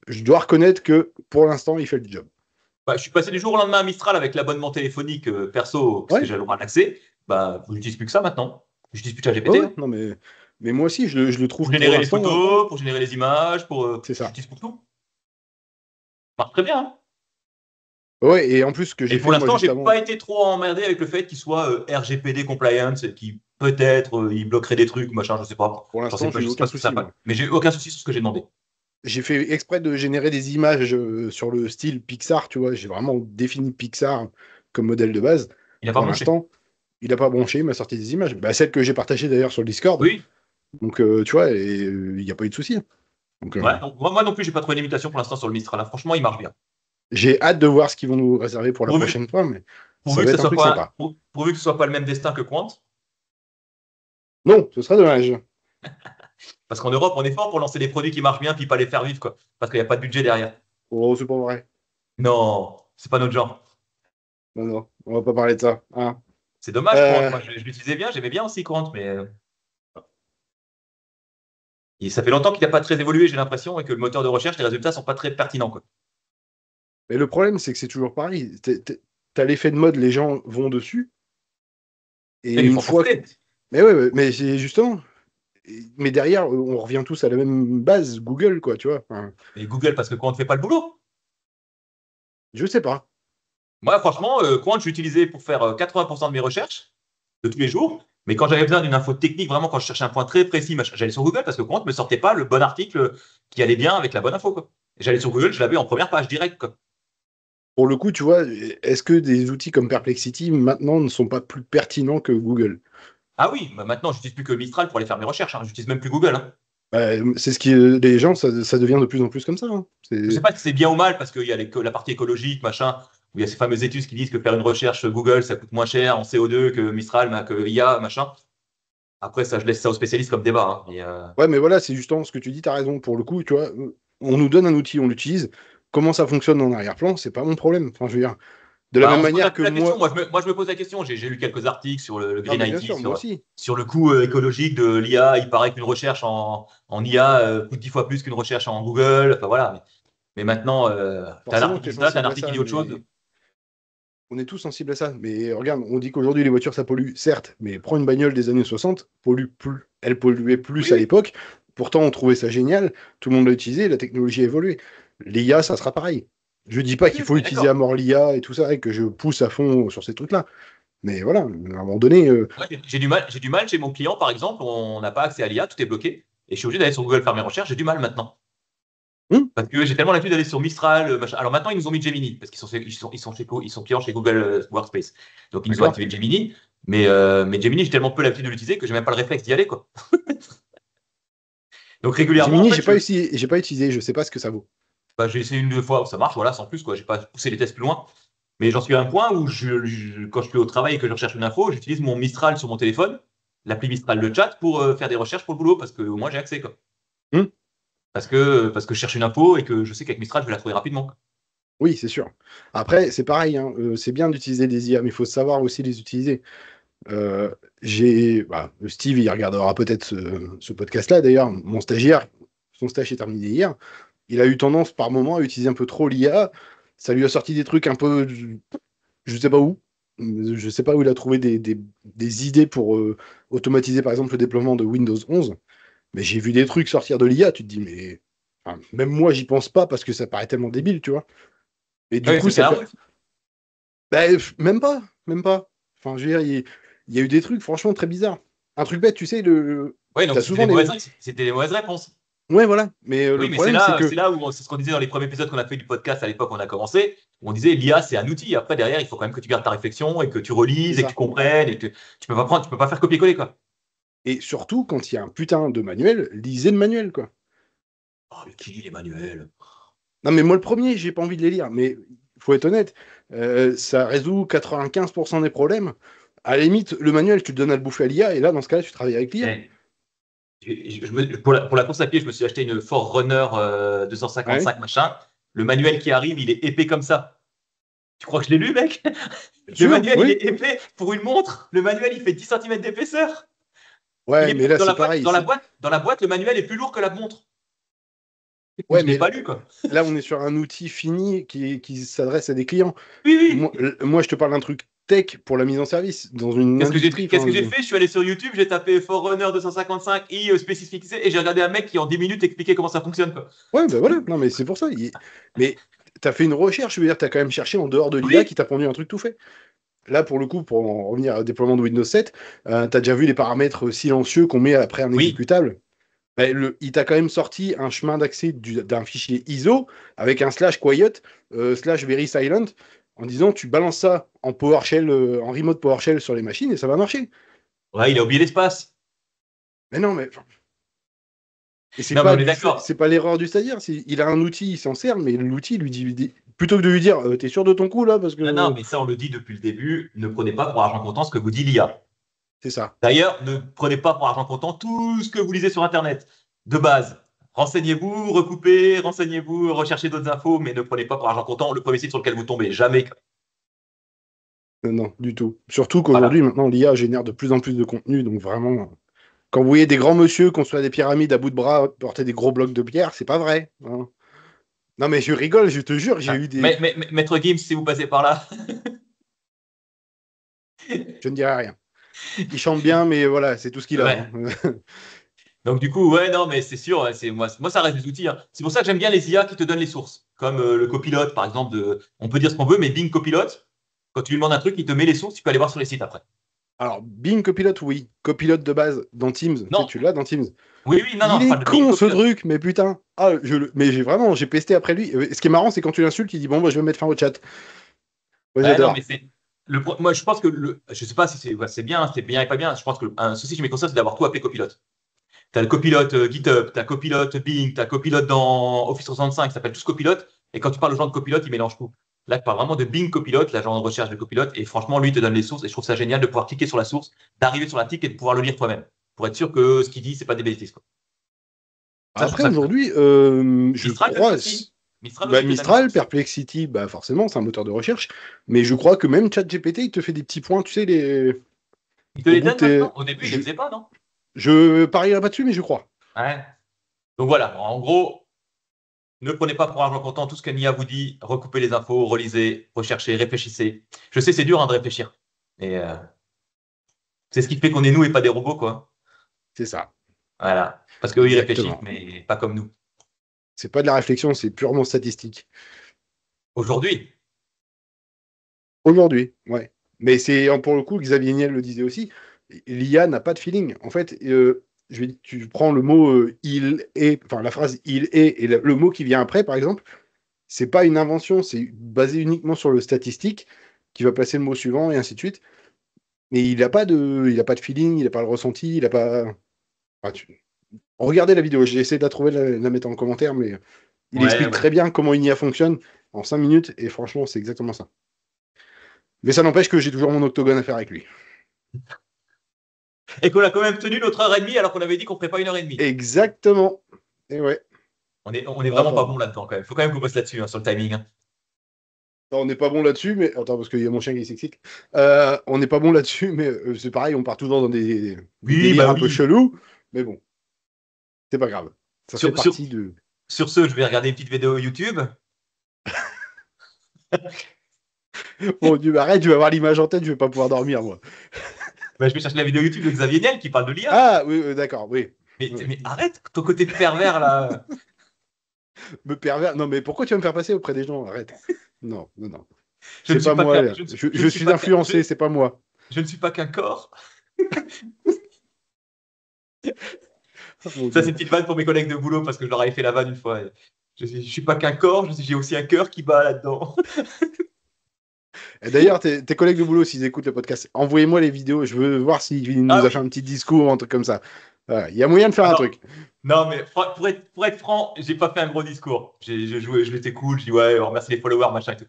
je dois reconnaître que pour l'instant, il fait le job. Bah, je suis passé du jour au lendemain à Mistral avec l'abonnement téléphonique perso, parce que Ouais, j'ai le droit d'accès. Bah, je n'utilise plus que ça maintenant. Je n'utilise plus ouais, ChatGPT, ouais. hein. Non, mais moi aussi, je le trouve Pour pour générer les l'instant. photos, pour générer les images, C'est ça. j'utilise pour tout. Ça marche très bien, hein. Ouais, et en plus, ce que Et j'ai pour fait moi l'instant, juste j'ai avant. pas été trop emmerdé avec le fait qu'il soit RGPD compliance et qui peut-être il bloquerait des trucs, machin, je sais pas. Pour J'en sais l'instant, pas, j'ai eu je sais aucun pas ce que ça souci, fait. moi. Mais j'ai aucun souci sur ce que j'ai demandé. J'ai fait exprès de générer des images sur le style Pixar, tu vois. J'ai vraiment défini Pixar comme modèle de base. Il a pas Pour bronché. l'instant, il n'a pas bronché, il m'a sorti des images. Bah, celles que j'ai partagées d'ailleurs sur le Discord. Oui. Donc, tu vois, et il n'y a pas eu de souci. Donc, Ouais. Donc, moi non plus, j'ai pas trouvé d'imitation pour l'instant sur le Mistral, là. Franchement, il marche bien. j'ai hâte de voir ce qu'ils vont nous réserver pour la Pourvu, prochaine fois, mais ça pourvu va que ce être un soit truc pas, sympa. pourvu que ce soit pas le même destin que Quant. Non, ce serait dommage. Parce qu'en Europe, on est fort pour lancer des produits qui marchent bien puis pas les faire vivre, quoi. Parce qu'il n'y a pas de budget derrière. Oh, c'est pas vrai. Non, c'est pas notre genre. Non, non, on va pas parler de ça, hein. C'est dommage, Quant. Euh, Moi, je l'utilisais bien, j'aimais bien aussi Quant, mais ça fait longtemps qu'il n'a pas très évolué, j'ai l'impression, et que le moteur de recherche, les résultats sont pas très pertinents, quoi. mais le problème, c'est que c'est toujours pareil. T'as l'effet de mode, les gens vont dessus, et Et il une faut en fois. profiter. Mais ouais, mais c'est justement. Mais derrière, on revient tous à la même base, Google, quoi, tu vois. Enfin, Et Google, parce que Quant ne fait pas le boulot. je sais pas. Moi, franchement, Quant, je l'utilisais pour faire 80% de mes recherches. de tous les jours. Mais quand j'avais besoin d'une info technique, vraiment, quand je cherchais un point très précis, j'allais sur Google parce que compte ne me sortait pas le bon article qui allait bien avec la bonne info, quoi. J'allais sur Google, je l'avais en première page direct, quoi. Pour le coup, tu vois, est-ce que des outils comme Perplexity maintenant ne sont pas plus pertinents que Google? Ah oui, bah maintenant, j'utilise plus que Mistral pour aller faire mes recherches, hein. J'utilise même plus Google, hein. C'est ce qui, les gens, ça devient de plus en plus comme ça, hein. Je sais pas si c'est bien ou mal parce qu'il y a la partie écologique, machin, où il y a ces fameuses études qui disent que faire une recherche Google, ça coûte moins cher en CO2 que Mistral, que IA, machin. Après, ça, je laisse ça aux spécialistes comme débat, hein. Ouais, mais voilà, c'est justement ce que tu dis, t'as raison. Pour le coup, tu vois, on nous donne un outil, on l'utilise. Comment ça fonctionne en arrière-plan, c'est pas mon problème. Enfin, je veux dire, de la Bah, même on se pose un manière peu que la question. moi. Moi, je me pose la question. J'ai lu quelques articles sur le Non, Green mais bien IT, sûr, moi aussi. sur le coût écologique de l'IA. Il paraît qu'une recherche en IA coûte 10 fois plus qu'une recherche en Google. Enfin, voilà. Mais maintenant, tu as un Forcément que article tu es qui dit ça, tu as un sensible à article qui ça, dit autre chose. mais on est tous sensibles à ça. Mais regarde, on dit qu'aujourd'hui, les voitures, ça pollue, certes, mais prends une bagnole des années 60, pollue plus. Elle polluait Oui, plus à oui. l'époque. Pourtant, on trouvait ça génial. Tout le monde l'a utilisé, la technologie a évolué. L'IA, ça sera pareil. Je dis pas Oui, qu'il oui, faut on est utiliser à d'accord. mort l'IA et tout ça, et que je pousse à fond sur ces trucs-là. Mais voilà, à un moment donné, Ouais, j'ai du mal chez mon client, par exemple. On n'a pas accès à l'IA, tout est bloqué. Et je suis obligé d'aller sur Google faire mes recherches. J'ai du mal maintenant. hum, Parce que j'ai tellement l'habitude d'aller sur Mistral, machin. Alors maintenant, ils nous ont mis Gemini, parce ils sont clients chez Google Workspace. Donc ils nous ont d'accord. activé Gemini. Mais Gemini, j'ai tellement peu l'habitude de l'utiliser que j'ai même pas le réflexe d'y aller, quoi. Donc régulièrement, en Gemini, fait, j'ai pas utilisé, je sais pas ce que ça vaut. bah, j'ai essayé une, deux fois, ça marche, voilà, sans plus, quoi. J'ai pas poussé les tests plus loin. Mais j'en suis à un point où quand je suis au travail et que je recherche une info, j'utilise mon Mistral sur mon téléphone, l'appli Mistral de chat, pour faire des recherches pour le boulot, parce que au moins j'ai accès, quoi. Hum, Parce que je cherche une info et que je sais qu'avec Mistral, je vais la trouver rapidement, quoi. oui, c'est sûr. Après, c'est pareil, hein, c'est bien d'utiliser des IA, mais il faut savoir aussi les utiliser. Steve, il regardera peut-être ce podcast-là, d'ailleurs. Mon stagiaire, son stage est terminé hier. Il a eu tendance par moment à utiliser un peu trop l'IA. Ça lui a sorti des trucs un peu, je sais pas où. Je sais pas où il a trouvé des idées pour automatiser, par exemple, le déploiement de Windows 11. Mais j'ai vu des trucs sortir de l'IA, tu te dis, mais enfin, même moi, j'y pense pas parce que ça paraît tellement débile, tu vois. Et du Ouais, coup, ça ça tient la fait. route. Bah, même pas, même pas. Enfin, je veux dire, il y a eu des trucs franchement très bizarres. Un truc bête, tu sais, Ouais, donc t'as souvent des. c'était des mauvaises réponses. Ouais, voilà. Mais Oui, le mais problème, c'est c'est que. là où c'est ce qu'on disait dans les premiers épisodes qu'on a fait du podcast à l'époque où on a commencé. Où on disait l'IA c'est un outil. Après derrière, il faut quand même que tu gardes ta réflexion et que tu C'est relises et que tu ça. comprennes et que tu peux pas faire copier-coller, quoi. Et surtout, quand il y a un putain de manuel, lisez le manuel, quoi. Oh, mais qui lit les manuels? Non, mais moi, le premier, j'ai pas envie de les lire. Mais faut être honnête, ça résout 95% des problèmes. À la limite, le manuel, tu le donnes à le bouffer à l'IA, et là, dans ce cas-là, tu travailles avec l'IA. Eh, pour la course à pied, je me suis acheté une Forerunner Ouais, 255 machin. Le manuel qui arrive, il est épais comme ça. Tu crois que je l'ai lu, mec? bien Le sûr, manuel, il oui. est épais pour une montre. Le manuel, il fait 10 centimètres d'épaisseur. Il Ouais, est mais là, dans c'est la boîte, pareil. dans la boîte, le manuel est plus lourd que la montre. Ouais, Je l'ai mais pas lu, quoi. là, on est sur un outil fini qui s'adresse à des clients. Oui, Moi, oui. moi, je te parle d'un truc tech pour la mise en service, dans une industrie. Qu'est-ce Enfin, que j'ai fait? Je suis allé sur YouTube, j'ai tapé Forerunner 255i spécifié et j'ai regardé un mec qui en 10 minutes expliquait comment ça fonctionne, quoi. ouais, ben voilà, non, mais c'est pour ça. Mais tu as fait une recherche, je veux dire, tu as quand même cherché en dehors de l'IA Oui, qui t'a pondu un truc tout fait. Là, pour le coup, pour en revenir au déploiement de Windows 7, tu as déjà vu les paramètres silencieux qu'on met après un oui. exécutable. Ben, il t'a quand même sorti un chemin d'accès d'un fichier ISO avec un slash quiet, slash very silent, en disant tu balances ça en PowerShell, en remote PowerShell sur les machines et ça va marcher. Ouais, il a oublié l'espace. Mais non, mais et Non, mais on est d'accord. c'est pas l'erreur du stagiaire. Il a un outil, il s'en sert, mais l'outil plutôt que de lui dire t'es sûr de ton coup là parce Non, non, que mais ça, on le dit depuis le début. Ne prenez pas pour argent comptant ce que vous dit l'IA. c'est ça. D'ailleurs, ne prenez pas pour argent comptant tout ce que vous lisez sur Internet. De base, renseignez-vous, recoupez, renseignez-vous, recherchez d'autres infos, mais ne prenez pas pour argent comptant le premier site sur lequel vous tombez. Jamais. Non, du tout. Surtout qu'aujourd'hui, Voilà. maintenant, l'IA génère de plus en plus de contenu, donc vraiment, quand vous voyez des grands monsieur construire des pyramides à bout de bras, porter des gros blocs de pierre, c'est pas vrai, hein. Non, mais je rigole, je te jure, j'ai Ah, eu des. Maître Gims, si vous passez par là. Je ne dirais rien. Il chante bien, mais voilà, c'est tout ce qu'il a, hein. Ouais. Donc du coup, ouais, non, mais c'est sûr, ouais, moi, ça reste des outils, hein. C'est pour ça que j'aime bien les IA qui te donnent les sources, comme le copilote, par exemple. On peut dire ce qu'on veut, mais Bing Copilote, quand tu lui demandes un truc, il te met les sources, tu peux aller voir sur les sites après. Alors, Bing Copilot, oui. Copilot de base dans Teams, tu sais, Non. tu l'as dans Teams. Oui, oui, non, Il je est parle de Bing con ce Copilot. truc, mais putain. Ah, mais j'ai pesté après lui. Ce qui est marrant, c'est quand tu l'insultes, il dit bon, bah, je vais mettre fin au chat. Moi, Ouais, non, mais j'adore. c'est. Moi, je pense que je sais pas si c'est bien et pas bien. Je pense que un souci chez Microsoft, c'est d'avoir tout appelé copilote. Tu as le copilote GitHub, tu as copilote Bing, tu as copilote dans Office 365, ça s'appelle tous copilote. Et quand tu parles aux gens de copilote, ils mélangent tout. Là, tu parles vraiment de Bing copilote, l'agent de recherche de copilote. Et franchement, lui, il te donne les sources. Et je trouve ça génial de pouvoir cliquer sur la source, d'arriver sur l'article et de pouvoir le lire toi-même. Pour être sûr que ce qu'il dit, c'est pas des bêtises, quoi. Ça, je trouve Après, ça cool. aujourd'hui, je Mistral te le fait crois. aussi. Mistral Bah, aussi te donne les Mistral, sources. Perplexity, bah forcément, c'est un moteur de recherche. Mais je crois que même ChatGPT, il te fait des petits points, tu sais, Il te au les bout de donne maintenant. tes. Au début, il les Je, faisait pas, non? je parierai pas dessus, mais je crois. Ouais. Donc voilà, en gros, ne prenez pas pour argent comptant tout ce qu'Ania vous dit, recoupez les infos, relisez, recherchez, réfléchissez. Je sais, c'est dur hein, de réfléchir. Et c'est ce qui fait qu'on est nous et pas des robots, quoi. C'est ça. Voilà. Parce qu'eux, ils réfléchissent, Exactement. mais pas comme nous. C'est pas de la réflexion, c'est purement statistique. Aujourd'hui, Aujourd'hui, ouais. Mais c'est pour le coup, Xavier Niel le disait aussi, l'IA n'a pas de feeling. En fait, tu prends le mot il est, enfin la phrase il est, et le mot qui vient après, par exemple, c'est pas une invention, c'est basé uniquement sur le statistique qui va placer le mot suivant et ainsi de suite. Mais il a pas de feeling, il a pas le ressenti, il a pas. Enfin, regardez la vidéo, j'ai essayé de la trouver, de la mettre en commentaire, mais il ouais, explique ouais. très bien comment une IA fonctionne en 5 minutes, et franchement, c'est exactement ça. Mais ça n'empêche que j'ai toujours mon octogone à faire avec lui. Et qu'on a quand même tenu notre heure et demie alors qu'on avait dit qu'on ferait pas une heure et demie. Exactement. Et ouais. On est Ah, vraiment pas enfin, bon là-dedans quand même. Faut quand même qu'on bosse là-dessus, hein, sur le timing. Hein. on n'est pas bon là-dessus, mais attends, parce qu'il y a mon chien qui s'excite. On n'est pas bon là-dessus, mais c'est pareil, on part toujours dans des Oui, délires bah un peu oui. chelous. Mais bon, c'est pas grave. Ça fait Sur, sur, partie de. sur ce, je vais regarder une petite vidéo YouTube. Bon Dieu, arrête, je vais avoir l'image en tête, je vais pas pouvoir dormir, moi. Bah, je vais chercher la vidéo YouTube de Xavier Niel qui parle de l'IA. Ah, oui, d'accord, oui. Mais, Oui. mais arrête ton côté pervers là. Me pervers. Non, mais pourquoi tu vas me faire passer auprès des gens? Arrête. Non, non, non. Je ne C'est suis pas pas moi, qu'un, là. je ne Je suis suis pas qu'un, influencé, c'est pas moi. je ne suis pas qu'un corps. Oh, mon Ça, c'est Dieu. une petite vanne pour mes collègues de boulot parce que je leur avais fait la vanne une fois. Je suis pas qu'un corps, j'ai aussi un cœur qui bat là-dedans. Et d'ailleurs, tes collègues de boulot, s'ils écoutent le podcast, envoyez-moi les vidéos. Je veux voir s'il Ah nous a fait oui. un petit discours ou un truc comme ça. Voilà. Il y a moyen de faire Ah un non, truc. non, mais pour être franc, j'ai pas fait un gros discours. J'ai joué, je l'étais cool, je dis ouais, on remercie les followers, machin et tout.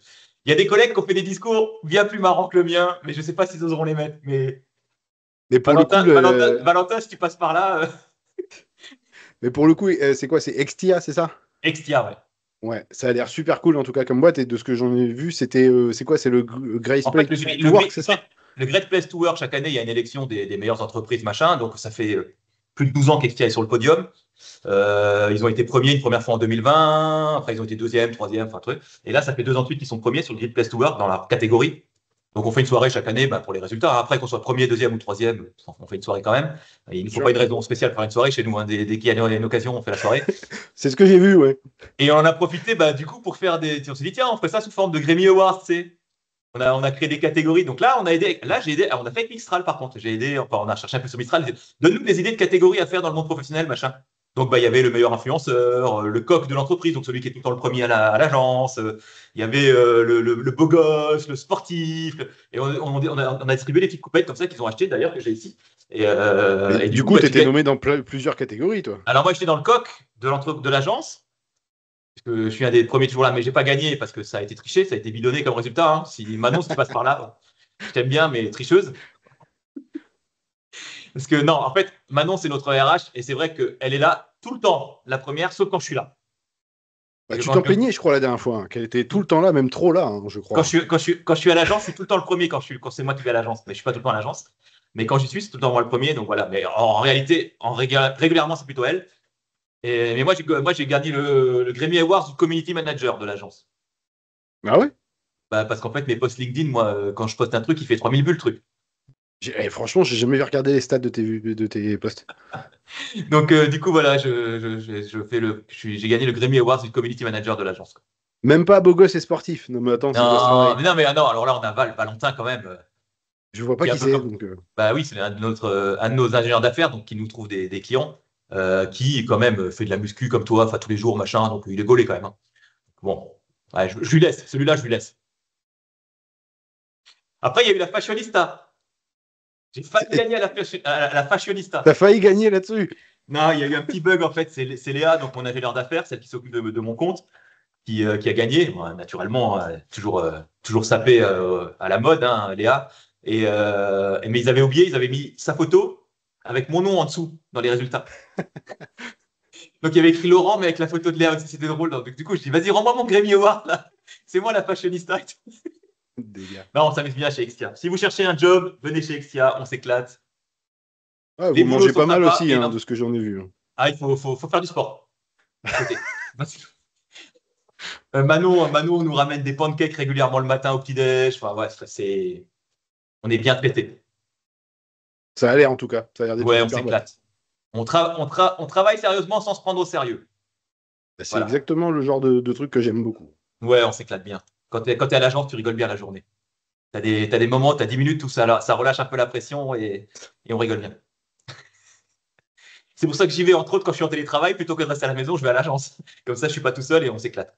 Il y a des collègues qui ont fait des discours bien plus marrants que le mien, mais je sais pas s'ils oseront les mettre. Mais Mais pour le coup, Valentin, si tu passes par là, c'est quoi? C'est Extia, c'est ça? Extia, ouais. Ouais, ça a l'air super cool en tout cas comme boîte. Et de ce que j'en ai vu, c'est quoi? C'est le Grace En fait, Place to Work, c'est ça? le Great Place to Work, chaque année, il y a une élection des meilleures entreprises, machin. Donc, ça fait plus de 12 ans qu'Extia est sur le podium. Ils ont été premiers une première fois en 2020. Après, ils ont été deuxième, troisième, enfin, truc. Et là, ça fait 2 ans de suite qu'ils sont premiers sur le Great Place to Work dans la catégorie. Donc, on fait une soirée chaque année bah, pour les résultats. Après, qu'on soit premier, deuxième ou troisième, on fait une soirée quand même. Et il ne faut pas Sûr. une raison spéciale pour faire une soirée chez nous. Hein. Dès qu'il y a une occasion, on fait la soirée. C'est ce que j'ai vu, ouais. Et on en a profité bah, du coup pour faire des. On s'est dit, tiens, on ferait ça sous forme de Grammy Awards, tu sais. On a créé des catégories. Donc là, on a aidé. Là, j'ai aidé. On a fait avec Mistral, par contre. J'ai aidé. Enfin, on a cherché un peu sur Mistral. Donne-nous des idées de catégories à faire dans le monde professionnel, machin. Donc, bah, il y avait le meilleur influenceur, le coq de l'entreprise, donc celui qui est tout le temps le premier à l'agence. Il y avait le beau gosse, le sportif. Et on a distribué des petites coupettes comme ça qu'ils ont achetées, d'ailleurs, que j'ai ici. Mais Et du du coup, coup, bah, tu étais nommé dans plusieurs catégories, toi. alors, moi, j'étais dans le coq de l'agence. Parce que je suis un des premiers toujours là, mais j'ai pas gagné parce que ça a été triché, ça a été bidonné comme résultat. Hein. Si Manon, si tu passes par là, je t'aime bien, mais tricheuse. Parce que non, en fait, Manon, c'est notre RH et c'est vrai qu'elle est là tout le temps, la première, sauf quand je suis là. Bah, Et que tu t'en plaignais, je crois, la dernière fois, hein, qu'elle était tout le temps là, même trop là, hein, je crois. quand je suis à l'agence, je suis tout le temps le premier quand c'est moi qui vais à l'agence. Mais je suis pas tout le temps à l'agence. Mais quand j'y suis, c'est tout le temps moi le premier. Donc voilà. Mais en réalité, régulièrement, c'est plutôt elle. Mais moi, j'ai gagné le Grammy Awards du Community Manager de l'agence. Ah ouais? Bah, parce qu'en fait, mes posts LinkedIn, moi, quand je poste un truc, il fait 3000 vues le truc. Franchement, j'ai jamais regardé les stats de tes posts. Donc, du coup, voilà, j'ai gagné le Grammy Awards du Community Manager de l'agence. Quoi. Même pas beau gosse et sportif. Non, mais attends, c'est quoi ce Non, travail? mais non, mais ah non, alors là, on a Valentin quand même. Je vois pas qui est un qui peu c'est, comme. donc. Bah oui, c'est un de nos ingénieurs d'affaires donc, qui nous trouve des clients qui, quand même, fait de la muscu comme toi, enfin tous les jours, machin. Donc il est gaulé quand même, hein. Bon, ouais, je lui laisse. Celui-là, je lui laisse. Après, il y a eu la Fashionista. J'ai failli Et gagner à la Fashionista. t'as failli gagner là-dessus. Non, il y a eu un petit bug en fait. C'est Léa, donc mon ingénieur d'affaires, celle qui s'occupe de mon compte, qui a gagné. Bon, naturellement, toujours sapé à la mode, hein, Léa. Mais ils avaient oublié, ils avaient mis sa photo avec mon nom en dessous dans les résultats. Donc il y avait écrit Laurent, mais avec la photo de Léa aussi, c'était drôle. Donc du coup, je dis, vas-y, rends-moi mon Grammy Award là. C'est moi la fashionista. Dégâts. Non, on s'amuse bien chez Extia. Si vous cherchez un job, venez chez Extia, on s'éclate. Ouais, Les vous boulots mangez sont pas mal sympas aussi, et hein, non. de ce que j'en ai vu, hein. Ah, faut faire du sport à côté. Manon nous ramène des pancakes régulièrement le matin au petit-déj. Enfin, ouais, on est bien traités. Ça a l'air en tout cas. Ça a l'air d'être une Ouais, on super boîte. s'éclate. On travaille sérieusement sans se prendre au sérieux. Bah, c'est Voilà. exactement le genre de truc que j'aime beaucoup. Ouais, on s'éclate bien. Quand t'es à l'agence, tu rigoles bien la journée. T'as des moments, t'as 10 minutes où ça relâche un peu la pression et on rigole bien. C'est pour ça que j'y vais, entre autres, quand je suis en télétravail, plutôt que de rester à la maison, je vais à l'agence. Comme ça, je suis pas tout seul et on s'éclate.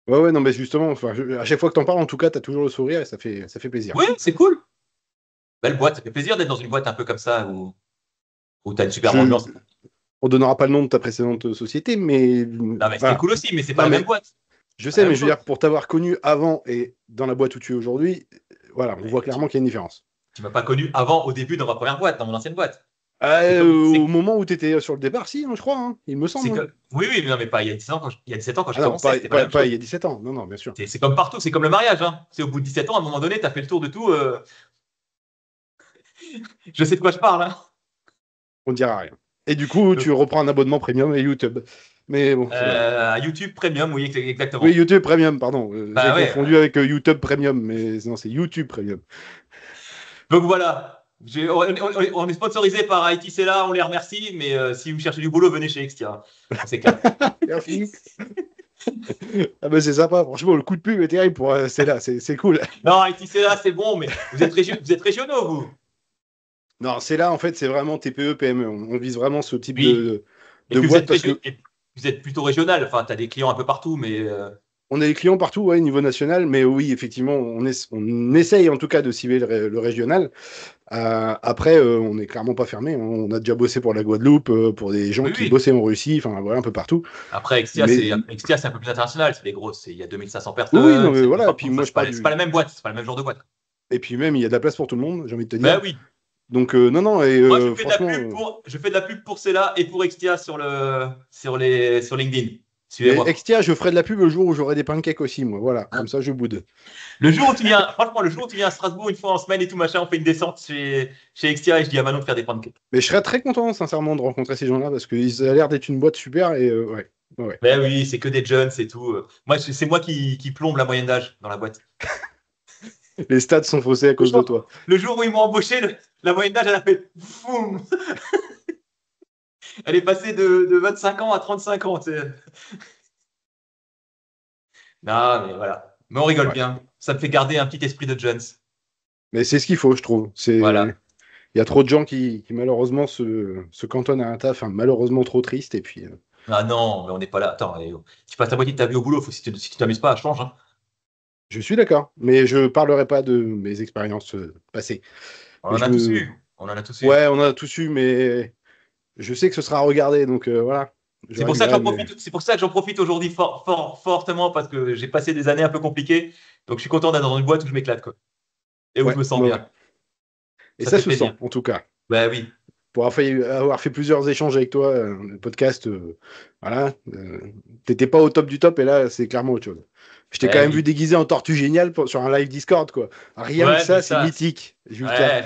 Ouais, ouais, non, mais justement, enfin, à chaque fois que t'en parles, en tout cas, t'as toujours le sourire et ça fait plaisir. Oui, c'est cool. Belle boîte. Ça fait plaisir d'être dans une boîte un peu comme ça où t'as une superbe Je, ambiance. on donnera pas le nom de ta précédente société, mais Non, mais c'était voilà. cool aussi, mais c'est pas Non, la même mais boîte. je Pas la sais, mais même je veux chose. dire, pour t'avoir connu avant et dans la boîte où tu es aujourd'hui, voilà, on voit Mais clairement qu'il y a une différence. tu m'as pas connu avant, au début, dans ma première boîte, dans mon ancienne boîte. Au moment où tu étais sur le départ, si, hein, je crois, hein, il me semble, hein. Oui, oui, non, mais pas il y a 17 ans il y a 17 ans quand j'ai Ah non, commencé, c'était pas la même pas il chose. y a 17 ans, non, non, bien sûr. C'est comme partout, c'est comme le mariage, hein. C'est au bout de 17 ans, à un moment donné, tu as fait le tour de tout. Je sais de quoi je parle, hein. On ne dira rien. Et du coup, tu Donc, reprends un abonnement premium à YouTube. Mais bon, c'est voilà. YouTube Premium, oui, Oui, exactement. YouTube Premium, pardon. J'ai Bah ouais. confondu avec YouTube Premium, mais non, c'est YouTube Premium. Donc voilà. On est sponsorisé par IT là, on les remercie, mais si vous cherchez du boulot, venez chez Extia. On s'éclate. Merci. Ah bah c'est sympa, franchement, le coup de pub est terrible pour c'est là, c'est cool. Non, IT là, c'est bon, mais vous êtes régionaux, vous. Non, c'est là, en fait, c'est vraiment TPE, PME. On vise vraiment ce type Oui. Et de puis vous boîte êtes, parce que vous êtes plutôt régional. Enfin, tu as des clients un peu partout, mais on a des clients partout, ouais, niveau national, mais oui, effectivement, on essaye en tout cas de cibler le régional. Après, on n'est clairement pas fermé, hein. On a déjà bossé pour la Guadeloupe, pour des gens oui, qui oui. bossaient en Russie, enfin voilà, un peu partout. Après, Mais Extia, c'est un peu plus international. C'est des grosses. Il y a 2500 oui, oui, non, personnes. mais C'est un peu voilà. Et partout. puis Enfin, moi, je parle c'est pas du. la même boîte. C'est pas le même genre de boîte. Et puis même, il y a de la place pour tout le monde, j'ai envie de te Ben dire. oui. Donc non, non, et Moi, franchement, je fais de la pub pour Cella et pour Extia sur LinkedIn. mais Suivez-moi. Extia, je ferai de la pub le jour où j'aurai des pancakes aussi, moi. Voilà, comme ça, je boude. Le jour où tu viens, franchement, le jour où tu viens à Strasbourg une fois en semaine et tout machin, on fait une descente chez Extia et je dis à Manon de faire des pancakes. Mais je serais très content, sincèrement, de rencontrer ces gens-là parce qu'ils ont l'air d'être une boîte super et ouais, ouais. Ben oui, c'est que des jeunes, c'est tout. Moi, c'est moi qui plombe la moyenne d'âge dans la boîte. Les stats sont faussés à cause de toi. Le jour où ils m'ont embauché, la moyenne d'âge, elle a fait boum. Elle est passée de 25 ans à 35 ans. Tu sais. Non, mais voilà. Mais on rigole Ouais. bien. Ça me fait garder un petit esprit de jeunes. Mais c'est ce qu'il faut, je trouve. Voilà. Il y a trop de gens qui malheureusement se cantonnent à un taf, hein, malheureusement trop triste. Et puis, Ah non, mais on n'est pas là. Attends, tu passes ta moitié de ta vie au boulot. Si tu t'amuses pas, change. Hein. je suis d'accord, mais je parlerai pas de mes expériences passées. On Mais en je a tous me, eu. On en a tous eu. ouais, on en a tous eu, mais je sais que ce sera regardé, donc voilà. Je réglerai, mais C'est pour ça que j'en profite aujourd'hui fortement parce que j'ai passé des années un peu compliquées. Donc je suis content d'être dans une boîte où je m'éclate, quoi. Et où je ouais, me sens ouais, ouais. bien. Et Ça ça fait se sent, plaisir. en tout cas. Ben oui. Avoir fait plusieurs échanges avec toi, le podcast, voilà, t'étais pas au top du top, et là, c'est clairement autre chose. Je t'ai quand Ben même vu oui. déguisé en tortue géniale sur un live Discord, quoi. Rien que Ouais, mais ça, c'est ça. mythique, Julka. Ouais.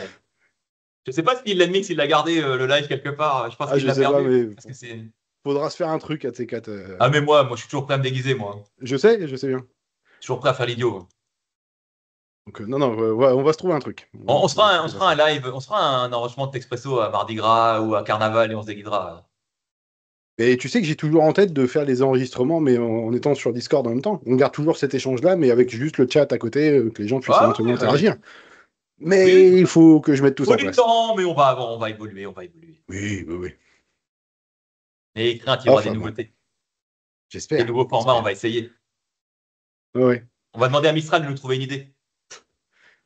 Je sais pas si s'il l'a gardé le live quelque part. Je pense Ah, qu'il je l'a sais pas, perdu. mais Parce que c'est. faudra se faire un truc à T4. Ah, mais moi, je suis toujours prêt à me déguiser, moi. Je sais bien. Toujours prêt à faire l'idiot. Donc, non, non, ouais, on va se trouver un truc. On se On va se fera un trouver. live, on se fera un enregistrement de Texpresso à Mardi Gras ou à Carnaval et on se déguisera. Et tu sais que j'ai toujours en tête de faire les enregistrements, mais en étant sur Discord en même temps. On garde toujours cet échange-là, mais avec juste le chat à côté, que les gens puissent Ah éventuellement oui, interagir. Oui, Mais il faut que je mette tout ça faut en du place. temps, mais on va évoluer, on va évoluer. Oui, oui, oui. Et crainte, il y aura des Enfin bon, nouveautés, des j'espère, nouveaux formats, on j'espère. va essayer. Ouais, ouais. On va demander à Mistral de nous trouver une idée.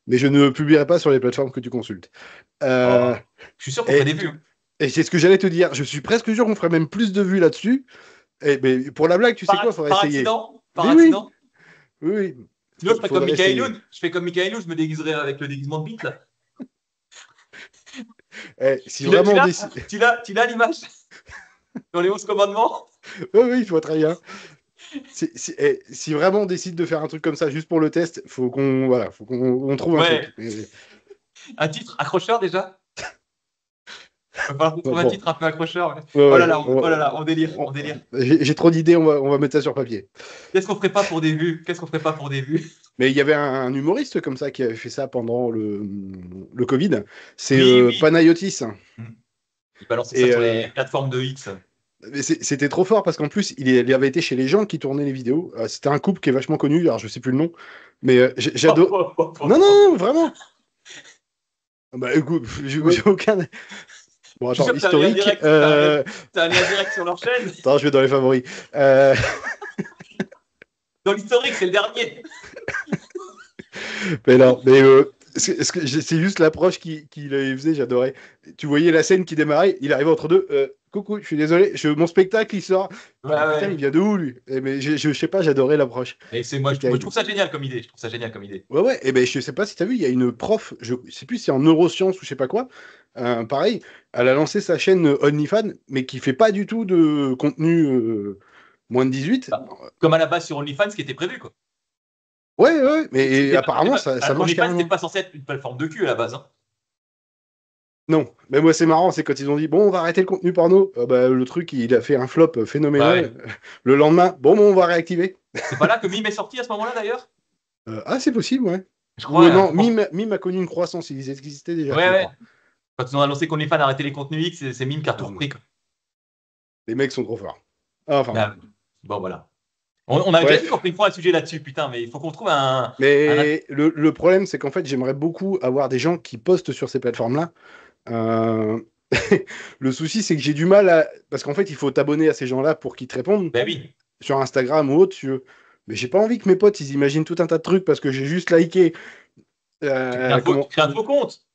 Mais je ne publierai pas sur les plateformes que tu consultes. Euh, Oh, je suis sûr qu'on ferait et des vues, hein. et c'est ce que j'allais te dire. Je suis presque sûr qu'on ferait même plus de vues là-dessus. Et, mais pour la blague, tu sais quoi, faudrait Par essayer. accident, par Mais oui, accident. oui, oui. Sinon, je ferais comme Faudrait Michael essayer. Youn. Je fais comme Michael Youn, je me déguiserais avec le déguisement de Beat, là. Si vraiment on décide. Tu l'as l'image dans les 11 commandements? Oui, oui, je vois très bien. Si vraiment on décide de faire un truc comme ça juste pour le test, faut qu'on on trouve un Ouais, truc. Mais, un titre accrocheur déjà. Il va falloir qu'on trouve un bon, titre un peu accrocheur. Ouais. ouais, Oh là ouais. là, oh là là, on délire, on délire. J'ai trop d'idées, on va mettre ça sur papier. Qu'est-ce qu'on ferait pas pour des vues? Qu'est-ce qu'on ferait pas pour des vues? Mais il y avait un humoriste comme ça qui avait fait ça pendant le Covid. C'est Oui, oui. Panayotis. Hmm. Il balançait ça Et sur les plateformes de X. mais c'était trop fort parce qu'en plus, il avait été chez les gens qui tournaient les vidéos. C'était un couple qui est vachement connu, alors je sais plus le nom. Mais j'adore. Non, non, non, vraiment. Bah écoute, j'ai aucun. Bon, Je suis attends, sûr que t'as un lien historique. direct. T'as un lien direct sur leur chaîne. Attends, je vais dans les favoris. Euh, Dans l'historique, c'est le dernier. Mais non, mais c'est juste l'approche qu'il faisait, j'adorais. Tu voyais la scène qui démarrait, il arrivait entre deux. Coucou, je suis désolé, mon spectacle il sort. Ouais, Mais putain, il ouais. vient de où lui? Mais je sais pas, j'adorais l'approche. Et c'est C'était moi, je terrible. trouve ça génial comme idée. Je trouve ça génial comme idée. Ouais, ouais, et ben je sais pas si t'as vu, il y a une prof, je sais plus si c'est en neurosciences ou je sais pas quoi. Pareil, elle a lancé sa chaîne OnlyFans, mais qui fait pas du tout de contenu moins de 18. Bah, comme à la base sur OnlyFans, ce qui était prévu, quoi. Ouais, ouais, mais C'était apparemment ça marche OnlyFans, c'était carrément. pas censé être une plateforme de cul à la base, hein. Non, mais moi c'est marrant, c'est quand ils ont dit bon on va arrêter le contenu porno, bah, le truc il a fait un flop Ouais, ouais. phénoménal. Le lendemain, bon on va réactiver. C'est pas là que Mime est sorti à ce moment-là, d'ailleurs? Ah c'est possible, ouais. Je Ou crois, hein, non, Mime a connu une croissance, ils existaient déjà, Ouais, je ouais. crois. Quand ils ont annoncé qu'OnlyFans arrêtait les contenus X, c'est Mime qui a tout Ah, non. repris, quoi. Les mecs sont trop forts. Ah, enfin bon. Ah, bon, voilà. On avait déjà dit qu'on Bref, ferait une fois un sujet là-dessus, putain, mais il faut qu'on trouve un... mais le problème c'est qu'en fait j'aimerais beaucoup avoir des gens qui postent sur ces plateformes-là. Euh, Le souci c'est que j'ai du mal à... Parce qu'en fait il faut t'abonner à ces gens-là pour qu'ils te répondent. Ben oui, Sur Instagram ou autre, mais j'ai pas envie que mes potes ils imaginent tout un tas de trucs parce que j'ai juste liké. tu Comment? crées un faux compte.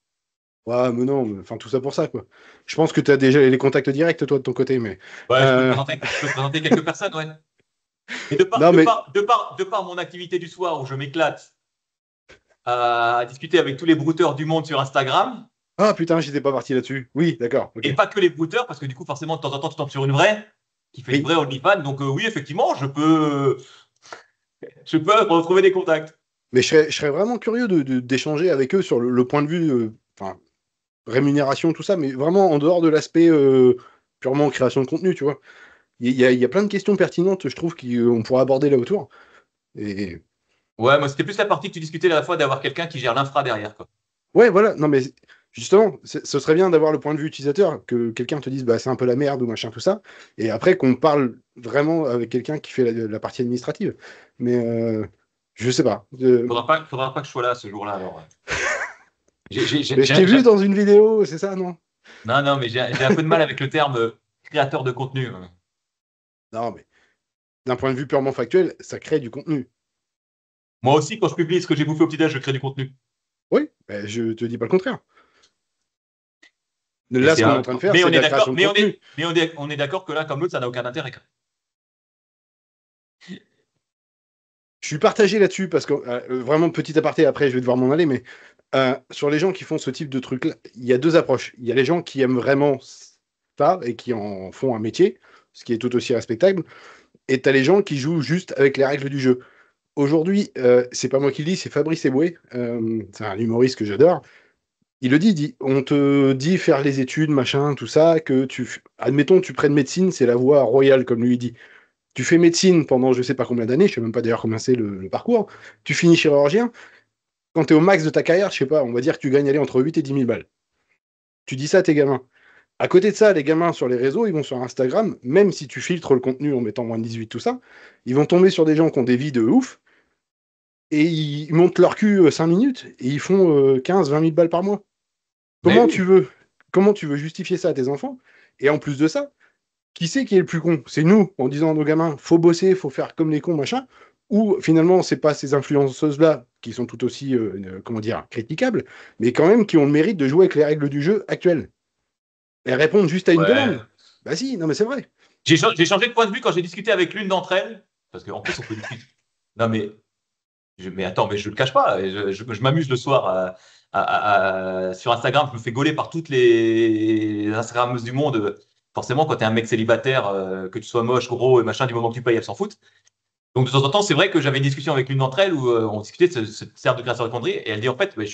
Ouais, mais non, enfin tout ça pour ça quoi. Je pense que tu as déjà les contacts directs toi de ton côté, mais Ouais, euh, je peux te présenter quelques personnes, ouais. Et non mais de par mon activité du soir où je m'éclate à discuter avec tous les brouteurs du monde sur Instagram, ah putain j'étais pas parti là-dessus. Oui, d'accord, ok. et pas que les brouteurs, parce que du coup, forcément, de temps en temps, tu tombes sur une vraie qui fait du Oui, vrai OnlyFans. Donc, oui, effectivement, je peux retrouver des contacts. mais je serais vraiment curieux d'échanger avec eux sur le point de vue, enfin rémunération tout ça, mais vraiment en dehors de l'aspect purement création de contenu, tu vois. Il y a plein de questions pertinentes, je trouve, qu'on pourra aborder là autour. Et Ouais, moi, c'était plus la partie que tu discutais la fois d'avoir quelqu'un qui gère l'infra derrière, quoi. ouais, voilà. Non, mais justement, ce serait bien d'avoir le point de vue utilisateur, que quelqu'un te dise, bah, c'est un peu la merde ou machin, tout ça. Et après, qu'on parle vraiment avec quelqu'un qui fait la partie administrative. Mais je sais pas. Faudra pas que je sois là ce jour-là, alors. Mais je t'ai vu dans une vidéo, c'est ça, non? Non, non, mais j'ai un peu de mal avec le terme créateur de contenu, hein. Non, mais d'un point de vue purement factuel, ça crée du contenu. Moi aussi, quand je publie ce que j'ai bouffé au petit-déj, je crée du contenu. Oui, bah, je te dis pas le contraire. Mais Là, ce qu'on est en train de faire, mais c'est on de est la d'accord, création de contenu. on est d'accord que l'un comme l'autre, ça n'a aucun intérêt, quoi. Je suis partagé là-dessus parce que vraiment petit aparté, après je vais devoir m'en aller, mais sur les gens qui font ce type de truc-là, il y a deux approches. Il y a les gens qui aiment vraiment ça et qui en font un métier, ce qui est tout aussi respectable, et tu as les gens qui jouent juste avec les règles du jeu. Aujourd'hui, c'est pas moi qui le dis, c'est Fabrice Eboué, c'est un humoriste que j'adore. Il le dit, on te dit faire les études, machin, tout ça, admettons, tu prennes médecine, c'est la voie royale, comme lui dit. Tu fais médecine pendant je sais pas combien d'années, je sais même pas d'ailleurs combien c'est le parcours. Tu finis chirurgien. Quand tu es au max de ta carrière, je sais pas, on va dire que tu gagnes aller entre 8 et 10 000 balles. Tu dis ça à tes gamins. À côté de ça, les gamins sur les réseaux, ils vont sur Instagram, même si tu filtres le contenu en mettant moins de 18, tout ça, ils vont tomber sur des gens qui ont des vies de ouf. et ils montent leur cul 5 minutes et ils font 15-20 000 balles par mois. Mais Comment oui. tu veux, comment tu veux justifier ça à tes enfants? Et en plus de ça, qui c'est qui est le plus con? C'est nous, en disant à nos gamins, faut bosser, faut faire comme les cons, machin. Ou finalement, c'est pas ces influenceuses-là qui sont tout aussi, comment dire, critiquables, mais quand même qui ont le mérite de jouer avec les règles du jeu actuelles. Elles répondent juste à une Ouais. demande. Bah si, non mais c'est vrai. J'ai changé de point de vue quand j'ai discuté avec l'une d'entre elles, parce qu'en plus, on peut discuter. Non, mais attends, mais je le cache pas. Je m'amuse le soir sur Instagram. Je me fais gauler par toutes les Instagrammeuses du monde. Forcément, quand tu es un mec célibataire, que tu sois moche, gros et machin, du moment que tu payes, elles s'en foutent. Donc, de temps en temps, c'est vrai que j'avais une discussion avec l'une d'entre elles où on discutait de ce cercle de création de contenu. Et elle dit en fait, ouais,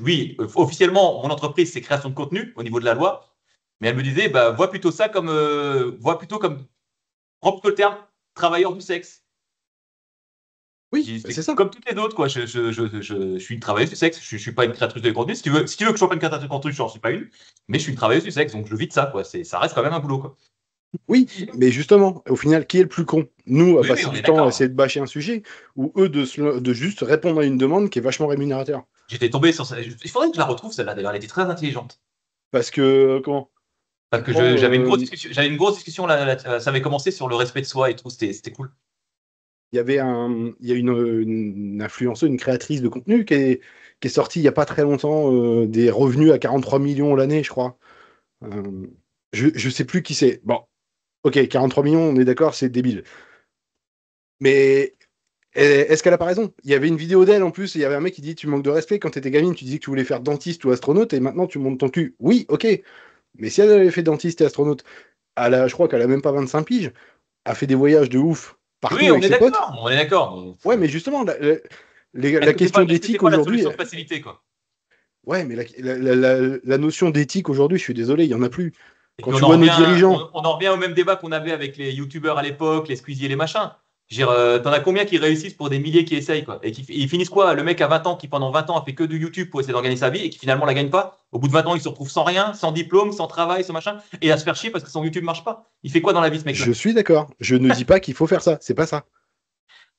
oui, officiellement, mon entreprise, c'est création de contenu au niveau de la loi. Mais elle me disait, bah, prends plutôt le terme travailleur du sexe. Oui, bah, c'est ça. Comme toutes les autres, quoi. Je suis une travailleuse du sexe. Je suis pas une créatrice de contenu. Si tu veux que je sois pas une créatrice de contenu, je ne suis pas une. Mais je suis une travailleuse du sexe, donc je vis de ça, quoi. Ça reste quand même un boulot, quoi. Oui, mais justement, au final, qui est le plus con? Nous, à Oui, oui, passer on est du temps à d'accord. essayer de bâcher un sujet, ou eux de juste répondre à une demande qui est vachement rémunérateur. J'étais tombé sur ça. Il faudrait que je la retrouve, celle-là, d'ailleurs. Elle était très intelligente. Parce que, comment? Parce Tu que prends. j'avais une grosse discussion là, ça avait commencé sur le respect de soi et tout. C'était cool. Il y a une influenceuse, une créatrice de contenu qui est sortie il n'y a pas très longtemps, des revenus à 43 millions l'année, je crois. Euh, je sais plus qui c'est. Bon, ok, 43 millions, on est d'accord, c'est débile. Mais est-ce qu'elle a pas raison? Il y avait une vidéo d'elle en plus, et il y avait un mec qui dit tu manques de respect quand t'étais gamine, tu disais que tu voulais faire dentiste ou astronaute, et maintenant tu montes ton cul. Oui, ok. Mais si elle avait fait dentiste et astronaute, je crois qu'elle a même pas 25 piges, a fait des voyages de ouf Oui, partout on avec est ses potes. d'accord. On est d'accord. Ouais, mais justement, la question Est-ce que c'est d'éthique pas la aujourd'hui, solution de facilité, quoi? ouais, mais la notion d'éthique aujourd'hui, je suis désolé, il n'y en a plus. Et Quand puis tu vois nos dirigeants, on en revient au même débat qu'on avait avec les youtubeurs à l'époque, les Squeezie et les machins. Je veux dire, t'en as combien qui réussissent pour des milliers qui essayent, quoi? Et ils finissent quoi? Le mec à 20 ans qui pendant 20 ans a fait que du YouTube pour essayer d'organiser sa vie et qui finalement la gagne pas. Au bout de 20 ans, il se retrouve sans rien, sans diplôme, sans travail, sans machin, et à se faire chier parce que son YouTube marche pas. Il fait quoi dans la vie, ce mec-là? je suis d'accord. Je ne dis pas qu'il faut faire ça, c'est pas ça.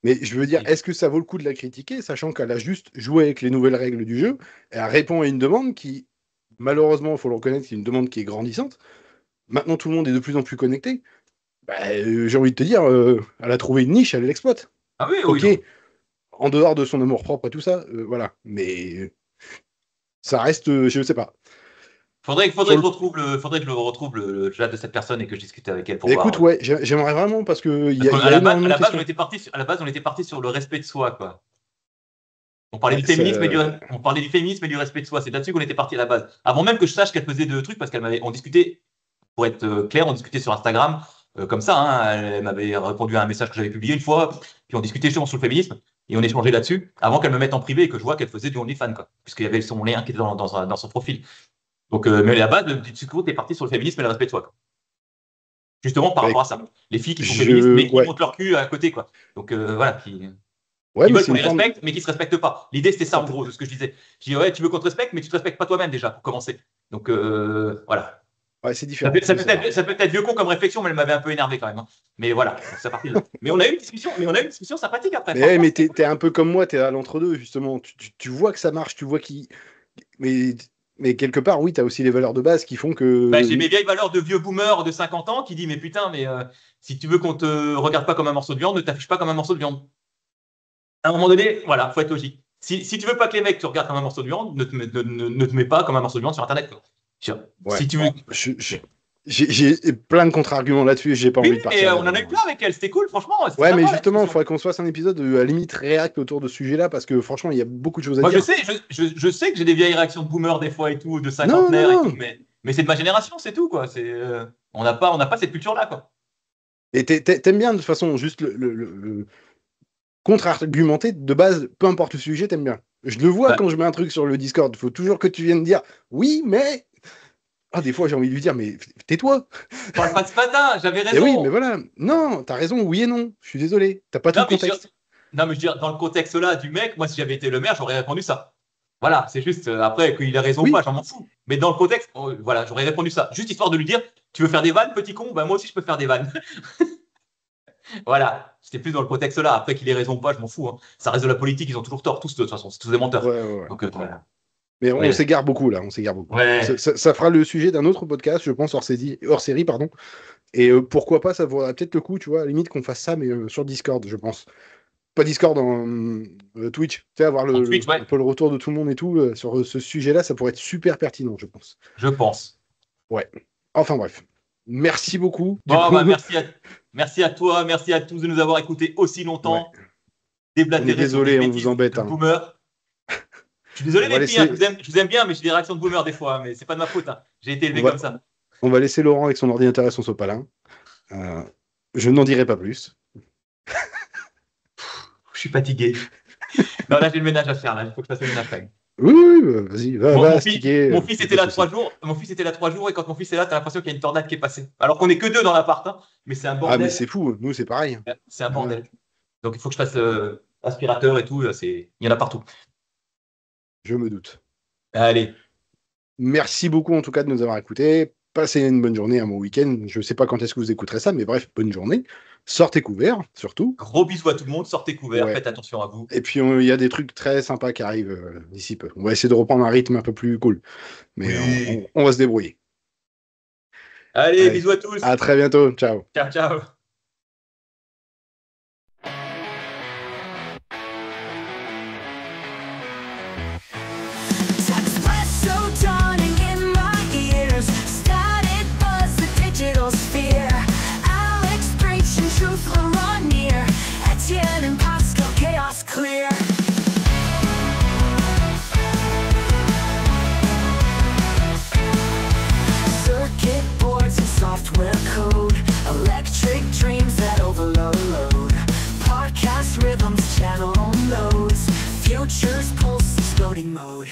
Mais je veux dire, Et- est-ce que ça vaut le coup de la critiquer, sachant qu'elle a juste joué avec les nouvelles règles du jeu, et elle répond à une demande qui, malheureusement, il faut le reconnaître, c'est une demande qui est grandissante. Maintenant, tout le monde est de plus en plus connecté. Bah, j'ai envie de te dire, elle a trouvé une niche, elle l'exploite. Ah oui, oui, Ok, non. en dehors de son amour-propre et tout ça, voilà. Mais ça reste, je ne sais pas. Faudrait Sur que le... faudrait que je retrouve le chat de cette personne et que je discute avec elle pour Mais écoute, voir. ouais, j'aimerais vraiment parce qu'il Parce y qu'à a à énormément de la base, questions. à la base, on était parti sur le respect de soi, quoi. Ouais, On parlait du féminisme et du respect de soi. C'est là-dessus qu'on était parti à la base. Avant même que je sache qu'elle faisait de trucs, parce on discutait, pour être clair, on discutait sur Instagram, comme ça, hein. Elle m'avait répondu à un message que j'avais publié une fois, puis on discutait justement sur le féminisme, et on échangeait là-dessus, avant qu'elle me mette en privé et que je vois qu'elle faisait du OnlyFans, quoi. Puisqu'il y avait son lien qui était dans son profil. Donc, mais à la base, le discours était parti sur le féminisme et le respect de soi, quoi. Justement par bah, rapport à ça. Les filles qui sont féministes, je... mais qui Ouais. montent leur cul à côté, quoi. Donc, voilà, Ouais, qui mais veulent c'est qu'on une les forme... respecte, mais qui ne se respectent pas. L'idée, c'était ça, ça en peut- gros, de ce que je disais. Je dis, ouais, tu veux qu'on te respecte, mais tu te respectes pas toi-même déjà, pour commencer. Donc, voilà. Ouais, c'est différent, je sais pas. Ça peut être vieux con comme réflexion, mais elle m'avait un peu énervé quand même, hein. Mais voilà, ça partit de là. Mais on a eu une discussion sympathique après. Mais, ouais, Franchement, mais c'était cool. t'es un peu comme moi, t'es à l'entre-deux, justement. Tu vois que ça marche, tu vois qui... Mais, mais quelque part, oui, t'as aussi les valeurs de base qui font Bah, j'ai que... mes vieilles valeurs de vieux boomer de 50 ans qui dit, mais putain, mais si tu veux qu'on te regarde pas comme un morceau de viande, ne t'affiche pas comme un morceau de viande. À un moment donné, voilà, faut être logique. Si tu veux pas que les mecs te regardent comme un morceau de viande, ne te mets pas comme un morceau de viande sur Internet, quoi. Ouais, Si tu veux. bon, j'ai plein de contre-arguments là-dessus et j'ai pas Oui, envie oui, de mais partir on en a eu là-dedans. plein avec elle, c'était cool, franchement, c'était Ouais, mais sympa la justement, il discussion. faudrait qu'on se fasse un épisode, à la limite, réact autour de ce sujet-là, parce que franchement, il y a beaucoup de choses à Moi, dire. je sais que j'ai des vieilles réactions de boomer des fois et tout, de Non, non, cinquantenaires et tout, non. mais c'est de ma génération, c'est tout, quoi. On n'a pas cette culture-là, quoi. Et t'aimes bien, de toute façon, juste le contre-argumenter, de base, peu importe le sujet, t'aimes bien. Je le vois Bah, quand je mets un truc sur le Discord. Il faut toujours que tu viennes dire oui, mais. Ah, des fois, j'ai envie de lui dire, mais tais-toi. parle pas de ce matin, j'avais Et oui, mais raison. voilà. Non, t'as raison, oui et non. Je suis désolé. T'as pas tout Non, le mais contexte. non, mais je veux dire, dans le contexte là du mec, moi, si j'avais été le maire, j'aurais répondu ça. Voilà, c'est juste, après, qu'il ait raison ou pas, Oui, j'en m'en fous. Mais dans le contexte, voilà, j'aurais répondu ça. Juste histoire de lui dire, tu veux faire des vannes, petit con? Bah, moi aussi, je peux faire des vannes. Voilà, j'étais plus dans le contexte là. Après qu'il ait raison ou pas, je m'en fous. Hein. Ça reste de la politique, ils ont toujours tort, tous de toute façon, c'est tous des menteurs. Ouais. Donc, voilà. Mais on Ouais. s'égare beaucoup là, on s'égare beaucoup. Ouais. Ça fera le sujet d'un autre podcast, je pense, hors série, pardon. Et pourquoi pas, ça vaudra peut-être le coup, tu vois, à la limite qu'on fasse ça, mais sur Discord, je pense. Pas Discord, en Twitch. Tu sais, avoir En Twitch, un peu le retour de tout le monde et tout, sur ce sujet-là, ça pourrait être super pertinent, je pense. je pense. Ouais. Enfin bref. Merci beaucoup. Bon, bah, merci à toi, merci à tous de nous avoir écoutés aussi longtemps. Ouais. Déblatérer On est désolé, sur des on vous embête. de boomer. Je suis désolé On va les filles, hein, laisser... je vous aime bien, mais j'ai des réactions de boomer des fois, mais c'est pas de ma faute. Hein. J'ai été élevé comme ça. On va laisser Laurent avec son ordinateur et son sopalin. Je n'en dirai pas plus. Je suis fatigué. Non, là j'ai le ménage à faire, là, il faut que je fasse le ménage quand même. Oui, vas-y, va mon fils était là 3 jours. Mon fils était là 3 jours et quand mon fils est là, t'as l'impression qu'il y a une tornade qui est passée. Alors qu'on est que 2 dans l'appart, hein, mais c'est un bordel. Ah mais c'est fou, nous c'est pareil. C'est un bordel. Donc il faut que je fasse aspirateur et tout. Il y en a partout. Je me doute. Allez. Merci beaucoup en tout cas de nous avoir écoutés. Passez une bonne journée, un bon week-end. Je ne sais pas quand est-ce que vous écouterez ça, mais bref, bonne journée. Sortez couverts, surtout. Gros bisous à tout le monde. Sortez couverts. Ouais. Faites attention à vous. Et puis il y a des trucs très sympas qui arrivent d'ici peu. On va essayer de reprendre un rythme un peu plus cool. Mais Oui. on va se débrouiller. Allez, bisous à tous. À très bientôt. Ciao. Ciao, ciao. Clear. Circuit boards and software code, electric dreams that overload, podcast rhythms, channel nodes, futures pulse exploding mode.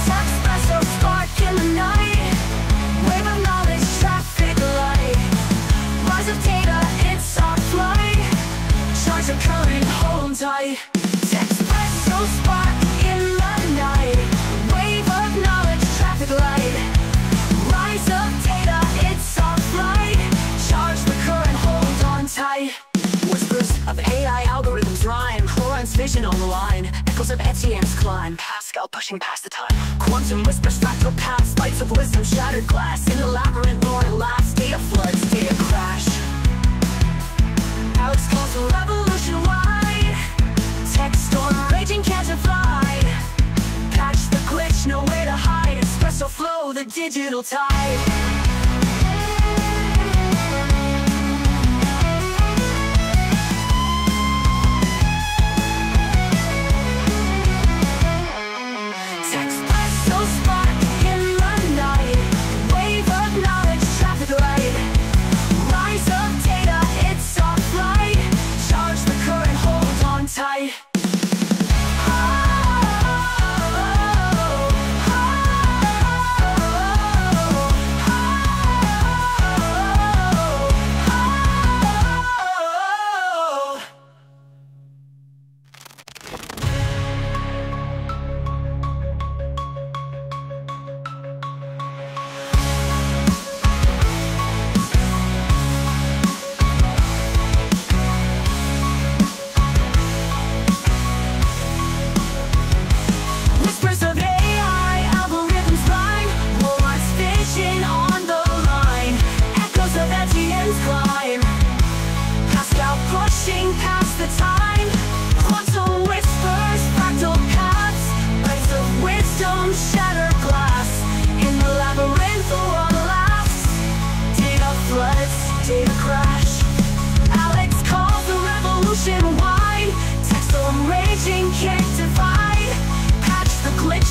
Espresso spark in the night, wave of knowledge, traffic light, rise of data, it's our flight, charge of current, hold tight. Espresso spark in the night, wave of knowledge, traffic light, rise of data, it's our flight, charge the current, hold on tight. Whispers of AI algorithms rhyme, Laurent's vision on the line, echoes of Etienne's climb, Pascal pushing past the time. Quantum whispers, fractal paths, lights of wisdom, shattered glass, in the labyrinth, Laurent laughs, data floods, data crash. Alex calls the revolution wide, tech storm raging, can't divide, patch the glitch, nowhere to hide, espresso flow, the digital tide.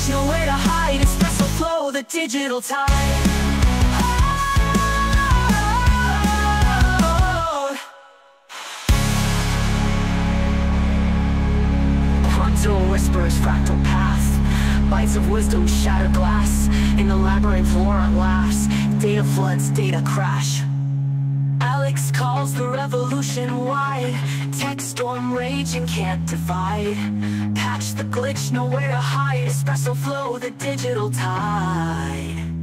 Nowhere to hide, espresso flow, the digital tide. Quantum whispers, fractal paths, bites of wisdom, shattered glass, in the labyrinth, Laurent laughs, data floods, data crash. Alex calls the revolution wide, tech storm raging, can't divide, patch the glitch, nowhere to hide, espresso flow, the digital tide.